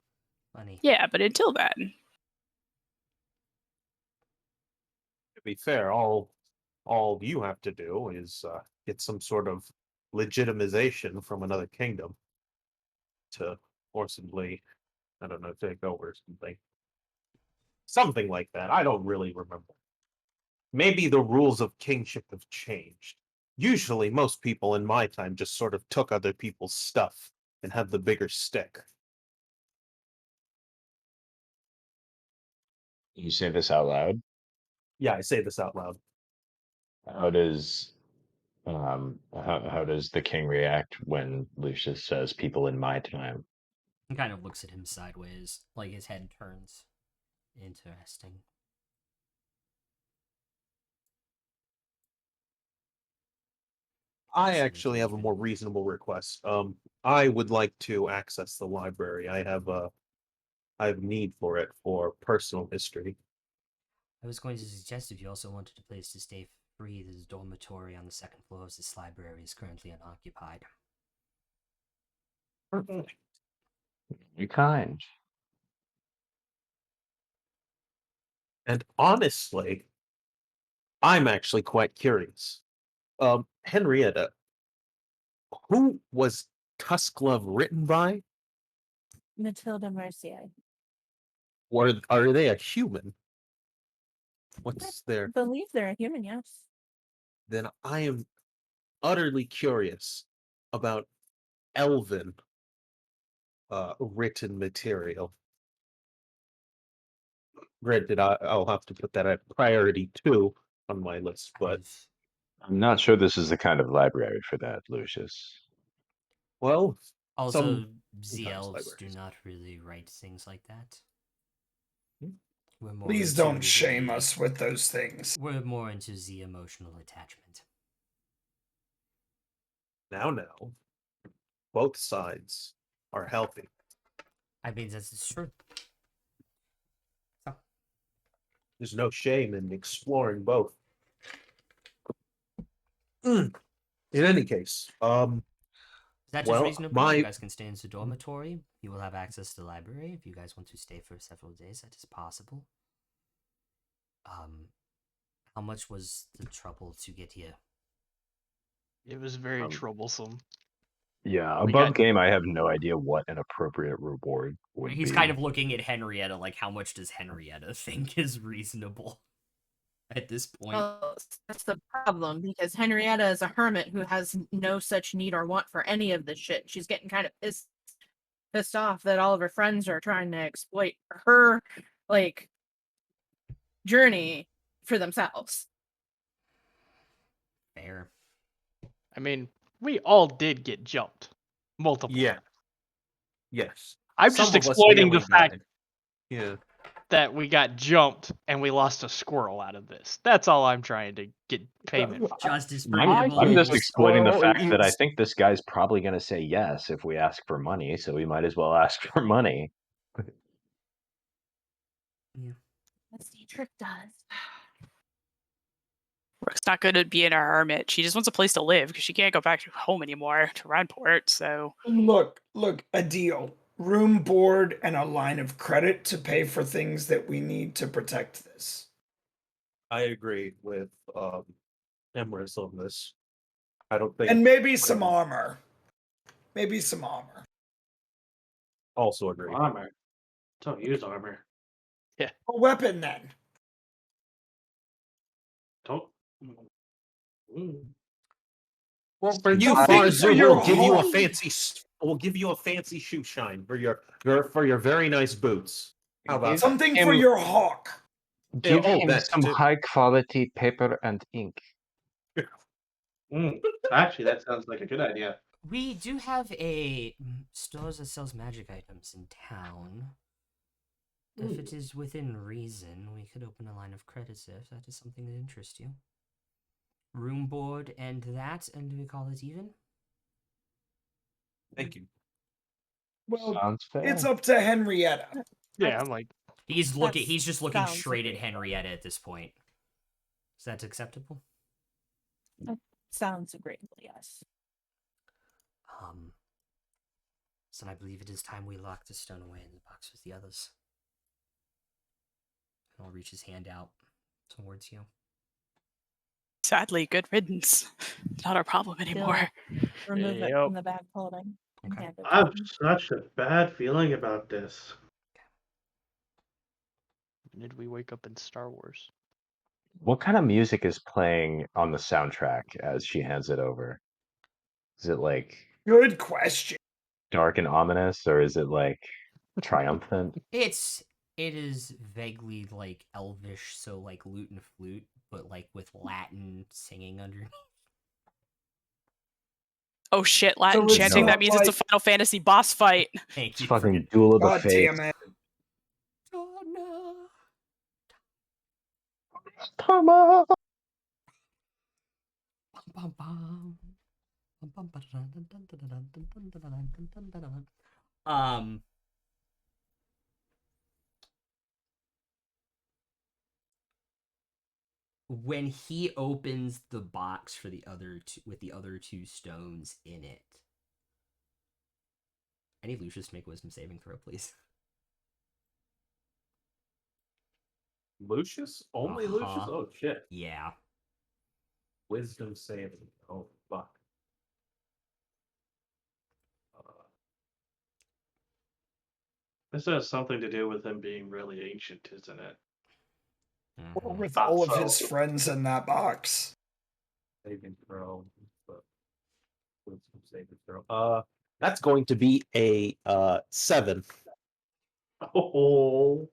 Funny. Yeah, but until then. be fair, all you have to do is get some sort of legitimization from another kingdom to forcibly, I don't know, take over something. Something like that. I don't really remember. Maybe the rules of kingship have changed. Usually, most people in my time just sort of took other people's stuff and had the bigger stick. You say this out loud? Yeah, I say this out loud. How does how does the king react when Lucius says people in my time? He kind of looks at him sideways, like his head turns. Interesting. I So actually have a more reasonable request. I would like to access the library. I have need for it for personal history. I was going to suggest if you also wanted a place to stay free, there's a dormitory on the second floor of this library is currently unoccupied. Perfect. You're kind. And honestly, I'm actually quite curious. Henrietta, who was Tusk written by? Matilda Mercier. Or are they a human? I What's their? believe they're a human, yes. Then I am utterly curious about Elven written material. Granted, I'll have to put that at priority 2 on my list, but I'm not sure this is the kind of library for that, Lucius. well, Also, sometimes elves do libraries. not really write things like that. Hmm. We're more Please into don't shame the- us with those things. We're more into the emotional attachment. Now, both sides are healthy. I mean, that's true. So, There's no shame in exploring both. In any case, is that just well, reasonable? You guys can stay in the dormitory. You will have access to the library. If you guys want to stay for several days, that is possible. How much was the trouble to get here? It was very Um, troublesome. Yeah, We above got game, I have no idea what an appropriate reward would He's be. kind of looking at Henrietta like, how much does Henrietta think is reasonable at this point? Well, that's the problem because Henrietta is a hermit who has no such need or want for any of this shit. She's getting kind of pissed off that all of her friends are trying to exploit her like journey for themselves. Fair. I mean, we all did get jumped multiple yeah, times. yes. I'm Some just of us exploiting nearly the fact died. Yeah. that we got jumped and we lost a squirrel out of this. That's all I'm trying to get payment for. Justice for I'm, animals. I'm just exploiting the Well, fact that I it's- think this guy's probably going to say yes if we ask for money, so we might as well ask for money. As Dietrich does. Brooke's not good at being a hermit. She just wants a place to live because she can't go back home anymore to Runport. So Look, a deal. Room, board, and a line of credit to pay for things that we need to protect this. I agree with Emrys on this. I don't think. And maybe some armor. Maybe some armor. Also agree. Armor. Don't use armor. A weapon then. Don't. Well, for you, Something Farzu, for your we'll give you a home. fancy. We'll give you a fancy shoe shine for your very nice boots. How about that? Something for your hawk. Give oh, him that some too. high quality paper and ink. Actually, that sounds like a good idea. We do have a store that sells magic items in town. If it is within reason, we could open a line of credit there if that is something that interests you. Room board and that, and do we call it even? Thank you. Well, Sounds fair. it's up to Henrietta. Yeah, I'm like, He's just looking sounds straight at agreeable. Henrietta at this point. Is that acceptable? Sounds agreeable, yes. So I believe it is time we lock the stone away in the box with the others. And I'll reach his hand out towards you. Sadly, good riddance. Not our problem anymore. Remove it Yep. from the bag folding and Okay. hand it I to have him. such a bad feeling about this. Did we wake up in Star Wars? What kind of music is playing on the soundtrack as she hands it over? Is it like Good question. dark and ominous, or is it like triumphant? It is vaguely like elvish, so like lute and flute, but like with Latin singing underneath. Oh shit, Latin it's chanting. not That means it's a like- Final Fantasy boss fight. Thank It's you. fucking Duel of the God Fates. damn it. Tama! Bum, bum, bum. When he opens the box for the other two, with the other two stones in it, I need Lucius to make a wisdom saving throw, please. Lucius? Only Lucius? Uh-huh. Oh shit. Yeah. Wisdom saving. Oh fuck. This has something to do with him being really ancient, isn't it? Or Mhm. with Thought all of so. his friends in that box. Saving throw. But wisdom saving throw. That's going to be a 7. Oh,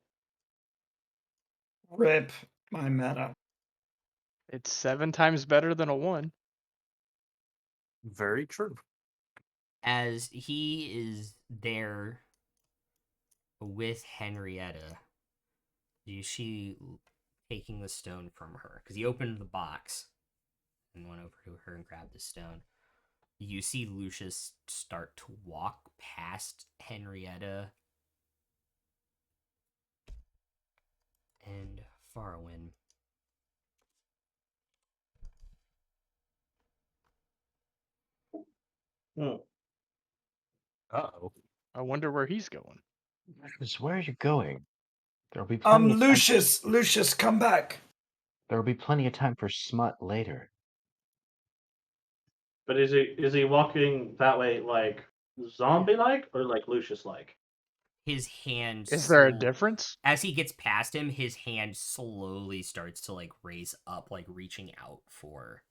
Rip my meta. It's 7 times better than a 1. Very true. As he is there with Henrietta, you see taking the stone from her because he opened the box and went over to her and grabbed the stone. You see Lucius start to walk past Henrietta and Farwin. Uh-oh. I wonder where he's going. Where are you going? There'll be plenty of time. Lucius, come back. There'll be plenty of time for smut later. but is he walking that way like zombie like or like Lucius like? His hand Is there a sl- difference? as he gets past him, his hand slowly starts to like raise up, like reaching out for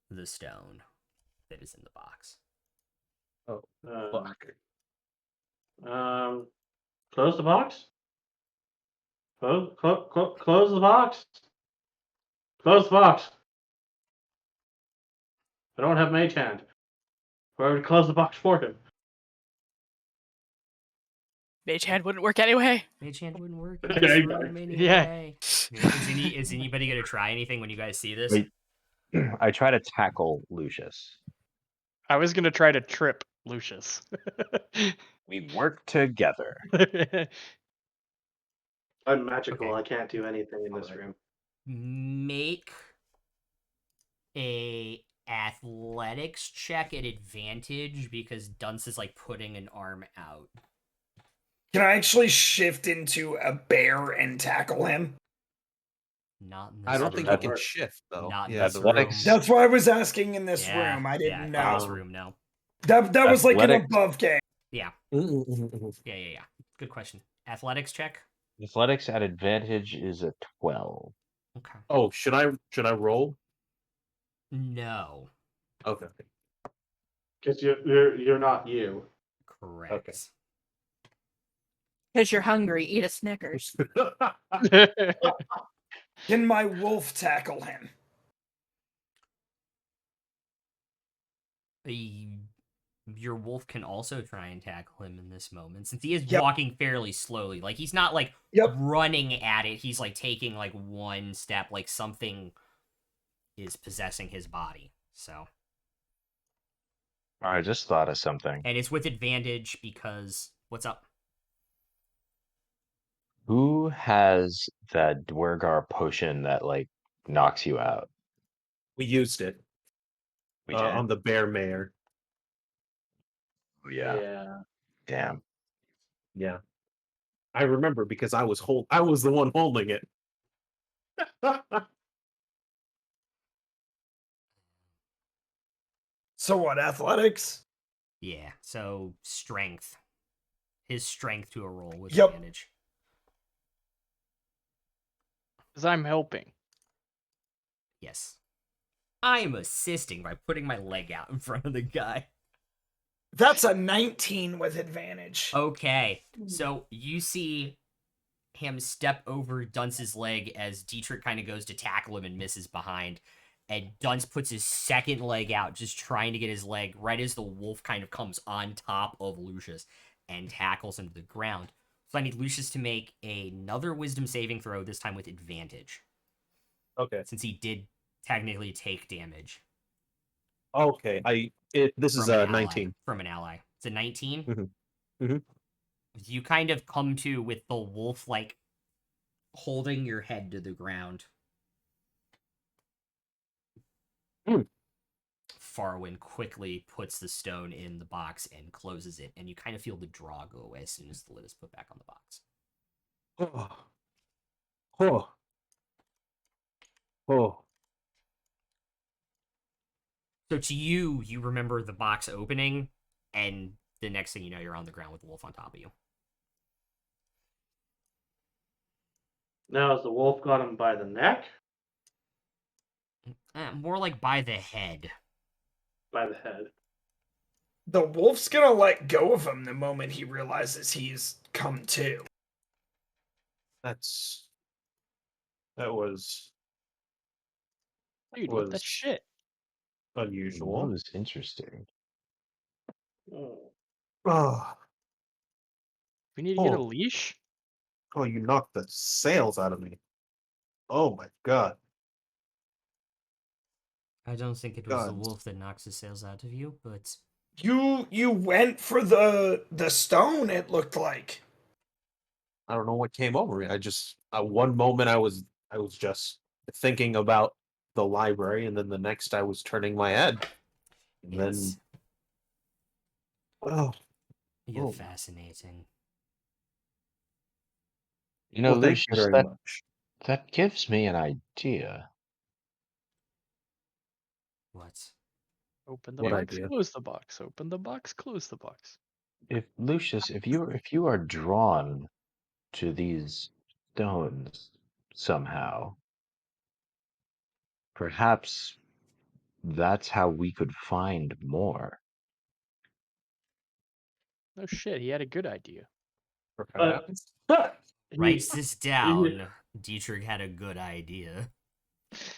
the stone that is in the box. Oh Fuck. fuck. Close the box. Close the box. Close the box. I don't have mage hand. Whoever close the box for him. Mage hand wouldn't work anyway. Mage hand wouldn't work in Yeah, this you room got anyway. Is anybody gonna try anything when you guys see this? Wait. I try to tackle Lucius. I was gonna try to trip Lucius. We work together. I'm magical. Okay. I can't do anything in this Alright. room. Make a athletics check at advantage because Dunce is like putting an arm out. Can I actually shift into a bear and tackle him? Not in this I don't room. think that you can works. shift though. Not in Yeah, this the room. Athletics. That's why I was asking in this Yeah, room. I didn't in know. this room, no. That was like an Athletics. above game. Yeah. Mm-mm-mm-mm. Yeah. Good question. Athletics check. Athletics at advantage is a 12. Okay. Oh, should I roll? No. Okay. Because you're not you. Correct. Because you're hungry, eat a Snickers. Can my wolf tackle him? Your wolf can also try and tackle him in this moment since he is Yep. walking fairly slowly. Like he's not like Yep. running at it. He's like taking like one step, like something is possessing his body. So, I just thought of something. and it's with advantage because what's up? Who has that Dwergar potion that like knocks you out? We used it We did. on the bear mare. Oh, yeah. Damn. Yeah. I remember because I was the one holding it. So what? Athletics? Yeah, so strength. His strength to a roll with Yep. advantage. Because I'm helping. Yes. I'm assisting by putting my leg out in front of the guy. That's a 19 with advantage. Okay, so you see him step over Dunce's leg as Dietrich kind of goes to tackle him and misses behind. And Dunce puts his second leg out, just trying to get his leg right as the wolf kind of comes on top of Lucius and tackles him to the ground. So I need Lucius to make another wisdom saving throw, this time with advantage, Okay. since he did technically take damage Okay. This is from an a ally. 19. From an ally. It's a 19. Mhm. You kind of come to with the wolf like holding your head to the ground. Hmm. Farwin quickly puts the stone in the box and closes it, and you kind of feel the draw go away as soon as the lid is put back on the box. Oh. Oh. Oh. So to you, you remember the box opening, and the next thing you know, you're on the ground with the wolf on top of you. Now, has the wolf got him by the neck? More like by the head. By the head. The wolf's gonna let go of him the moment he realizes he's come to. That was Dude, what the was shit? That unusual. was interesting. Oh. Oh. We need to get a Oh. leash? Oh, you knocked the sails out of me. Oh my god. I don't think it was the God. wolf that knocks the sails out of you, but You went for the stone, it looked like. I don't know what came over me. One moment I was just thinking about the library, and then the next I was turning my head. And yes, then oh, you're oh. fascinating. You know, Well, thank you Lucius, very that much. that gives me an idea. What? Open the What box, idea? close the box. Open the box, close the box. If Lucius, if you are drawn to these stones somehow, perhaps that's how we could find more. No shit, he had a good idea. Perhaps. Writes He, this he, down. Dietrich had a good idea.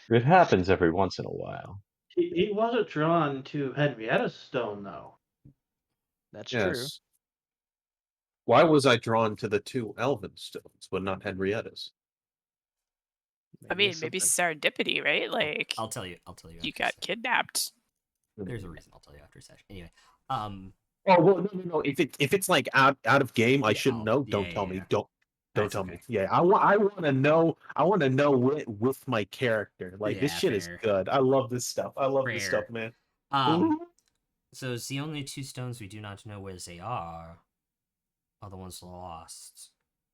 It happens every once in a while. he wasn't drawn to Henrietta's stone, though. That's true. Yes. Why was I drawn to the two Elven stones, but not Henrietta's? I Maybe mean, it's maybe something. serendipity, right? Like I'll tell you. I'll tell you. you After got session. kidnapped. There's a reason. I'll tell you after session. Anyway, Oh well, no. If it's like out of game, I yeah, shouldn't know. Don't tell yeah. me. Don't That's tell okay. me. Yeah, I want to know. I want to know with my character. Like this Yeah, shit is fair. good. I love this stuff. I love this Fair. stuff, man. So it's the only two stones we do not know where they are the ones lost.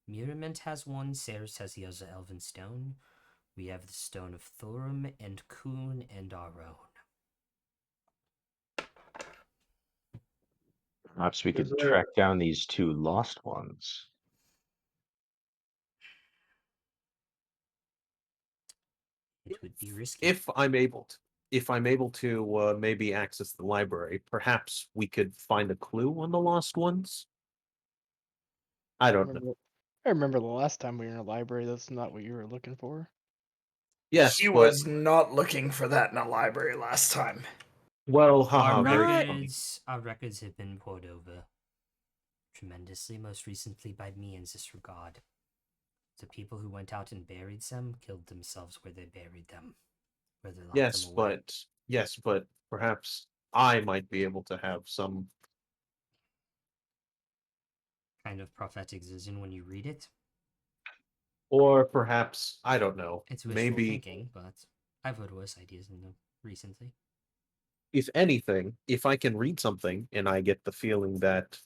Mirament has one, Ceres has the other Elven stone. We have the stone of Thorum and Kuhn and our own. Perhaps we Is could there track down these two lost ones. It would be risky. If I'm able to maybe access the library, perhaps we could find a clue on the lost ones. I don't know. I remember the last time we were in a library, that's not what you were looking for. Yes, He but was not looking for that in a library last time. well, Our haha, very Not- funny. records have been poured over tremendously, most recently by me in this regard. The people who went out and buried them killed themselves where they buried them, where they locked them away. Yes, but perhaps I might be able to have some. Kind of prophetic vision when you read it. Or perhaps, I don't know, It's wishful maybe, thinking, but I've heard worse ideas recently. if anything, if I can read something and I get the feeling that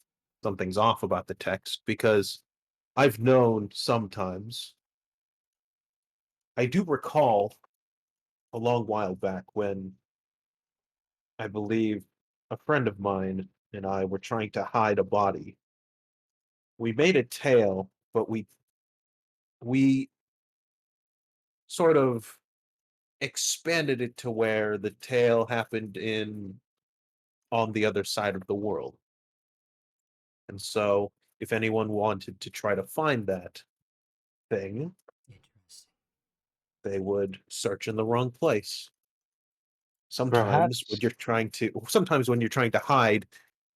something's off about the text, because I've known sometimes. I do recall a long while back when I believe a friend of mine and I were trying to hide a body. We made a tail, but we sort of expanded it to where the tail happened in on the other side of the world. And so if anyone wanted to try to find that thing, Interesting. they would search in the wrong place. Perhaps Sometimes when you're trying to hide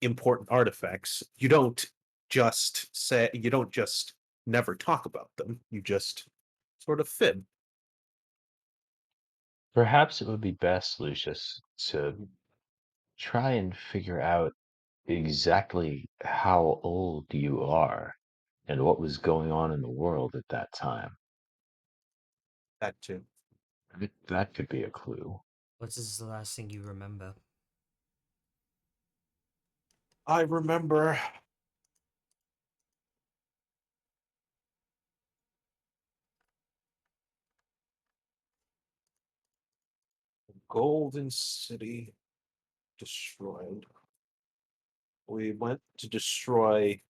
important artifacts, you don't just never talk about them. You just sort of fib. perhaps it would be best, Lucius, to try and figure out exactly how old you are and what was going on in the world at that time. That too. That could be a clue. What is the last thing you remember? I remember Golden City destroyed. We went to destroy.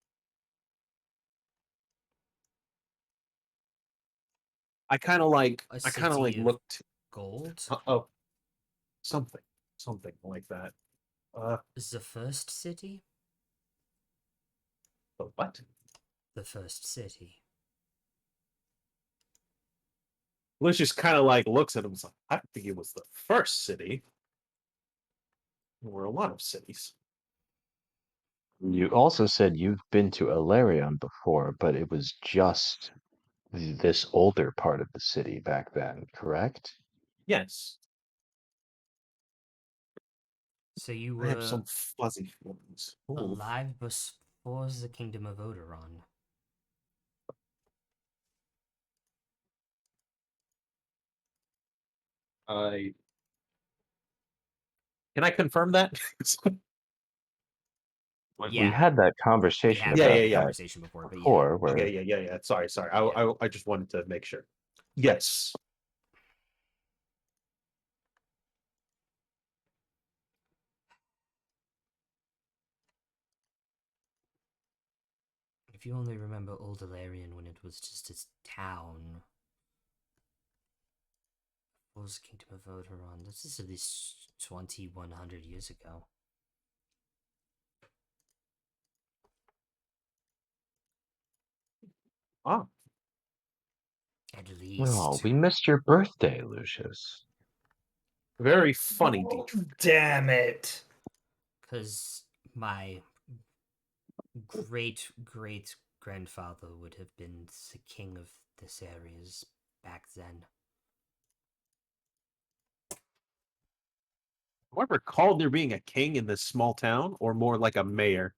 A I kind of like city of looked. gold? Oh, something like that. Is the first city? But what? The first city. Lucius kind of like looks at him and is like, I don't think it was the first city. There were a lot of cities. You also said you've been to Alarion before, but it was just this older part of the city back then, correct? Yes, So you I have were some fuzzy feelings. Ooh. alive before the Kingdom of Odoron. I Can I confirm that? We Yeah, had that we conversation have Yeah, had about yeah, the yeah. that conversation before, but yeah. before, where Okay, yeah. Sorry. Yeah. I just wanted to make sure. Yes. If you only remember Old Alarion when it was just a town. What was the Kingdom of Odoron? This is at least 2100 years ago. Ah, At oh, least. we missed your birthday, Lucius. very funny, Oh, Dietrich. damn it. Because my great grandfather would have been the king of this areas back then. Do I recall there being a king in this small town, or more like a mayor?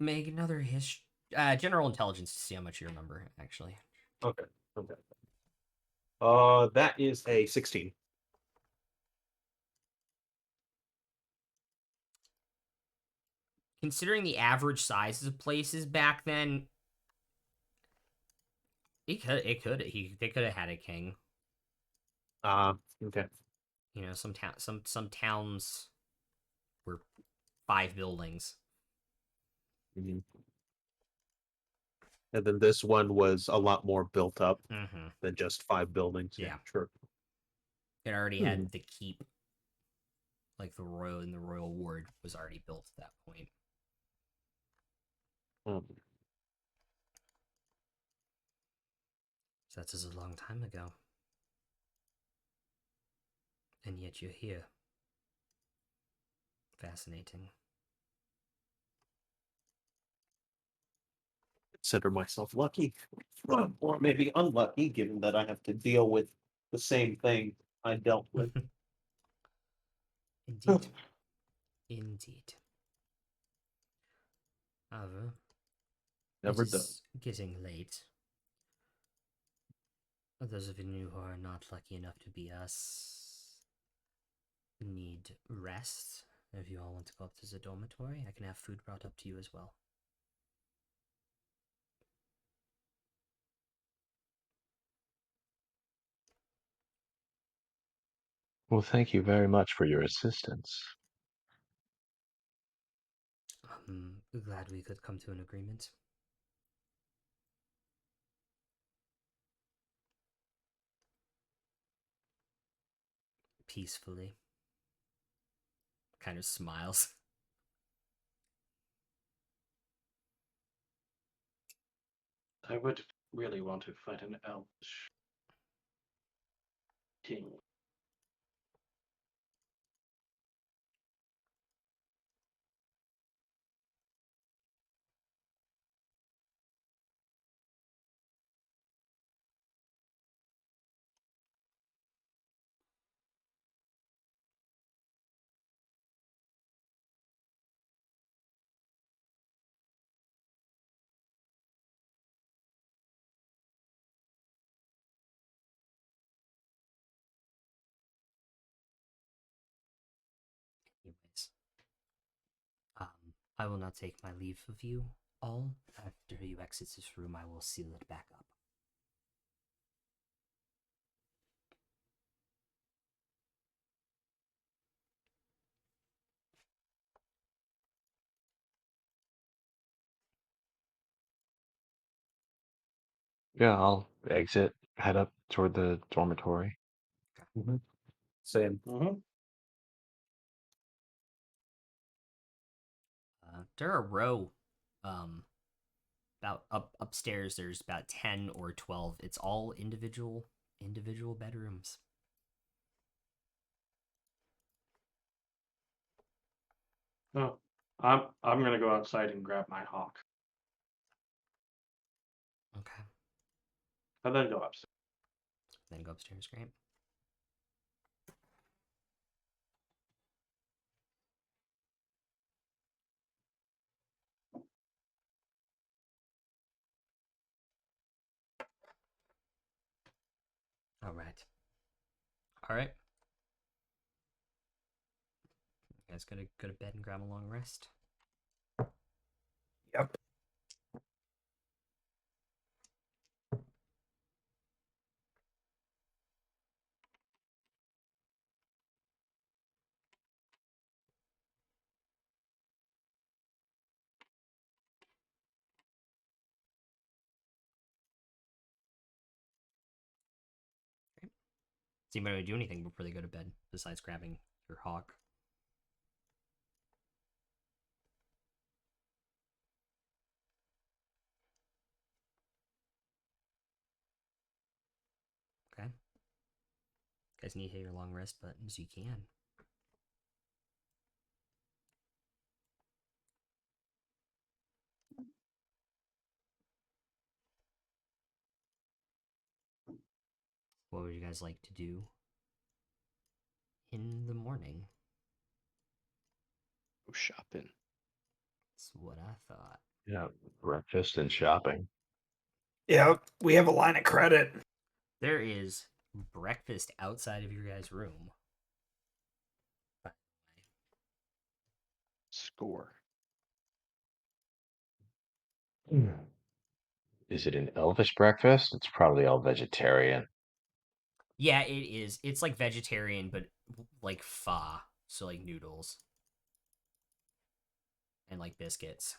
Make another general intelligence to see how much you remember, actually. Okay. That is a 16. Considering the average sizes of places back then, they could have had a king. Okay. You know, some towns were 5 buildings. Mhm. And then this one was a lot more built up Mm-hmm. than just 5 buildings. Yeah. Sure. It already Hmm. had the keep, like the royal ward was already built at that point. Hmm. So that's just a long time ago. And yet you're here. Fascinating. Consider myself lucky, or maybe unlucky, given that I have to deal with the same thing I dealt with. Indeed. Indeed. However, Never it done. is getting late. For those of you who are not lucky enough to be us, need rest. If you all want to go up to the dormitory, I can have food brought up to you as well. Well, thank you very much for your assistance. Glad we could come to an agreement. Peacefully. Kind of smiles. I would really want to fight an elvish king. Anyways, I will now take my leave of you all. After you exit this room, I will seal it back up. Yeah, I'll exit, head up toward the dormitory. Same. There are a row, about upstairs. There's about 10 or 12. It's all individual bedrooms. Oh, I'm gonna go outside and grab my hawk, Okay. and then go upstairs. Then go upstairs. Great. All right. All right. You guys gotta go to bed and grab a long rest. Yep. Does anybody do anything before they go to bed besides grabbing your hawk? Okay. You guys need to hit your long rest buttons. You can. What would you guys like to do in the morning? Go shopping. That's what I thought. Yeah, breakfast and shopping. Yep. We have a line of credit. There is breakfast outside of your guys' room. Score. Is it an elvish breakfast? It's probably all vegetarian. Yeah, it is. It's like vegetarian, but like pho. So like noodles. And like biscuits.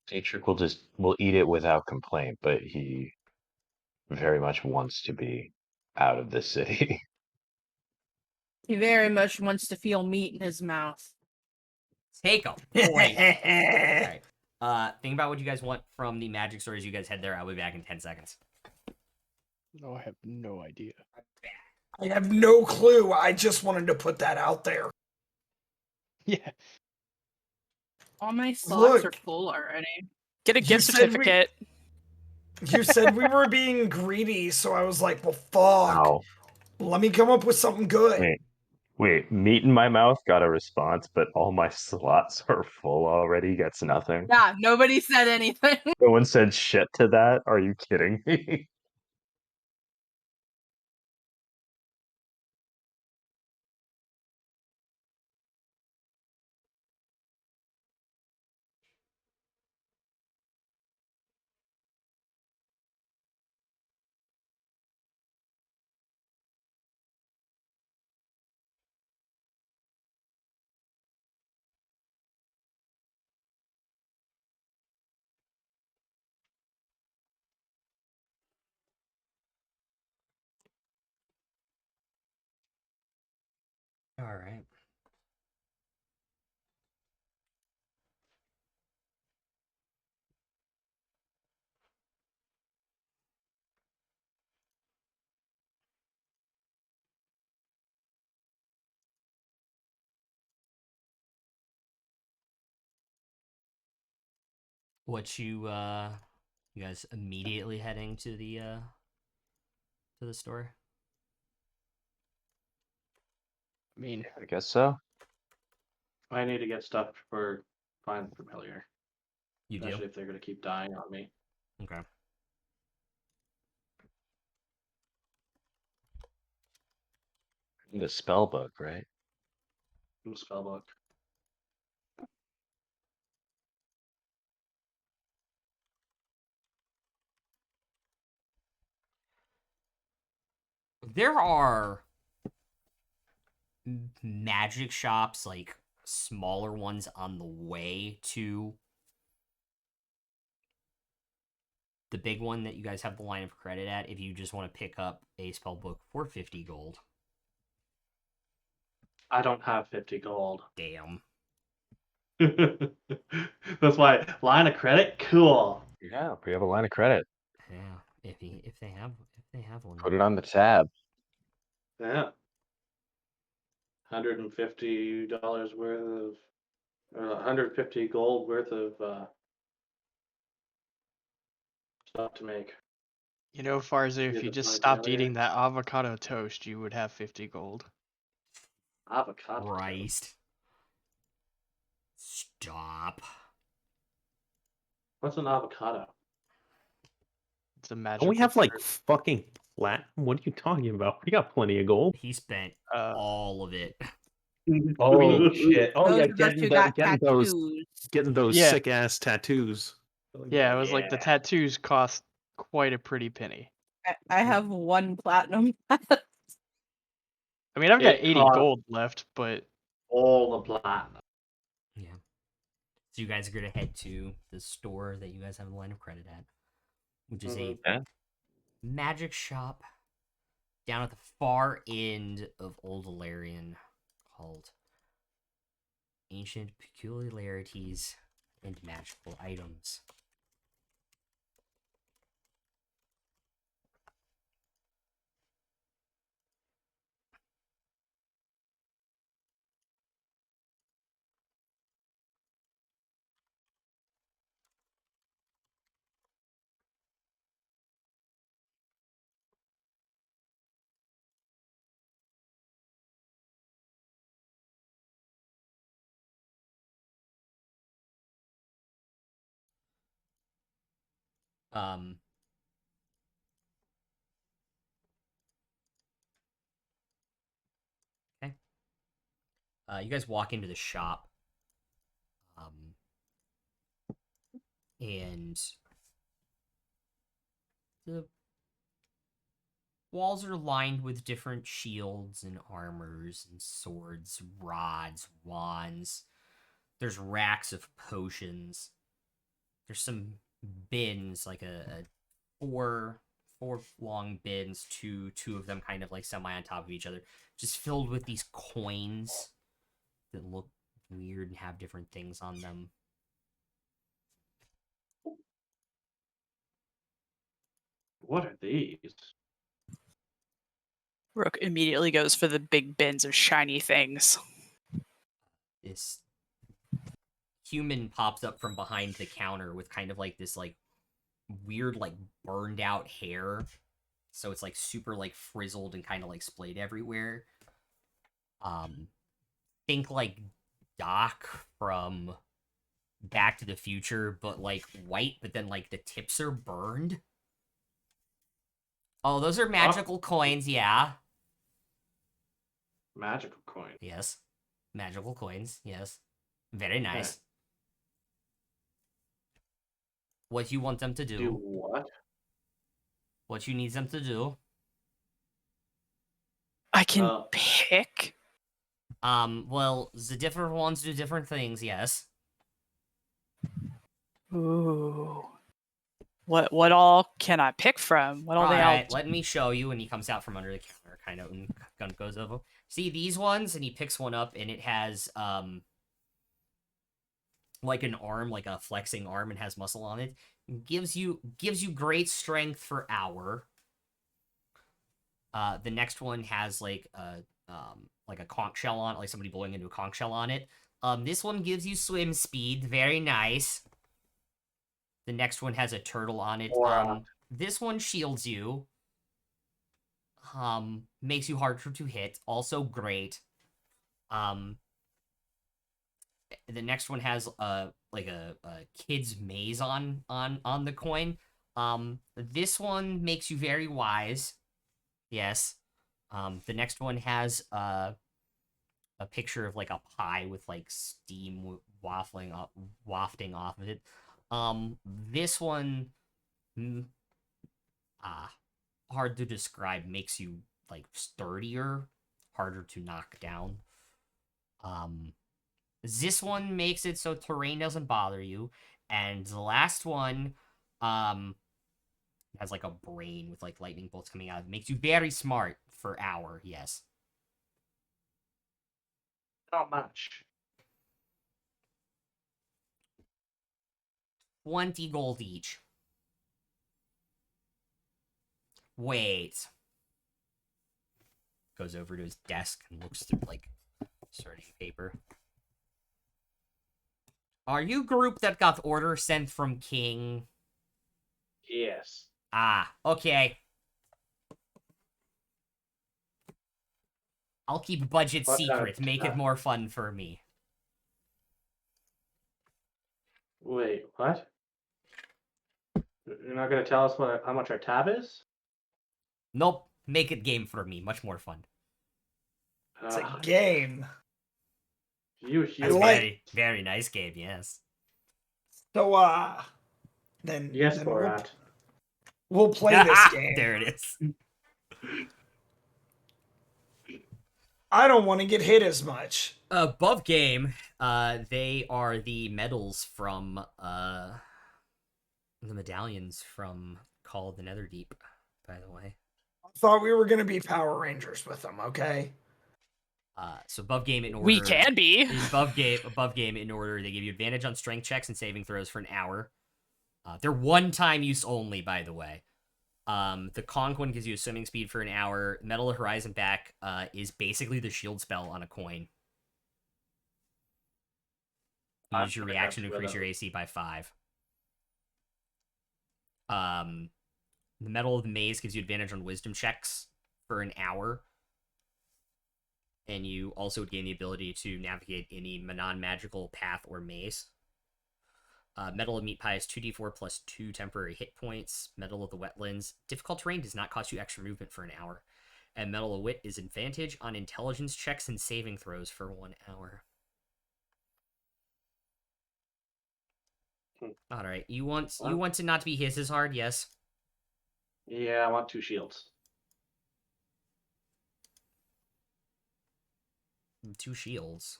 Dietrich will eat it without complaint, but he very much wants to be out of the city. He very much wants to feel meat in his mouth. Take a point. Alright. Think about what you guys want from the magic store as you guys head there. I'll be back in 10 seconds. No, I have no idea. I have no clue. I just wanted to put that out there. Yeah. All my slots are Look. full already. Get a You gift said certificate. You said we were being greedy, so I was like, well, fuck. Wow. Let me come up with something good. Wait, meat in my mouth got a response, but all my slots are full already. Gets nothing. Yeah, nobody said anything. No one said shit to that. Are you kidding me? All right. What you guys immediately heading to the store? I mean, I guess so. I need to get stuff for Find the Familiar, You do? especially if they're going to keep dying on me. Okay. The spell book, right? The spell book. There are magic shops, like smaller ones on the way to the big one that you guys have the line of credit at if you just want to pick up a spell book for 50 gold. I don't have 50 gold. Damn. That's why line of credit, cool. Yeah, we have a line of credit. Yeah, if they have one. Put it on the tab. Yeah. $150 worth of, or 150 gold worth of stuff to make. you know, Farzu, if Get you the just Find stopped Familiar. eating that avocado toast, you would have 50 gold. Avocado. toast. Christ. Stop. What's an avocado? It's a magic. Don't we have like fucking platinum? What are you talking about? We got plenty of gold. He spent Uh, all of it. Oh shit! Oh Those yeah, of us who got tattoos. getting those Yeah. sick ass tattoos. yeah, it was like the tattoos cost quite a pretty penny. I have 1 platinum. I mean, I've got It 80 cost- gold left, but All the platinum. Yeah. So you guys are going to head to the store that you guys have a line of credit at, which is a Yeah. magic shop down at the far end of Old Alarion called Ancient Peculiarities and Magical Items. Um, okay. You guys walk into the shop. And the walls are lined with different shields and armors and swords, rods, wands. There's racks of potions. There's some bins, like a four long bins, two of them kind of like semi on top of each other, just filled with these coins that look weird and have different things on them. What are these? Rook immediately goes for the big bins of shiny things. This human pops up from behind the counter with kind of like this like weird like burned out hair, so it's like super like frizzled and kind of like splayed everywhere. Think like Doc from Back to the Future, but like white, but then like the tips are burned. Oh, those are magical coins, yeah. Magical coin. Yes. Magical coins, yes. Very nice. Okay. What you want them to do? Do what? What you need them to do? I can pick. Well, the different ones do different things, yes. Ooh. What all can I pick from? What all they all Let me show you. And he comes out from under the counter, kind of, and gun goes over. See these ones, and he picks one up, and it has like an arm, like a flexing arm, and has muscle on it. Gives you great strength for hour. The next one has like a conch shell on it, like somebody blowing into a conch shell on it. This one gives you swim speed, very nice. The next one has a turtle on it. This one shields you. Makes you harder to hit, also great. The next one has like a kid's maze on the coin. This one makes you very wise. Yes. The next one has a picture of like a pie with like steam wafting off of it. This one, hard to describe, makes you like sturdier, harder to knock down. This one makes it so terrain doesn't bother you, and the last one, has like a brain with like lightning bolts coming out. It makes you very smart for hour. Yes. Not much. 20 gold each. Wait. Goes over to his desk and looks through like sorting paper. Are you group that got order sent from King? Yes. Ah, okay. I'll keep budget What secret. about, Make it more fun for me. Wait, what? You're not gonna tell us how much our tab is? Nope. Make it game for me. Much more fun. It's a game. You That's like- very, very nice game, yes. So, then Yes, then Borat. we'll play this game. There it is. I don't want to get hit as much. Above game, they are the medals from the medallions from Call of the Netherdeep, by the way. I thought we were going to be Power Rangers with them, okay? So above game in order. We can be. Above game in order. They give you advantage on strength checks and saving throws for an hour. They're one-time use only, by the way. The conch one gives you a swimming speed for an hour. Metal of Horizon back is basically the shield spell on a coin. Use your reaction to increase your AC by 5. The Metal of the Maze gives you advantage on wisdom checks for an hour. And you also would gain the ability to navigate any non-magical path or maze. Metal of Meat Pie is 2d4 plus 2 temporary hit points. Metal of the Wetlands. Difficult terrain does not cost you extra movement for an hour. And Metal of Wit is advantage on intelligence checks and saving throws for 1 hour. Alright, you want to not be his as hard, yes? Yeah, I want 2 shields. 2 shields.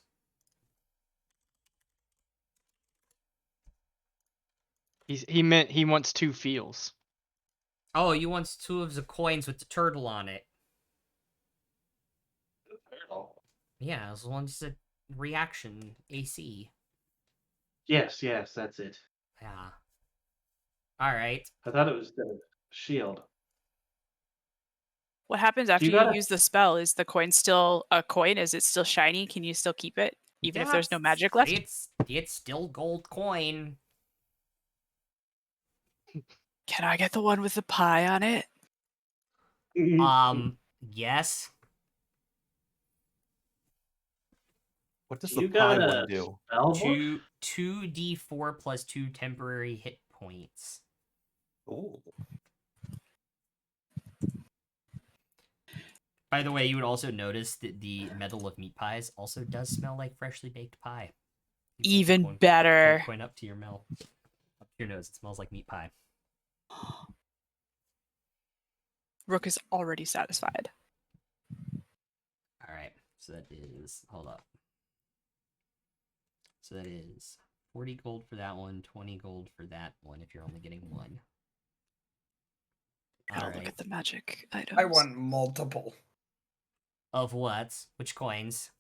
He meant he wants 2 feels. Oh, you want 2 of the coins with the turtle on it. Turtle. Yeah, as long as it's a reaction AC. Yes, that's it. Yeah. Alright. I thought it was the shield. What happens after You you gotta- use the spell? Is the coin still a coin? Is it still shiny? Can you still keep it even if there's no magic left? It's still gold coin. Can I get the one with the pie on it? Yes. What does You the pie got one a do? spell book? 2d4 plus 2 temporary hit points. Ooh. By the way, you would also notice that the Metal of Meat Pies also does smell like freshly baked pie. You Even hold better. coin up to your mouth. Up to your nose. It smells like meat pie. Rook is already satisfied. Alright, so that is... Hold up. So that is 40 gold for that one, 20 gold for that one if you're only getting one. Gotta look Alright. at the magic items. I want multiple. Of what? Which coins?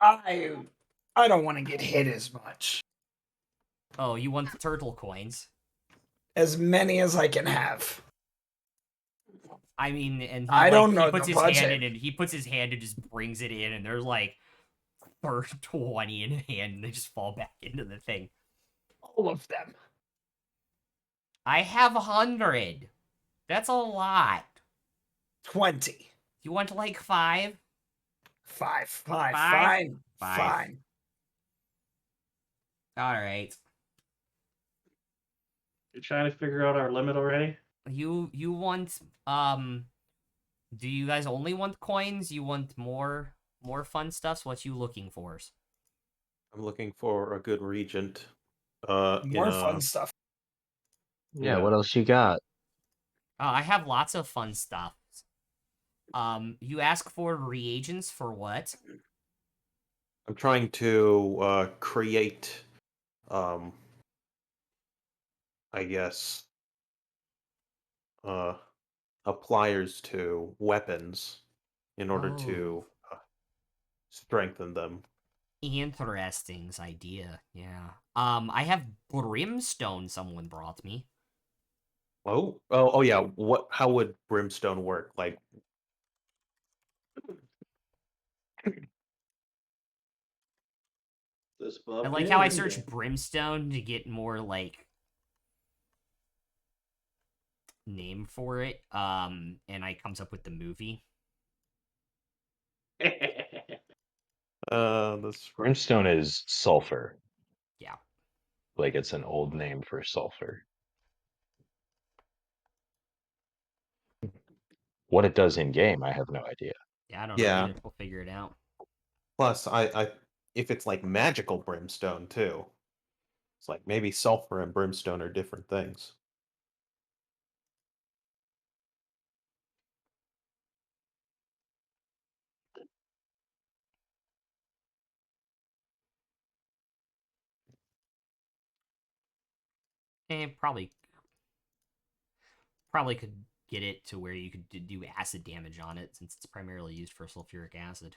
I don't want to get hit as much. Oh, you want the turtle coins? As many as I can have. I mean, and he I like don't he know puts the his hand budget. in and he puts his hand and just brings it in, and there's like 20 in hand, and they just fall back into the thing. All of them. I have 100. That's a lot. 20. You want like 5? 5. Five? Fine. 5. Fine. All right. You're trying to figure out our limit already? You want do you guys only want coins? You want more fun stuff? So what you looking for? I'm looking for a good regent. More fun stuff. Yeah, what else you got? I have lots of fun stuff. You ask for reagents for what? I'm trying to create, I guess, uh, appliers to weapons in order to strengthen them. Interesting idea. Yeah. I have brimstone someone brought me. Oh yeah. How would brimstone work? Like, This I like how I barbarian search game. brimstone to get more like name for it. And I comes up with the movie. this Brimstone is sulfur. Yeah. Like it's an old name for sulfur. What it does in game, I have no idea. Yeah, I don't know Yeah. either. We'll figure it out. Plus, if it's like magical brimstone too, it's like maybe sulfur and brimstone are different things. And probably could get it to where you could do acid damage on it, since it's primarily used for sulfuric acid.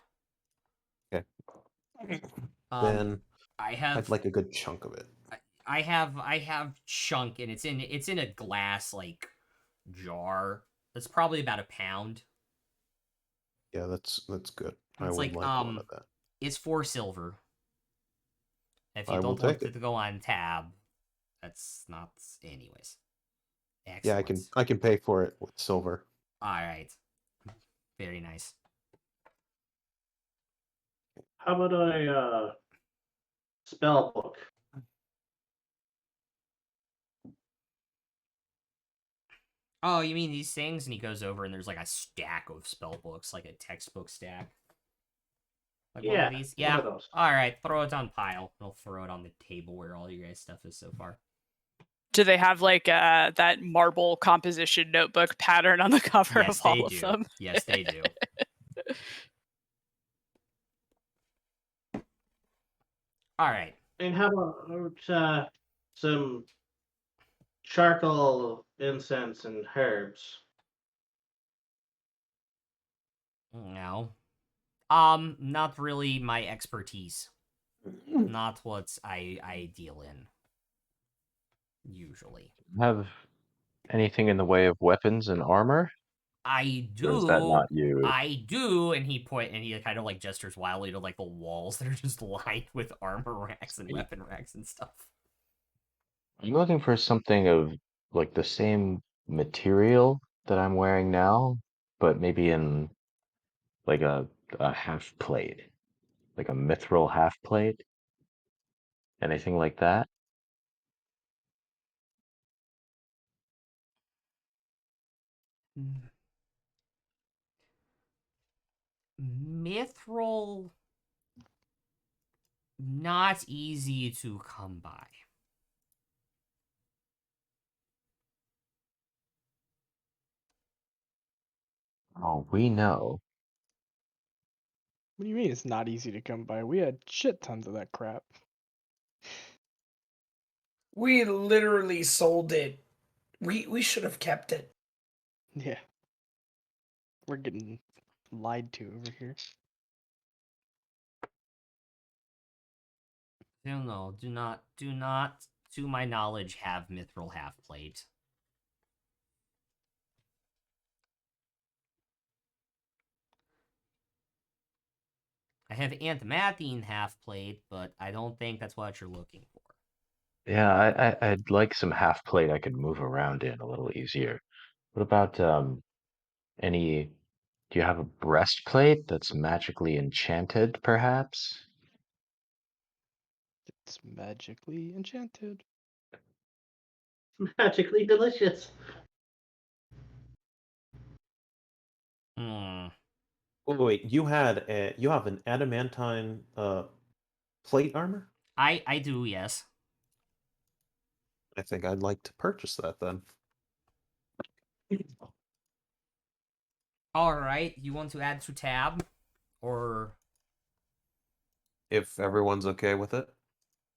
Okay. Um, Then I have I'd like a good chunk of it. I have chunk, and it's in a glass like jar. That's probably about a pound. Yeah, that's good. I It's would like like one of that. it's 4 silver. If you I will don't want take it to go on tab, that's not anyways. Yeah, Excellent. I can pay for it with silver. All right. Very nice. How about a spell book? Oh, you mean these things? And he goes over, and there's like a stack of spell books, like a textbook stack. Like one Yeah, of these? one Yeah. of those. Alright, throw it on pile. I'll throw it on the table where all your guys' stuff is so far. Do they have like that marble composition notebook pattern on the cover Yes, of they all do. of them? Yes, they do. Alright. And how about some charcoal, incense, and herbs? No. Not really my expertise. Not what I deal in. Usually. Have anything in the way of weapons and armor? I Or is that do. not you? I do, and he kind of like gestures wildly to like the walls that are just lined with armor racks and weapon racks and stuff. I'm looking for something of like the same material that I'm wearing now, but maybe in like a half plate, like a mithril half plate. Anything like that? Mithril, not easy to come by. Oh, we know. What do you mean it's not easy to come by? We had shit tons of that crap. We literally sold it. We should have kept it. Yeah. We're getting lied to over here. No, do not, to my knowledge, have mithril half plate. I have antimathine half plate, but I don't think that's what you're looking for. Yeah, I'd like some half plate I could move around in a little easier. What about any? Do you have a breastplate that's magically enchanted, perhaps? It's magically enchanted. Magically delicious. Hmm. Wait, you have an adamantine plate armor? I do, yes. I think I'd like to purchase that then. All right, you want to add to tab, or If everyone's okay with it.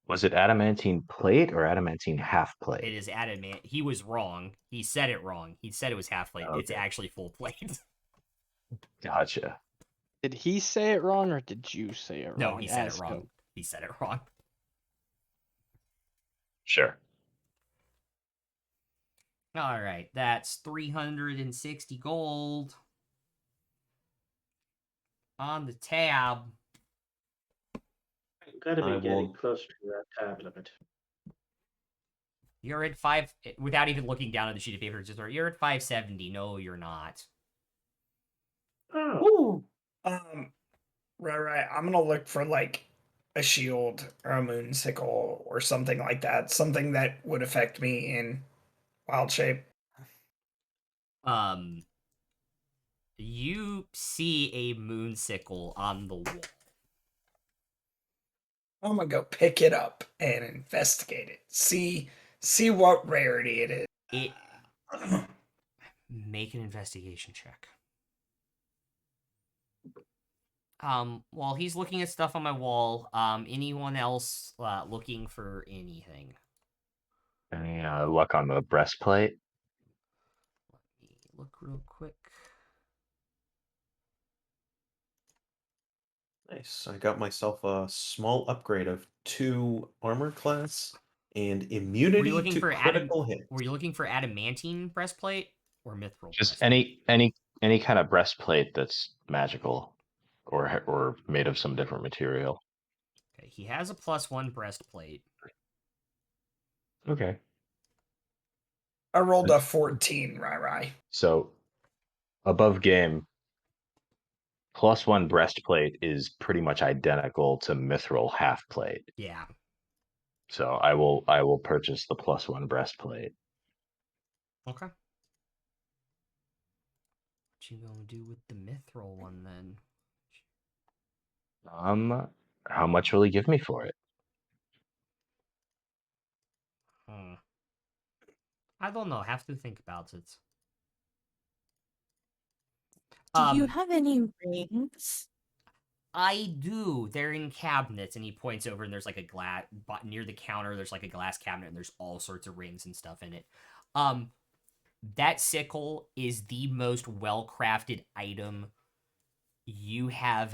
Was it adamantine plate or adamantine half it plate? is adamant? He was wrong. He said it wrong. He said it was half plate. It's Okay, actually full plate. gotcha. Did he say it wrong or did you say it No, wrong? he said it Ask wrong. him. He said it wrong. Sure. All right, that's 360 gold on the tab. Gotta I be getting will. closer to that tab limit. You're at 5 without even looking down at the sheet of paper. Just you're at 570. No, you're not. Oh, Right. I'm gonna look for like a shield or a moon sickle or something like that. Something that would affect me in wild shape. You see a moonsicle on the wall. I'm gonna go pick it up and investigate it. See what rarity it is. It Make an investigation check. While he's looking at stuff on my wall, anyone else looking for anything? Any luck on the breastplate? Let me look real quick. Nice. I got myself a small upgrade of 2 armor class and Were you immunity looking to for critical hits. Were you looking for adamantine breastplate or mithril Just breastplate? any kind of breastplate that's magical or made of some different material. Okay, he has a +1 breastplate. Okay. I rolled a 14, right. So above game, +1 breastplate is pretty much identical to mithril half plate. Yeah. So I will purchase the +1 breastplate. Okay. What you gonna do with the mithril one then? How much will he give me for it? I don't know. Have to think about it. Do you have any rings? I do. They're in cabinets, and he points over, and there's like a glass near the counter. There's like a glass cabinet, and there's all sorts of rings and stuff in it. That sickle is the most well-crafted item you have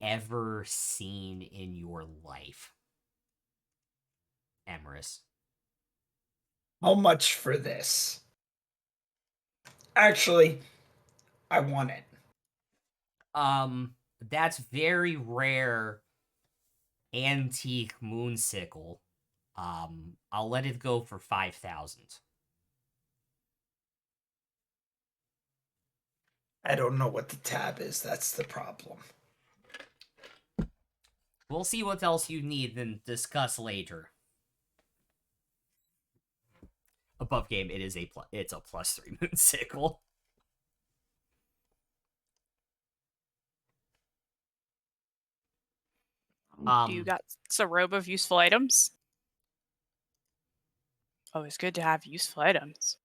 ever seen in your life, Emerus. How much for this? Actually, I want it. That's very rare antique moon sickle. I'll let it go for 5,000. I don't know what the tab is. That's the problem. We'll see what else you need and discuss later. Above game, it's a +3 moon sickle. Do you got a robe of useful items? Always good to have useful items.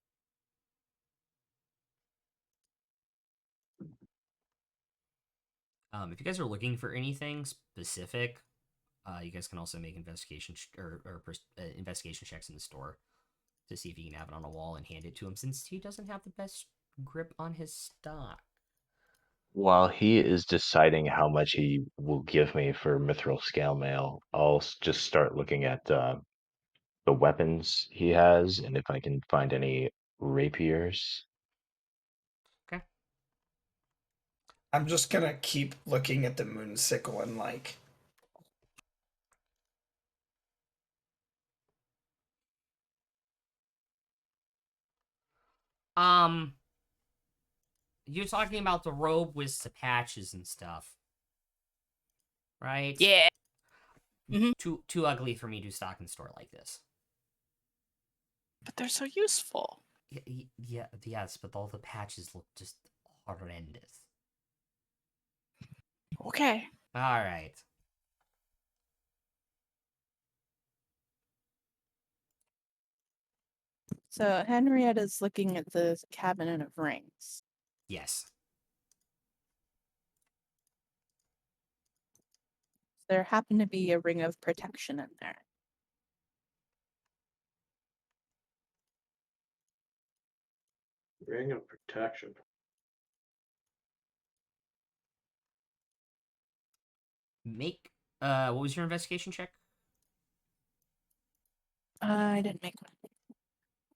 If you guys are looking for anything specific, you guys can also make investigation investigation checks in the store to see if you can have it on a wall and hand it to him, since he doesn't have the best grip on his stock. While he is deciding how much he will give me for mithril scale mail, I'll just start looking at the weapons he has and if I can find any rapiers. Okay. I'm just gonna keep looking at the moon sickle and like. You're talking about the robe with the patches and stuff, right? Yeah. Too ugly for me to stock in store like this. But they're so useful. Yeah, yes, but all the patches look just horrendous. Okay. All right. So Henrietta's looking at the cabinet of rings. Yes. There happened to be a ring of protection in there. Ring of protection. Make what was your investigation check? I didn't make one.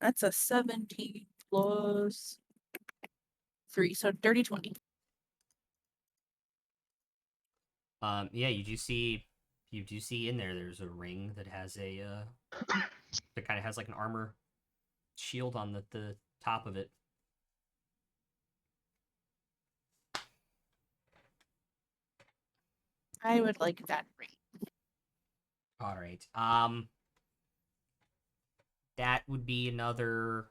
That's a 17 plus 3, so dirty 20. Yeah, you do see in there's a ring that has a that kind of has like an armor shield on the top of it. I would like that ring. All right. That would be another.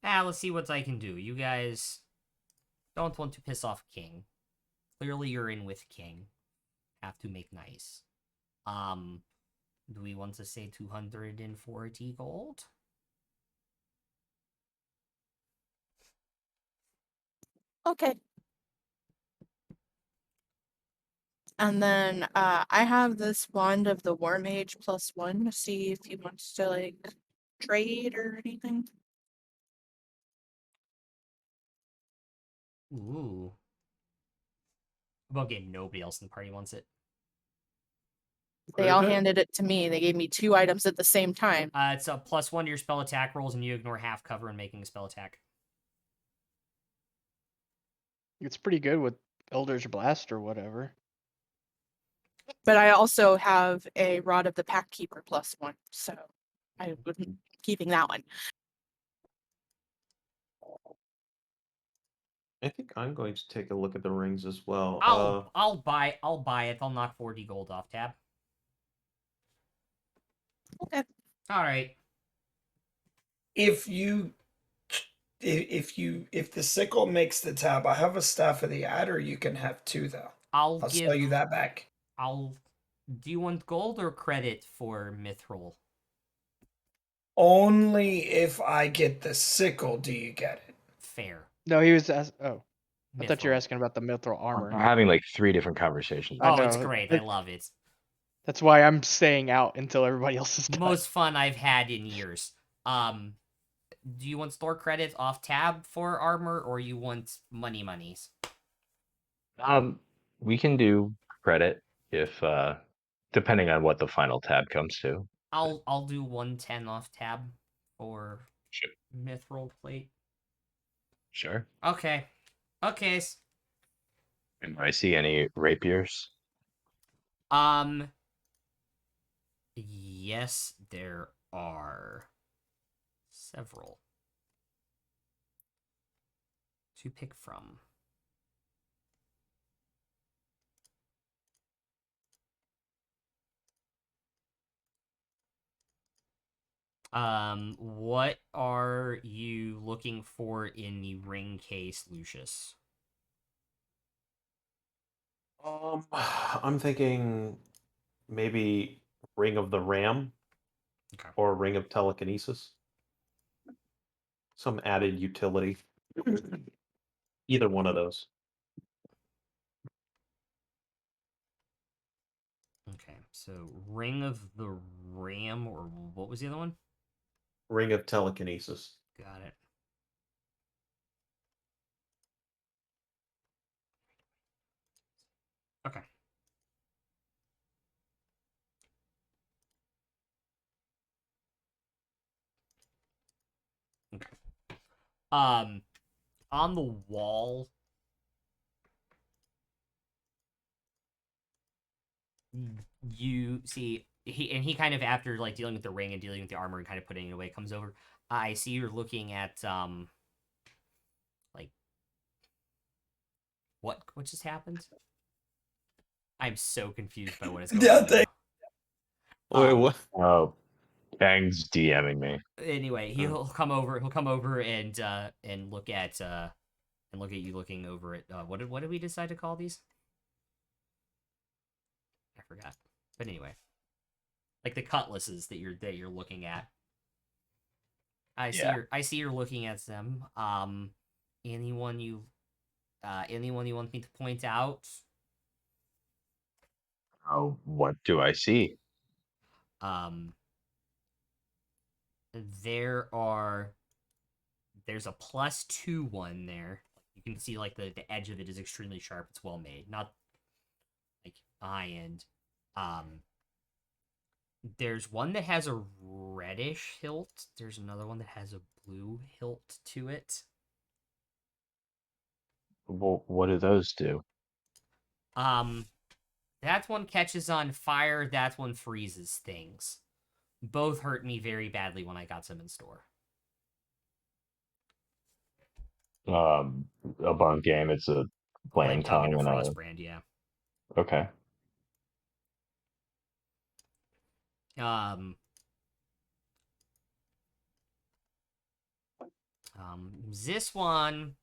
Let's see what I can do. You guys don't want to piss off King. Clearly, you're in with King. Have to make nice. Do we want to say 240 gold? Okay. And then I have this wand of the War Mage +1 to see if he wants to like trade or anything. Ooh. About getting nobody else in the party wants it. They all handed it to me. They gave me 2 items at the same time. It's a +1 to your spell attack rolls, and you ignore half cover in making a spell attack. It's pretty good with Elder's Blast or whatever. But I also have a Rod of the Pack Keeper +1, so I wouldn't keeping that one. I think I'm going to take a look at the rings as well. I'll buy it. I'll knock 40 gold off tab. Okay. All right. If the sickle makes the tab, I have a staff of the adder. You can have 2 though. I'll sell you that back. Do you want gold or credit for mithril? Only if I get the sickle do you get it. Fair. No, he was oh. I thought you were Mithril. asking about the mithril We're armor. having like 3 different conversations. I It's know. great. I love it. That's why I'm staying out until everybody else is done. Most fun I've had in years. Do you want store credits off tab for armor, or you want monies? We can do credit if depending on what the final tab comes to. I'll do 110 off tab for Sure. mithril plate. Sure. Okay. And do I see any rapiers? Yes, there are several to pick from. What are you looking for in the ring case, Lucius? I'm thinking maybe Ring of the Ram Okay. or Ring of Telekinesis. Some added utility. Either one of those. Okay, so Ring of the Ram, or what was the other one? Ring of Telekinesis. Got it. On the wall, you see he kind of, after like dealing with the ring and dealing with the armor and kind of putting it away, comes over. I see you're looking at like what just happened? I'm so confused by what is going Yeah, on now. Wait, what? Oh, Bang's DMing me. Anyway, he'll come over. He'll come over and look at you looking over at what did we decide to call these? I forgot. But anyway, like the cutlasses that you're looking at. I see you're looking at them. Anyone you want me to point out? Oh, what do I see? Um, there's a +2 one there. You can see like the edge of it is extremely sharp. It's well made, not like high end. There's one that has a reddish hilt. There's another one that has a blue hilt to it. Well, what do those do? That one catches on fire. That one freezes things. Both hurt me very badly when I got them in store. A bunk game. It's a Flame flame tongue and tongue a and frost a. brand, yeah. Okay. Um, this one,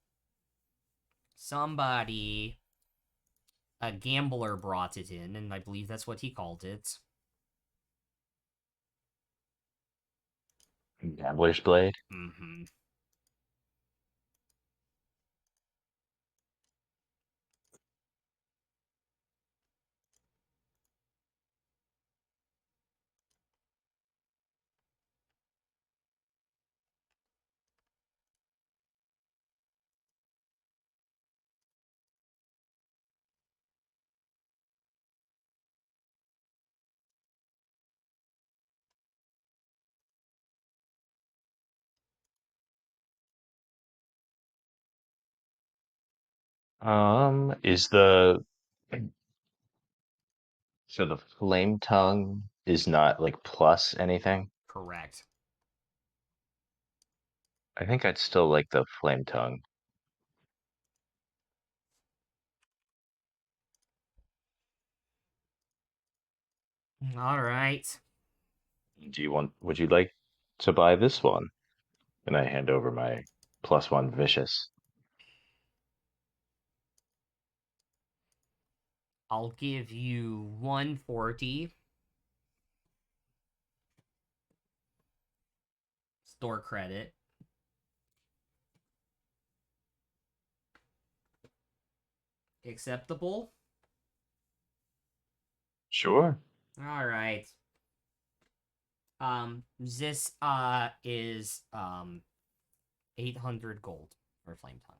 a gambler brought it in, and I believe that's what he called it. Gambler's blade. Mm-hmm. Is the so the flame tongue is not like plus anything? Correct. I think I'd still like the flame tongue. All right. Would you like to buy this one? And I hand over my +1 vicious. I'll give you 140 store credit. Acceptable? Sure. All right. This is 800 gold for flame tongue.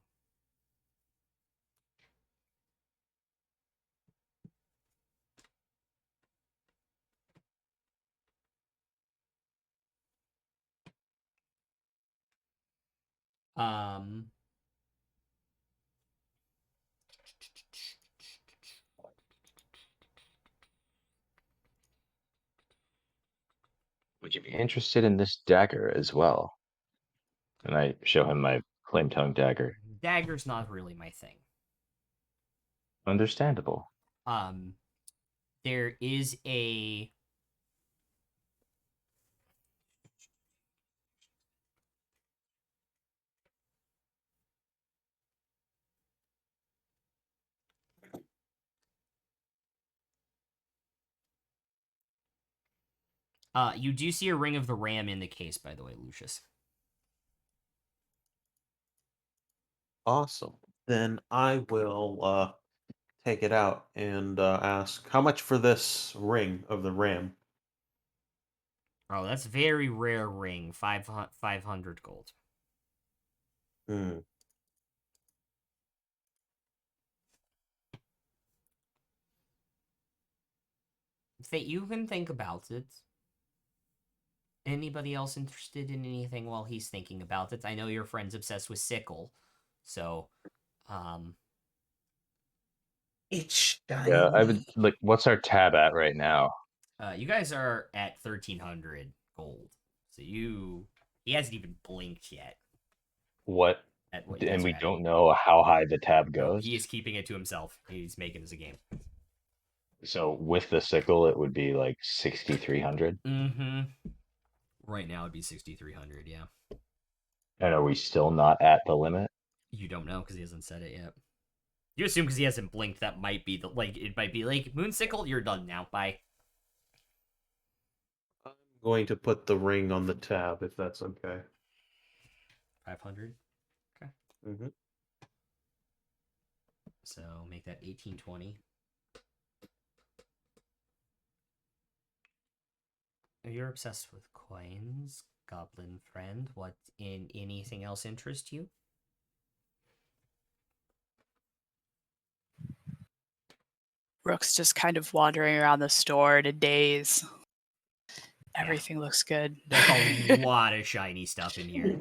Um Would you be interested in this dagger as well? And I show him my flame tongue dagger. Dagger's not really my thing. Understandable. Um there is a you do see a ring of the ram in the case, by the way, Lucius. Awesome. Then I will take it out and ask how much for this ring of the ram. Oh, that's very rare ring. 500 gold. Hmm. You can think about it. Anybody else interested in anything while he's thinking about it? I know your friend's obsessed with sickle, so It's Yeah, I would shiny. like. What's our tab at right now? you guys are at 1,300 gold. So he hasn't even blinked yet What? at what you And guys are we at. don't know how high the tab No, goes. he is keeping it to himself. He's making this a game. So with the sickle, it would be like 6,300. Mm-hmm. Right now it'd be 6,300. Yeah. And are we still not at the limit? You don't know because he hasn't said it yet. You assume because he hasn't blinked that might be the it might be like Moonsicle. You're done now. Bye. I'm going to put the ring on the tab if that's okay. 500. Okay. Mm-hmm. So make that 1820. You're obsessed with coins, goblin friend. What in anything else interest you? Rook's just kind of wandering around the store in a daze. Everything looks good. There's a lot of shiny stuff in here.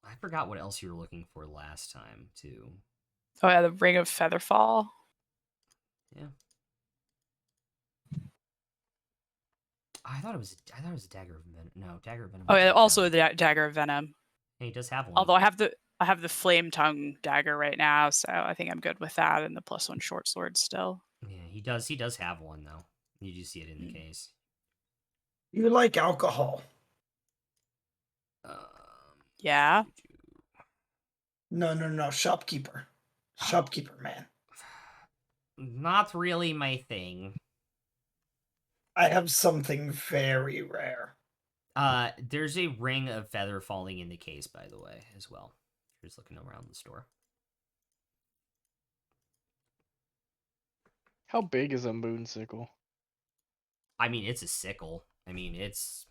I forgot what else you were looking for last time too. Oh yeah, the Ring of Featherfall. Yeah. I thought it was a dagger of venom. No, dagger of venom. Oh was yeah, up also down. the dagger of venom. And he does have one. Although I have the flame tongue dagger right now, so I think I'm good with that and the +1 short sword still. Yeah, he does have one though. You do see it in the case. You like alcohol? Um, Yeah. No. Shopkeeper. Shopkeeper, man. Not really my thing. I have something very rare. There's a ring of feather falling in the case, by the way, as well. Just looking around the store. How big is a moonsicle? I mean, it's a sickle. I mean, it's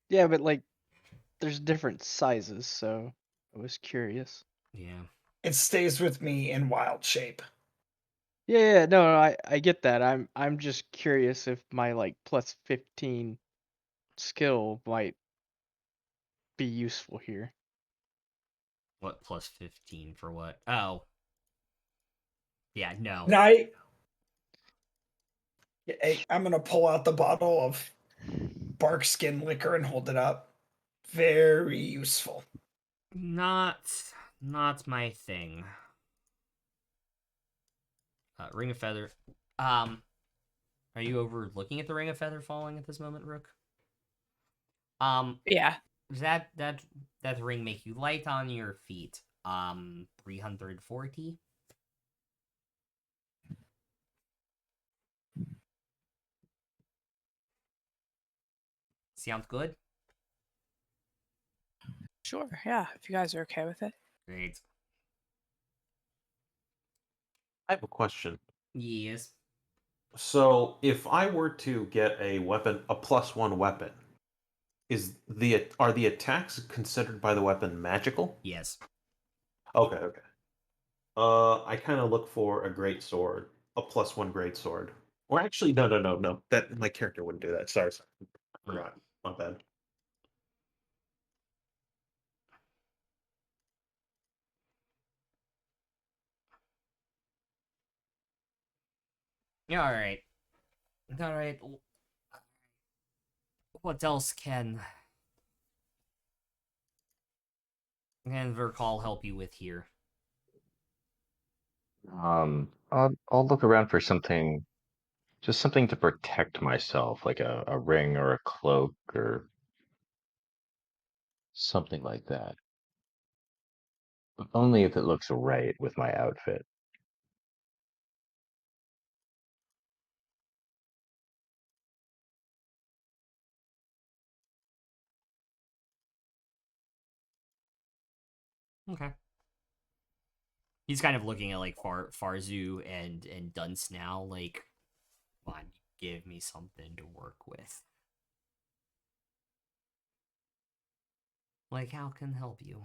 Yeah, but like, there's different sizes, so I was curious. yeah. It stays with me in wild shape. Yeah, no, I get that. I'm just curious if my like plus 15 skill might be useful here. What plus 15 for what? Oh. Yeah, no. Now I'm gonna pull out the bottle of bark skin liquor and hold it up. Very useful. Not my thing. Ring of Feather. Are you overlooking at the Ring of Feather falling at this moment, Rook? Yeah. Does that ring make you light on your feet? 340. Sounds good. Sure. Yeah. If you guys are okay with it. Great. I have a question. Yes. So, if I were to get a weapon, a +1 weapon, are the attacks considered by the weapon magical? Yes. Okay. I kind of look for a great sword, a +1 great sword. Or actually, no. That my character wouldn't do that. Sorry. I forgot. My bad. Yeah. All right. All right. What else can Vercall help you with here? I'll look around for something, just something to protect myself, like a ring or a cloak or something like that. But only if it looks right with my outfit. Okay. He's kind of looking at like Farzu and Dunce now, like, come on, give me something to work with. Like, how can I help you?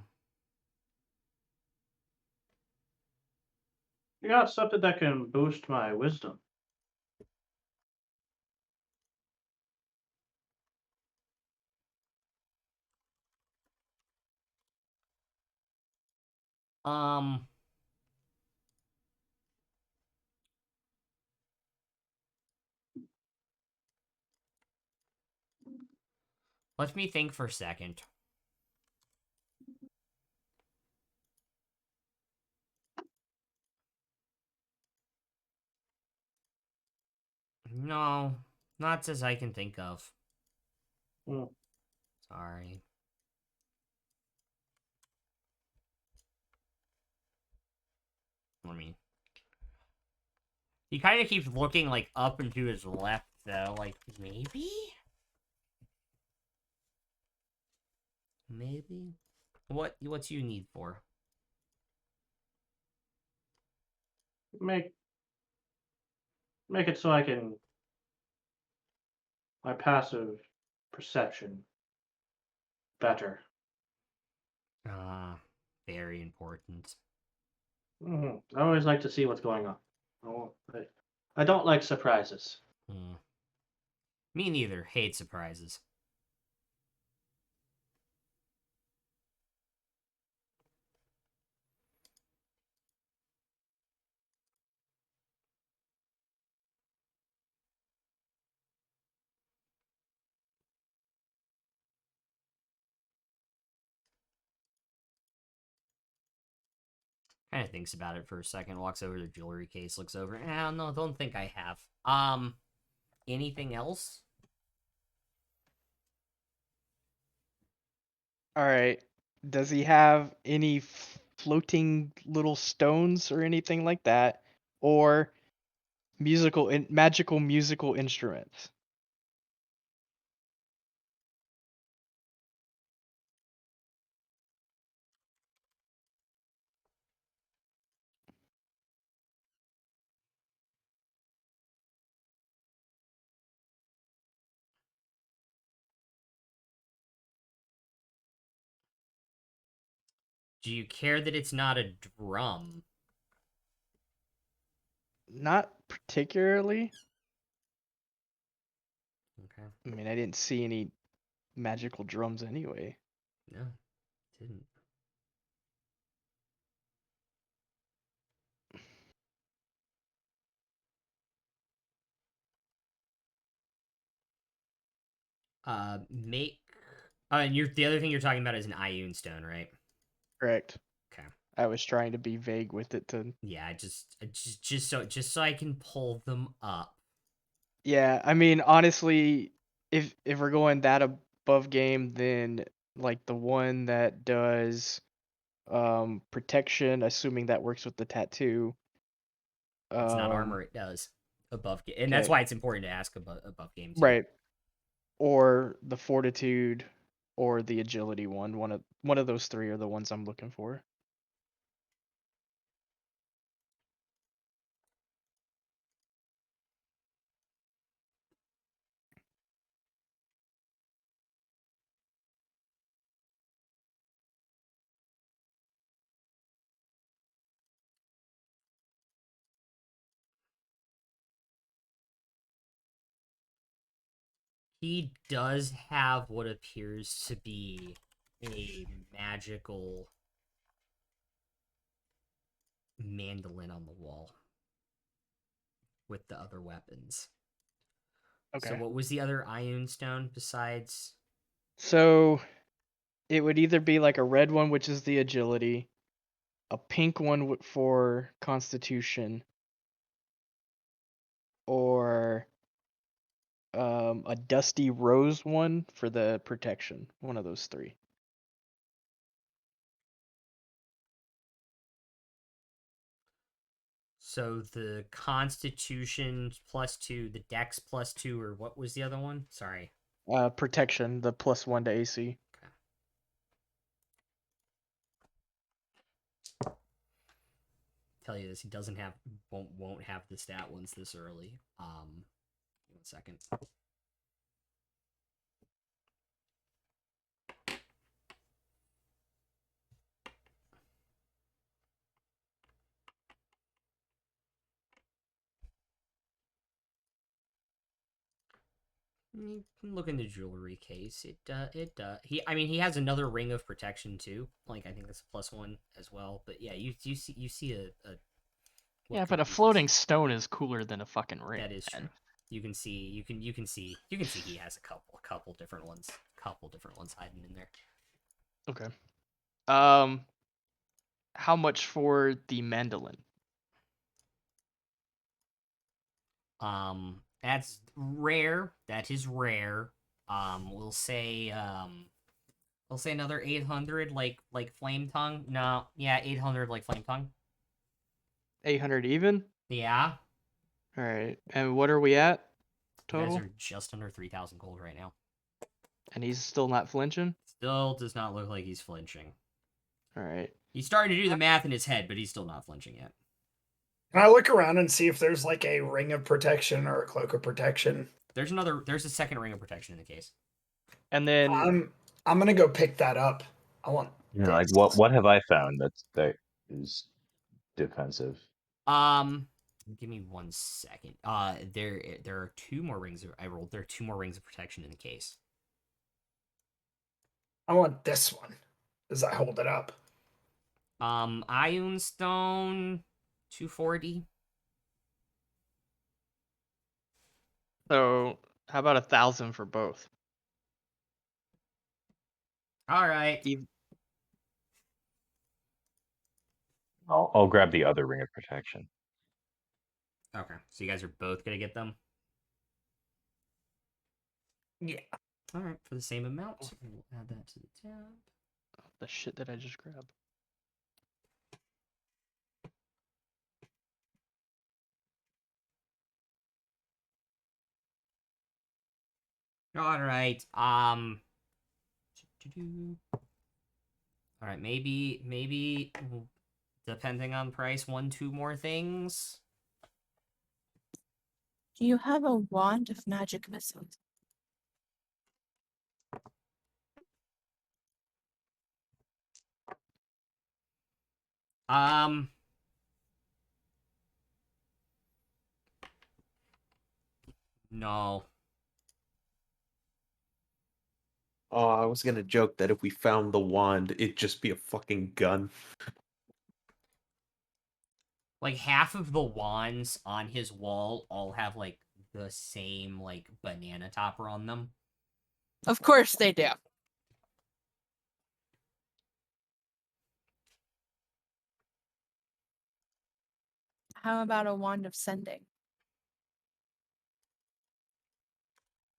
You got something that can boost my wisdom. Um, let me think for a second. No, not as I can think of. Hmm. Sorry. I mean, he kind of keeps looking like up and to his left, though. Like maybe, maybe. What's you need for? Make it so I can my passive perception better. Very important. I always like to see what's going on. Oh, I don't like surprises. Hmm. Me neither. Hate surprises. Kind of thinks about it for a second, walks over to the jewelry case, looks over. No, don't think I have. Anything else? All right. Does he have any floating little stones or anything like that, or magical musical instruments? Do you care that it's not a drum? Not particularly. Okay. I mean, I didn't see any magical drums anyway. No, didn't. Make. And the other thing you're talking about is an Ioun stone, right? Correct. Okay. I was trying to be vague with it to. Yeah, just so I can pull them up. Yeah, I mean, honestly, if we're going that above game, then like the one that does protection, assuming that works with the tattoo. It's not Um, armor; it does and that's okay, why it's important to ask above game too. right. Or the fortitude, or the agility one. One of those three are the ones I'm looking for. He does have what appears to be a magical mandolin on the wall with the other weapons. So Okay. what was the other Ioun stone besides? So it would either be like a red one, which is the agility, a pink one for constitution, or a dusty rose one for the protection. One of those three. So the Constitution +2, the Dex +2, or what was the other one? Sorry. Protection, the +1 to AC. Okay. Tell you this, he doesn't have won't have the stat ones this early. 1 second. You can look in the jewelry case. He has another ring of protection too. Like I think that's a +1 as well. But yeah, you see a Yeah, but a floating stone is cooler than a fucking ring. That is true. You can see he has a couple different ones hiding in there. Okay. How much for the mandolin? That's rare. That is rare. We'll say another 800 like flame tongue. No, yeah, 800 like flame tongue. 800 even? Yeah. All right. And what are we at total? You guys are just under 3,000 gold right now. And he's still not flinching? Still does not look like he's flinching. All right. He's starting to do the math in his head, but he's still not flinching yet. Can I look around and see if there's like a ring of protection or a cloak of protection? There's a second ring of protection in the case. And then I'm gonna go pick that up. I want like this. what have I found that is defensive? Give me 1 second. There are 2 more rings. I rolled. There are 2 more rings of protection in the case. I want this one as I hold it up. Ion stone, 240. so how about 1,000 for both? All right. I'll grab the other ring of protection. Okay, so you guys are both gonna get them. Yeah. All right, for the same amount. We'll add that to the tab. The shit that I just grabbed. All right. All right. Maybe depending on price, 1-2 more things. Do you have a wand of magic missiles? No. Oh, I was gonna joke that if we found the wand, it'd just be a fucking gun. Like half of the wands on his wall all have like the same like banana topper on them. Of course they do. How about a wand of sending?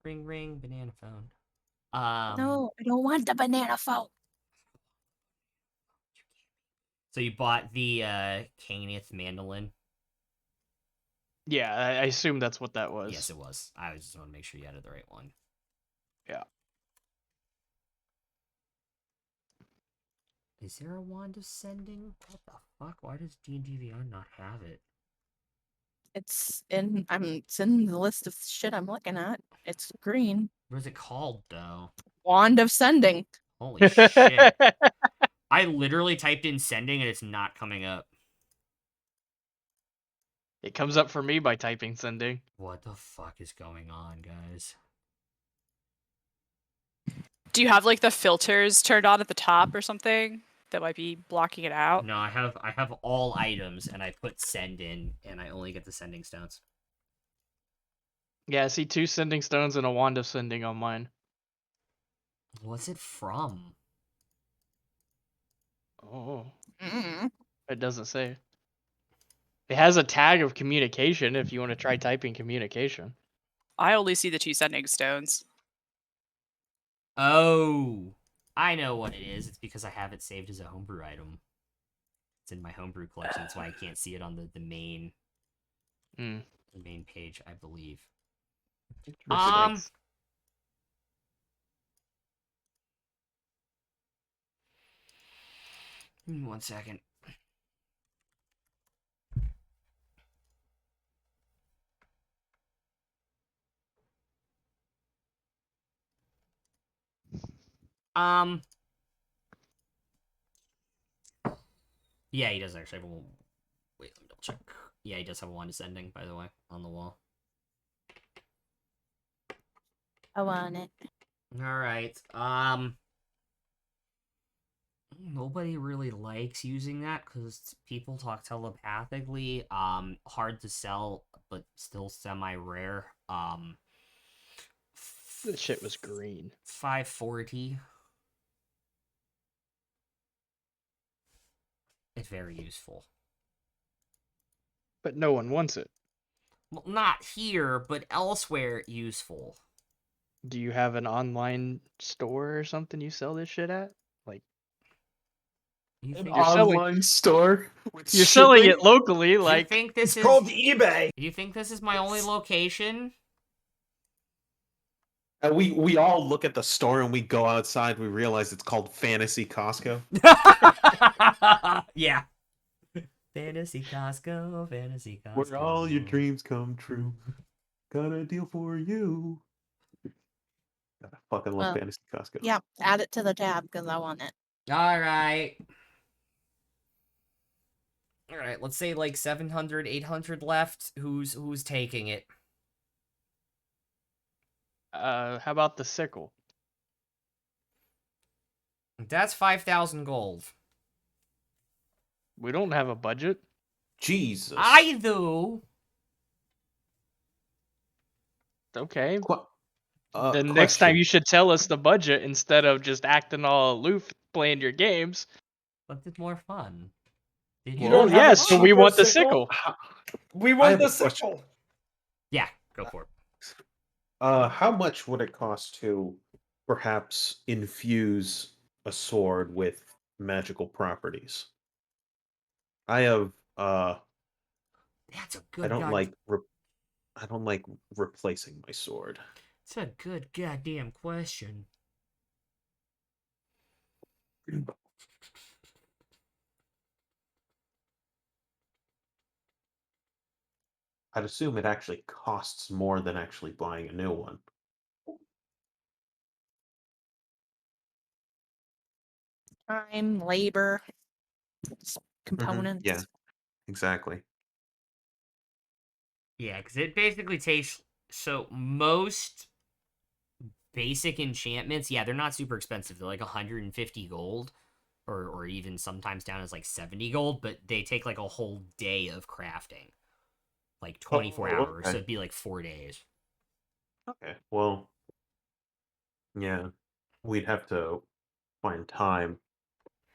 Ring ring banana phone. No, I don't want the banana phone. So you bought the Caneth mandolin? Yeah, I assume that's what that was. Yes, it was. I just want to make sure you added the right one. Yeah. Is there a wand of sending? What the fuck? Why does D&D Beyond not have it? It's in the list of shit I'm looking at. It's green. What is it called though? Wand of sending. Holy shit. I literally typed in sending and it's not coming up. It comes up for me by typing sending. What the fuck is going on, guys? Do you have like the filters turned on at the top or something that might be blocking it out? No, I have all items and I put send in and I only get the sending stones. Yeah, I see 2 sending stones and a wand of sending on mine. What's it from? Oh. Mm. It doesn't say. It has a tag of communication if you want to try typing communication. I only see the 2 sending stones. Oh, I know what it is. It's because I have it saved as a homebrew item. It's in my homebrew collection. That's why I can't see it on the main the main page, I believe. Thanks. Give me 1 second. Yeah, he does actually have a... Wait, let me double check. Yeah, he does have a wand of sending, by the way, on the wall. I want it. All right. Nobody really likes using that because people talk telepathically. Hard to sell, but still semi-rare. That shit was green. 540. It's very useful. But no one wants it. Well, not here, but elsewhere useful. Do you have an online store or something you sell this shit at? Like You An think You're selling- online store with you're selling shipping? it locally, you like think this It's is called eBay. you think this is my only location? And we all look at the store and we go outside. We realize it's called Fantasy Costco. Yeah. Fantasy Costco, Fantasy Costco. Where all your dreams come true. Got a deal for you. I fucking love Well, Fantasy Costco. Yeah, add it to the tab because I want it. All right. All right, let's say like 700, 800 left. Who's taking it? how about the sickle? That's 5,000 gold. We don't have a budget. Jesus. I do. Okay. Qu- Then next time question. you should tell us the budget instead of just acting all aloof playing your games. But it's more fun. Did You Well, don't have a yes, so we cheaper want the sickle? sickle. We I want have the a question. sickle. Yeah, go for it. How much would it cost to perhaps infuse a sword with magical properties? I have That's a I good don't like I don't like replacing my sword. It's a good goddamn question. I'd assume it actually costs more than actually buying a new one. Time, labor, components. Yeah, exactly. Yeah, because it basically takes so most basic enchantments, yeah, they're not super expensive. They're like 150 gold, or even sometimes down as like 70 gold, but they take like a whole day of crafting, like 24 Oh, hours. So okay. it'd be like 4 days. Okay. Well, yeah, we'd have to find time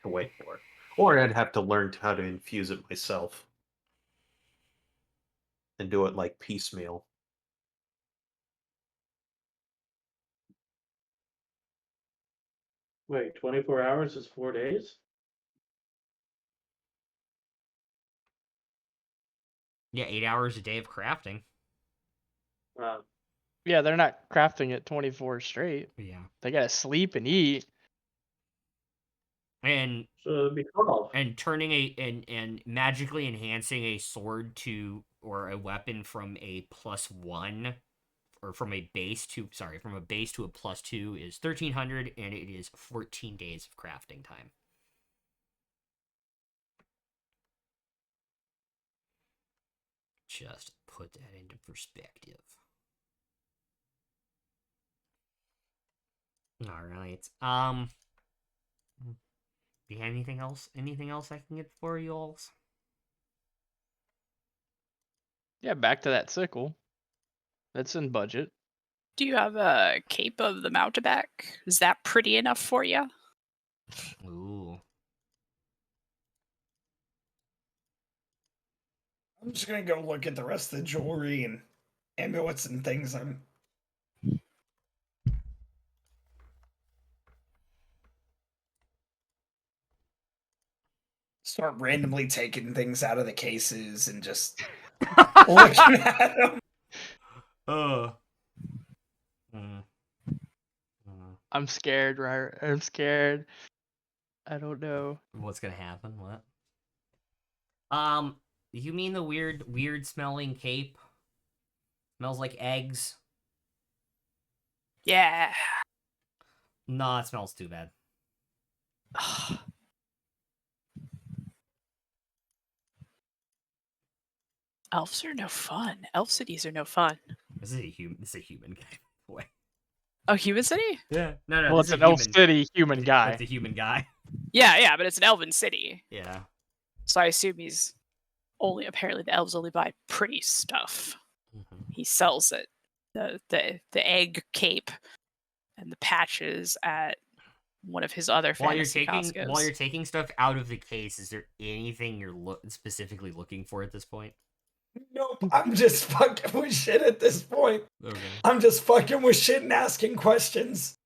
to wait for it, or I'd have to learn how to infuse it myself and do it like piecemeal. Wait, 24 hours is 4 days? Yeah, 8 hours a day of crafting. Wow. Yeah, they're not crafting it 24 straight. Yeah, They gotta sleep and eat. and So it'd be 12. and turning and magically enhancing a sword to or a weapon from a +1 or from a base to a +2 is 1,300, and it is 14 days of crafting time. Just put that into perspective. All right. Anything else? Anything else I can get for you all? Yeah, back to that sickle. That's in budget. Do you have a Cape of the Mountebank? Is that pretty enough for you? Ooh. I'm just gonna go look at the rest of the jewelry and amulets and things. I'm start randomly taking things out of the cases and just looking at them. I'm scared, right? I'm scared. I don't know. What's gonna happen? What? You mean the weird smelling cape? Smells like eggs? Yeah. Nah, it smells too bad. Elves are no fun. Elf cities are no fun. This is a human guy. Boy. Oh, Human City? Yeah. No, Well, this it's is a an elf human. city human guy. It's a human guy. Yeah, but it's an Elven City. Yeah. So I assume he's apparently the elves only buy pretty stuff. Mhm. He sells it. The egg cape and the patches at one of his other fantasy Costcos. While you're taking stuff out of the case, is there anything you're specifically looking for at this point? Nope, I'm just fucking with shit at this point. Okay. I'm just fucking with shit and asking questions.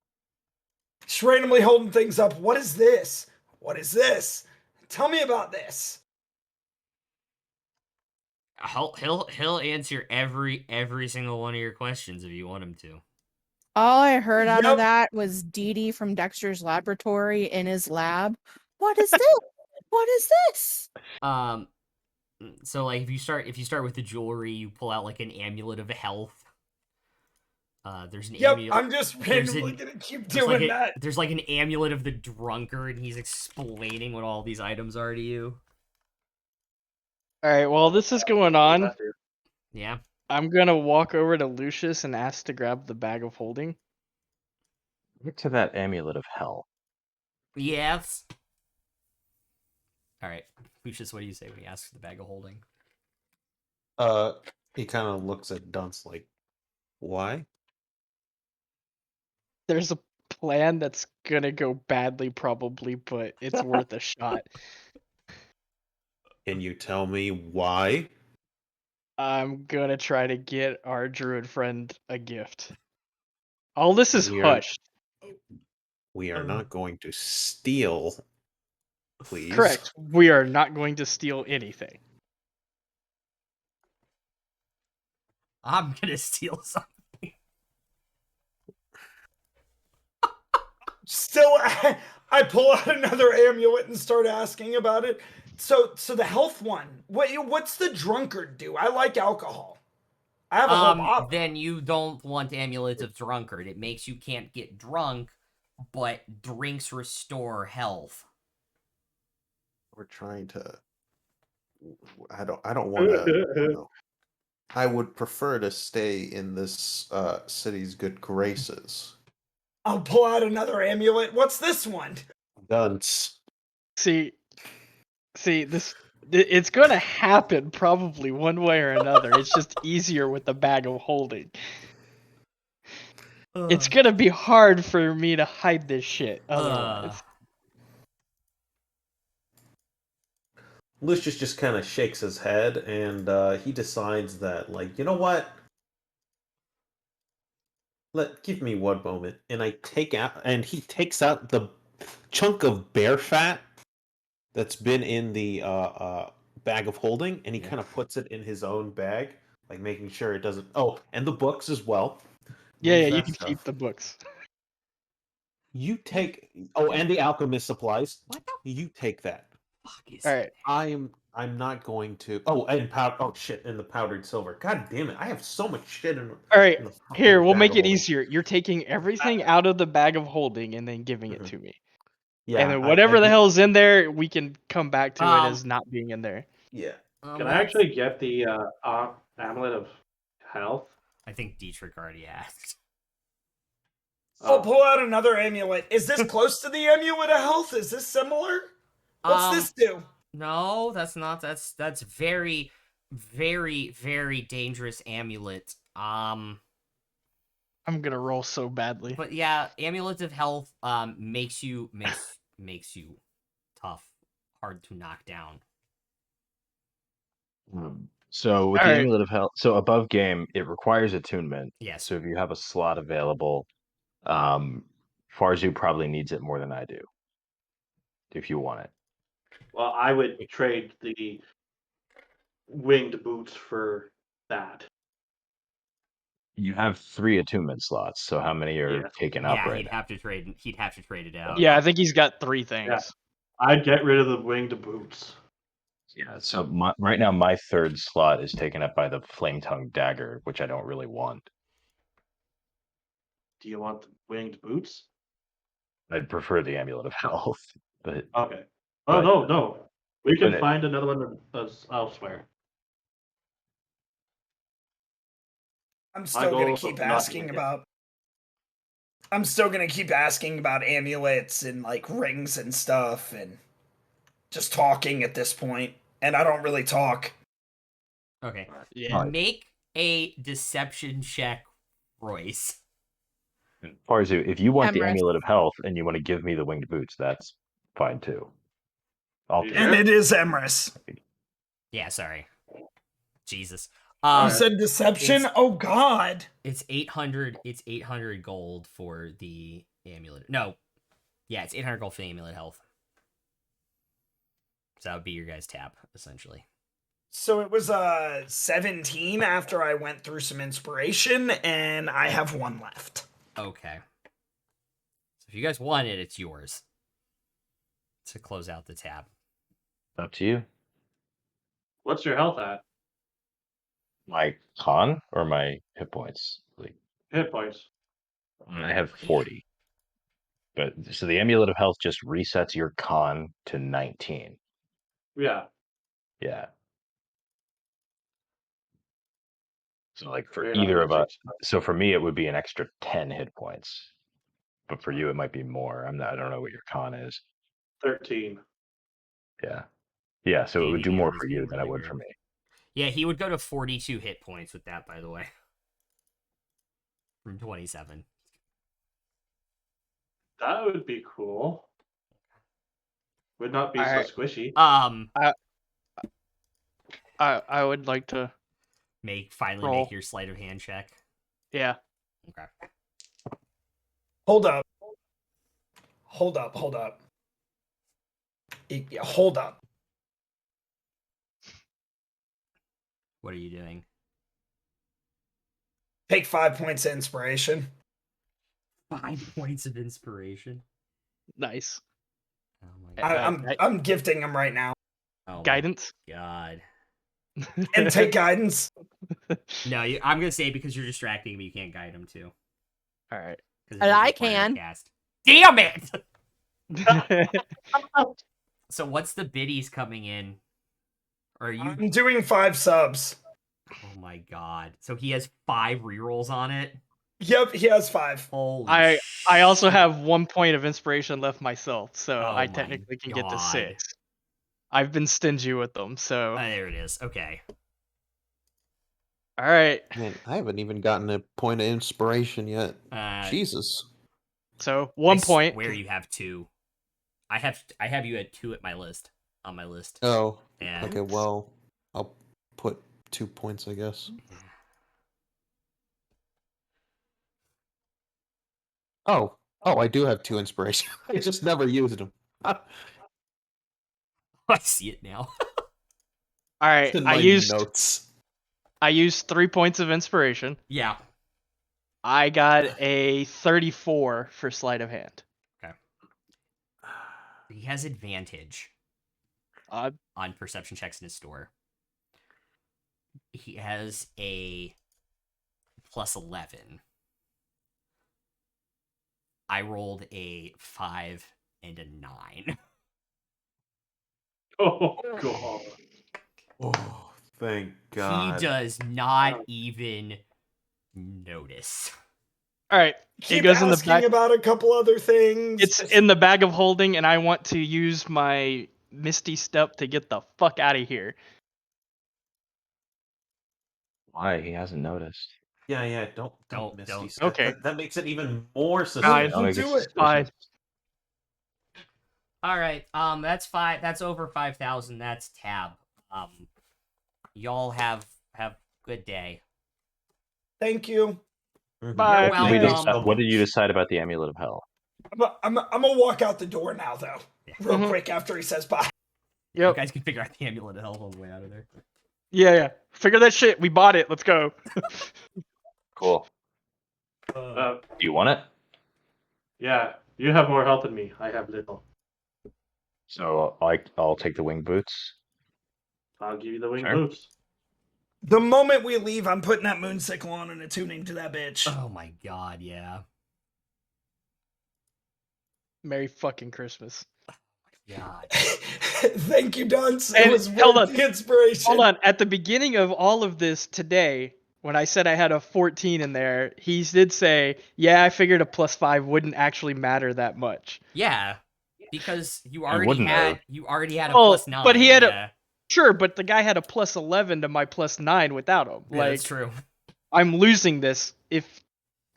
Just randomly holding things up. What is this? What is this? Tell me about this. He'll answer every single one of your questions if you want him to. All I heard out Yep. of that was Dee Dee from Dexter's Laboratory in his lab. What is this? What is this? So like if you start with the jewelry, you pull out like an amulet of health. There's an Yep, amulet. I'm just randomly gonna keep doing that. There's like an amulet of the drunkard, and he's explaining what all these items are to you. All right, while this is going on, Yeah. I'm gonna walk over to Lucius and ask to grab the bag of holding. Get to that amulet of hell. Yes. All right, Lucius, what do you say when he asks for the bag of holding? He kind of looks at Dunce like, why? There's a plan that's gonna go badly, probably, but it's worth a shot. Can you tell me why? I'm gonna try to get our druid friend a gift. All this is We are- hushed. We are not going to steal, please. Correct. We are not going to steal anything. I'm gonna steal something. Still, I pull out another amulet and start asking about it. So the health one. What's the drunkard do? I like alcohol. I have a whole bottle. Then you don't want amulets of drunkard. It makes you can't get drunk, but drinks restore health. We're trying to. I don't want to. I would prefer to stay in this city's good graces. I'll pull out another amulet. What's this one? Dunce. See, this. It's gonna happen probably one way or another. It's just easier with the bag of holding. It's gonna be hard for me to hide this shit otherwise. Lucius just kind of shakes his head, and he decides that, like, you know what? Give me one moment, and he takes out the chunk of bear fat that's been in the bag of holding, and he kind of puts it in his own bag, like making sure it doesn't. Oh, and the books as well. Yeah, Moves you that can stuff. keep the books. You take. Oh, and the alchemist supplies. What the You take that. fuck is All right. I'm not going to. Oh, and powder. Oh shit! And the powdered silver. God damn it! I have so much shit in. All right. in the fucking Here, we'll bag make of it holding. easier. You're taking everything out of the bag of holding and then giving it to me. Yeah. And then whatever the hell's in there, we can come back to it as not being in there. Yeah. Can I actually get the amulet of health? I think Dietrich already asked. I'll pull out another amulet. Is this close to the amulet of health? Is this similar? What's this do? No, that's not. That's very, very, very dangerous amulet. I'm gonna roll so badly. But yeah, amulets of health makes you tough, hard to knock down. So with the amulet of health, so above game, it requires attunement. Yes. So if you have a slot available, Farzu probably needs it more than I do. If you want it. Well, I would trade the winged boots for that. You have 3 attunement slots, so how many are taken up right he'd now? have to trade. He'd have to trade it out. Yeah, I think he's got 3 things. Yeah. I'd get rid of the winged boots. Yeah, so right now my 3rd slot is taken up by the flame tongue dagger, which I don't really want. Do you want the winged boots? I'd prefer the amulet of health, but Okay. Oh, no. We can but find another one that's elsewhere. I'm still goal gonna is keep not to asking get- about I'm still gonna keep asking about amulets and like rings and stuff, and just talking at this point. And I don't really talk. Okay. Yeah. Make a deception check, Royce. Parzu, if you want the Emrys. amulet of health and you want to give me the winged boots, that's fine too. I'll You take And sure? it is Emrys. Yeah, sorry. Jesus. You Alright. said deception? it's- Oh God. It's 800. It's 800 gold for the amulet. No, yeah, it's 800 gold for the amulet health. So that would be your guys' tab essentially. So it was 17 after I went through some inspiration, and I have one left. Okay. So if you guys want it, it's yours to close out the tab. Up to you. What's your health at? My con or my hit points? Like, Hit points. I have 40. But so the amulet of health just resets your con to 19. Yeah. Yeah. So like for You're not either of using us, so for me it would be an extra 10 hit points. But for you it might be more. I don't know what your con is. 13. Yeah. Yeah, so it would do Yeah, more it is for being you than it really would weird. for me. Yeah, he would go to 42 hit points with that, by the way. From 27. That would be cool. Would not be so Alright. squishy. I would like to. Finally Roll. make your sleight of hand check. Yeah. Okay. Hold up. Hold up. Hold up. Hold up. What are you doing? Take 5 points of inspiration. 5 points of inspiration. Nice. Oh my god. I'm gifting him right now. Oh Guidance. my god. And take guidance. No, I'm gonna say because you're distracting me, you can't guide him too. All right. Because And I can. Cast. Damn it! So what's the biddies coming in? Or are you? I'm doing 5 subs. Oh my god! So he has 5 rerolls on it. Yep, he has 5. Holy! I also shit. have 1 point of inspiration left myself, so Oh I my technically can get to God. 6. I've been stingy with them, so There it is. Okay. all right. Man, I haven't even gotten a point of inspiration yet. Uh, Jesus. So 1 point. Where you have 2. I have you at 2 at my list. On my list. Oh, Yeah. okay, well, I'll put 2 points, I guess. Oh, I do have 2 inspiration. I just never used them. I see it now. All right. In I my used notes. 3 points of inspiration. Yeah. I got a 34 for sleight of hand. He has advantage on perception checks in his store. He has a plus 11. I rolled a 5 and a 9. Oh god. Oh, thank God. He does not even notice. All right. Keep it goes in the asking back. about a couple other things. It's in the bag of holding, and I want to use my Misty Step to get the fuck out of here. Why? He hasn't noticed. Yeah, don't Don't- Misty don't. Step. Okay. That makes it even more Fine. suspicious. I'll make do it. Fine. All right. That's 5. That's over 5,000. That's tab. Y'all have good day. Thank you. Bye. You're We welcome. what did you decide about the amulet of hell? I'm gonna walk out the door now, though, Yeah. real Mhm. quick after he says bye. You Yep. guys can figure out the amulet of health on the way out of there. Yeah. Figure that shit. We bought it. Let's go. Cool. Uh, Do you want it? yeah, you have more health than me. I have little. So I'll take the winged boots. I'll give you the winged Sure. boots. The moment we leave, I'm putting that moonsicle on and attuning to that bitch. Oh my god, yeah. Merry fucking Christmas. God. Thank you, Dunce. It And was hold worth on. the inspiration. Hold on. At the beginning of all of this today, when I said I had a 14 in there, he did say, "Yeah, I figured a +5 wouldn't actually matter that much." Yeah, because you It already wouldn't had have. a Oh, +9. but he had Yeah, sure, but the guy had a +11 to my +9 without him. yeah, that's Like, true. I'm losing this if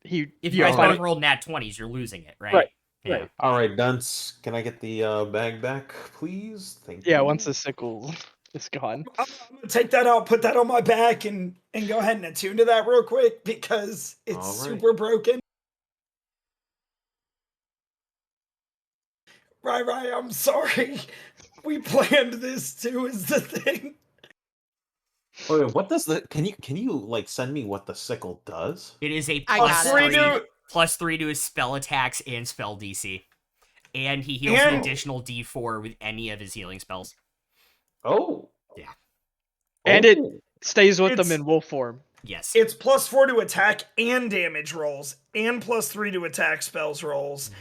he. If you Yeah, guys if I both don't- rolled nat 20s, you're losing it, right? Right, Yeah. right. All right, Dunce, can I get the bag back, please? Thank Yeah, you. once the sickle is gone. I'm gonna take that out, put that on my back, and go ahead and attune to that real quick because it's All right. super broken. Right, I'm sorry. We planned this too. Is the thing. Wait, what does the? Can you like send me what the sickle does? It is a I got it. +3 to his spell attacks and spell DC. And he heals an And- additional D4 with any of his healing spells. Oh. Yeah. And it Oh. stays with them It's- in wolf form. Yes. It's +4 to attack and damage rolls, and +3 to attack spells rolls,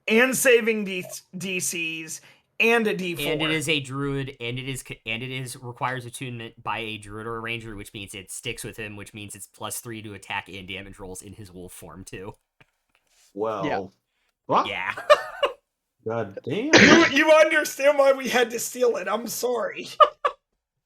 and saving DCs, and a D4. And it is a druid, and it is requires attunement by a druid or a ranger, which means it sticks with him, which means it's +3 to attack and damage rolls in his wolf form too. Well. Yeah. What? Yeah. God damn. You understand why we had to steal it. I'm sorry.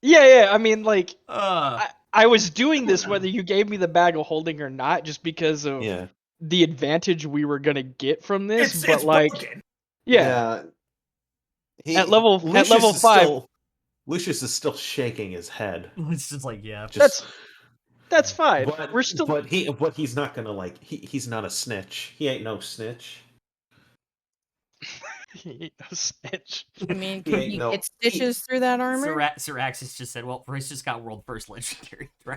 Yeah. I mean, like, Uh, I was doing this whether you gave me the bag of holding or not, just because of Yeah. the advantage we were gonna get from this. It's but like, broken. yeah, He, at level Lucius is 5, Still, Lucius is still shaking his head. it's just like, yeah. Just, that's fine. but We're still but he's not gonna like he's not a snitch. He ain't no snitch. he ain't no snitch. I mean, He can ain't he no- get stitches through that armor? Siraxis just said, well, Royce just got world first legendary throw.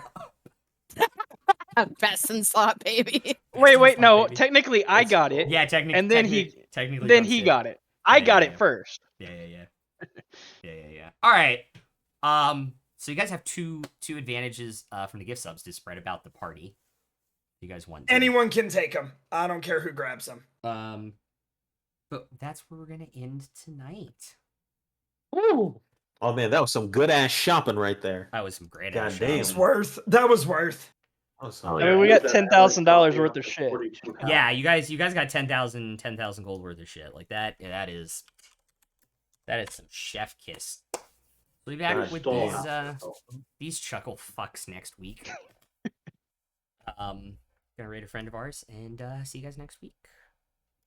Best in slot, baby. Wait, no. baby. Technically, I Let's got go. it, Yeah, technically. and then technically then Dunce he did. got it. I got Yeah. it first. Yeah. All right. So you guys have two advantages from the gift subs to spread about the party. You guys want to. Anyone can take them. I don't care who grabs them. But that's where we're gonna end tonight. Ooh. Oh man, that was some good ass shopping right there. That was some great God ass damn. shots. That was worth. That was Oh, I some- mean, we Yeah, got $10,000 worth of shit. Yeah, you guys got 10,000 gold worth of shit like that. Yeah, that is some chef kiss. We'll be back God with damn. these chuckle fucks next week. Gonna rate a friend of ours and see you guys next week.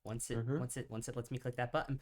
Once it lets me click that button.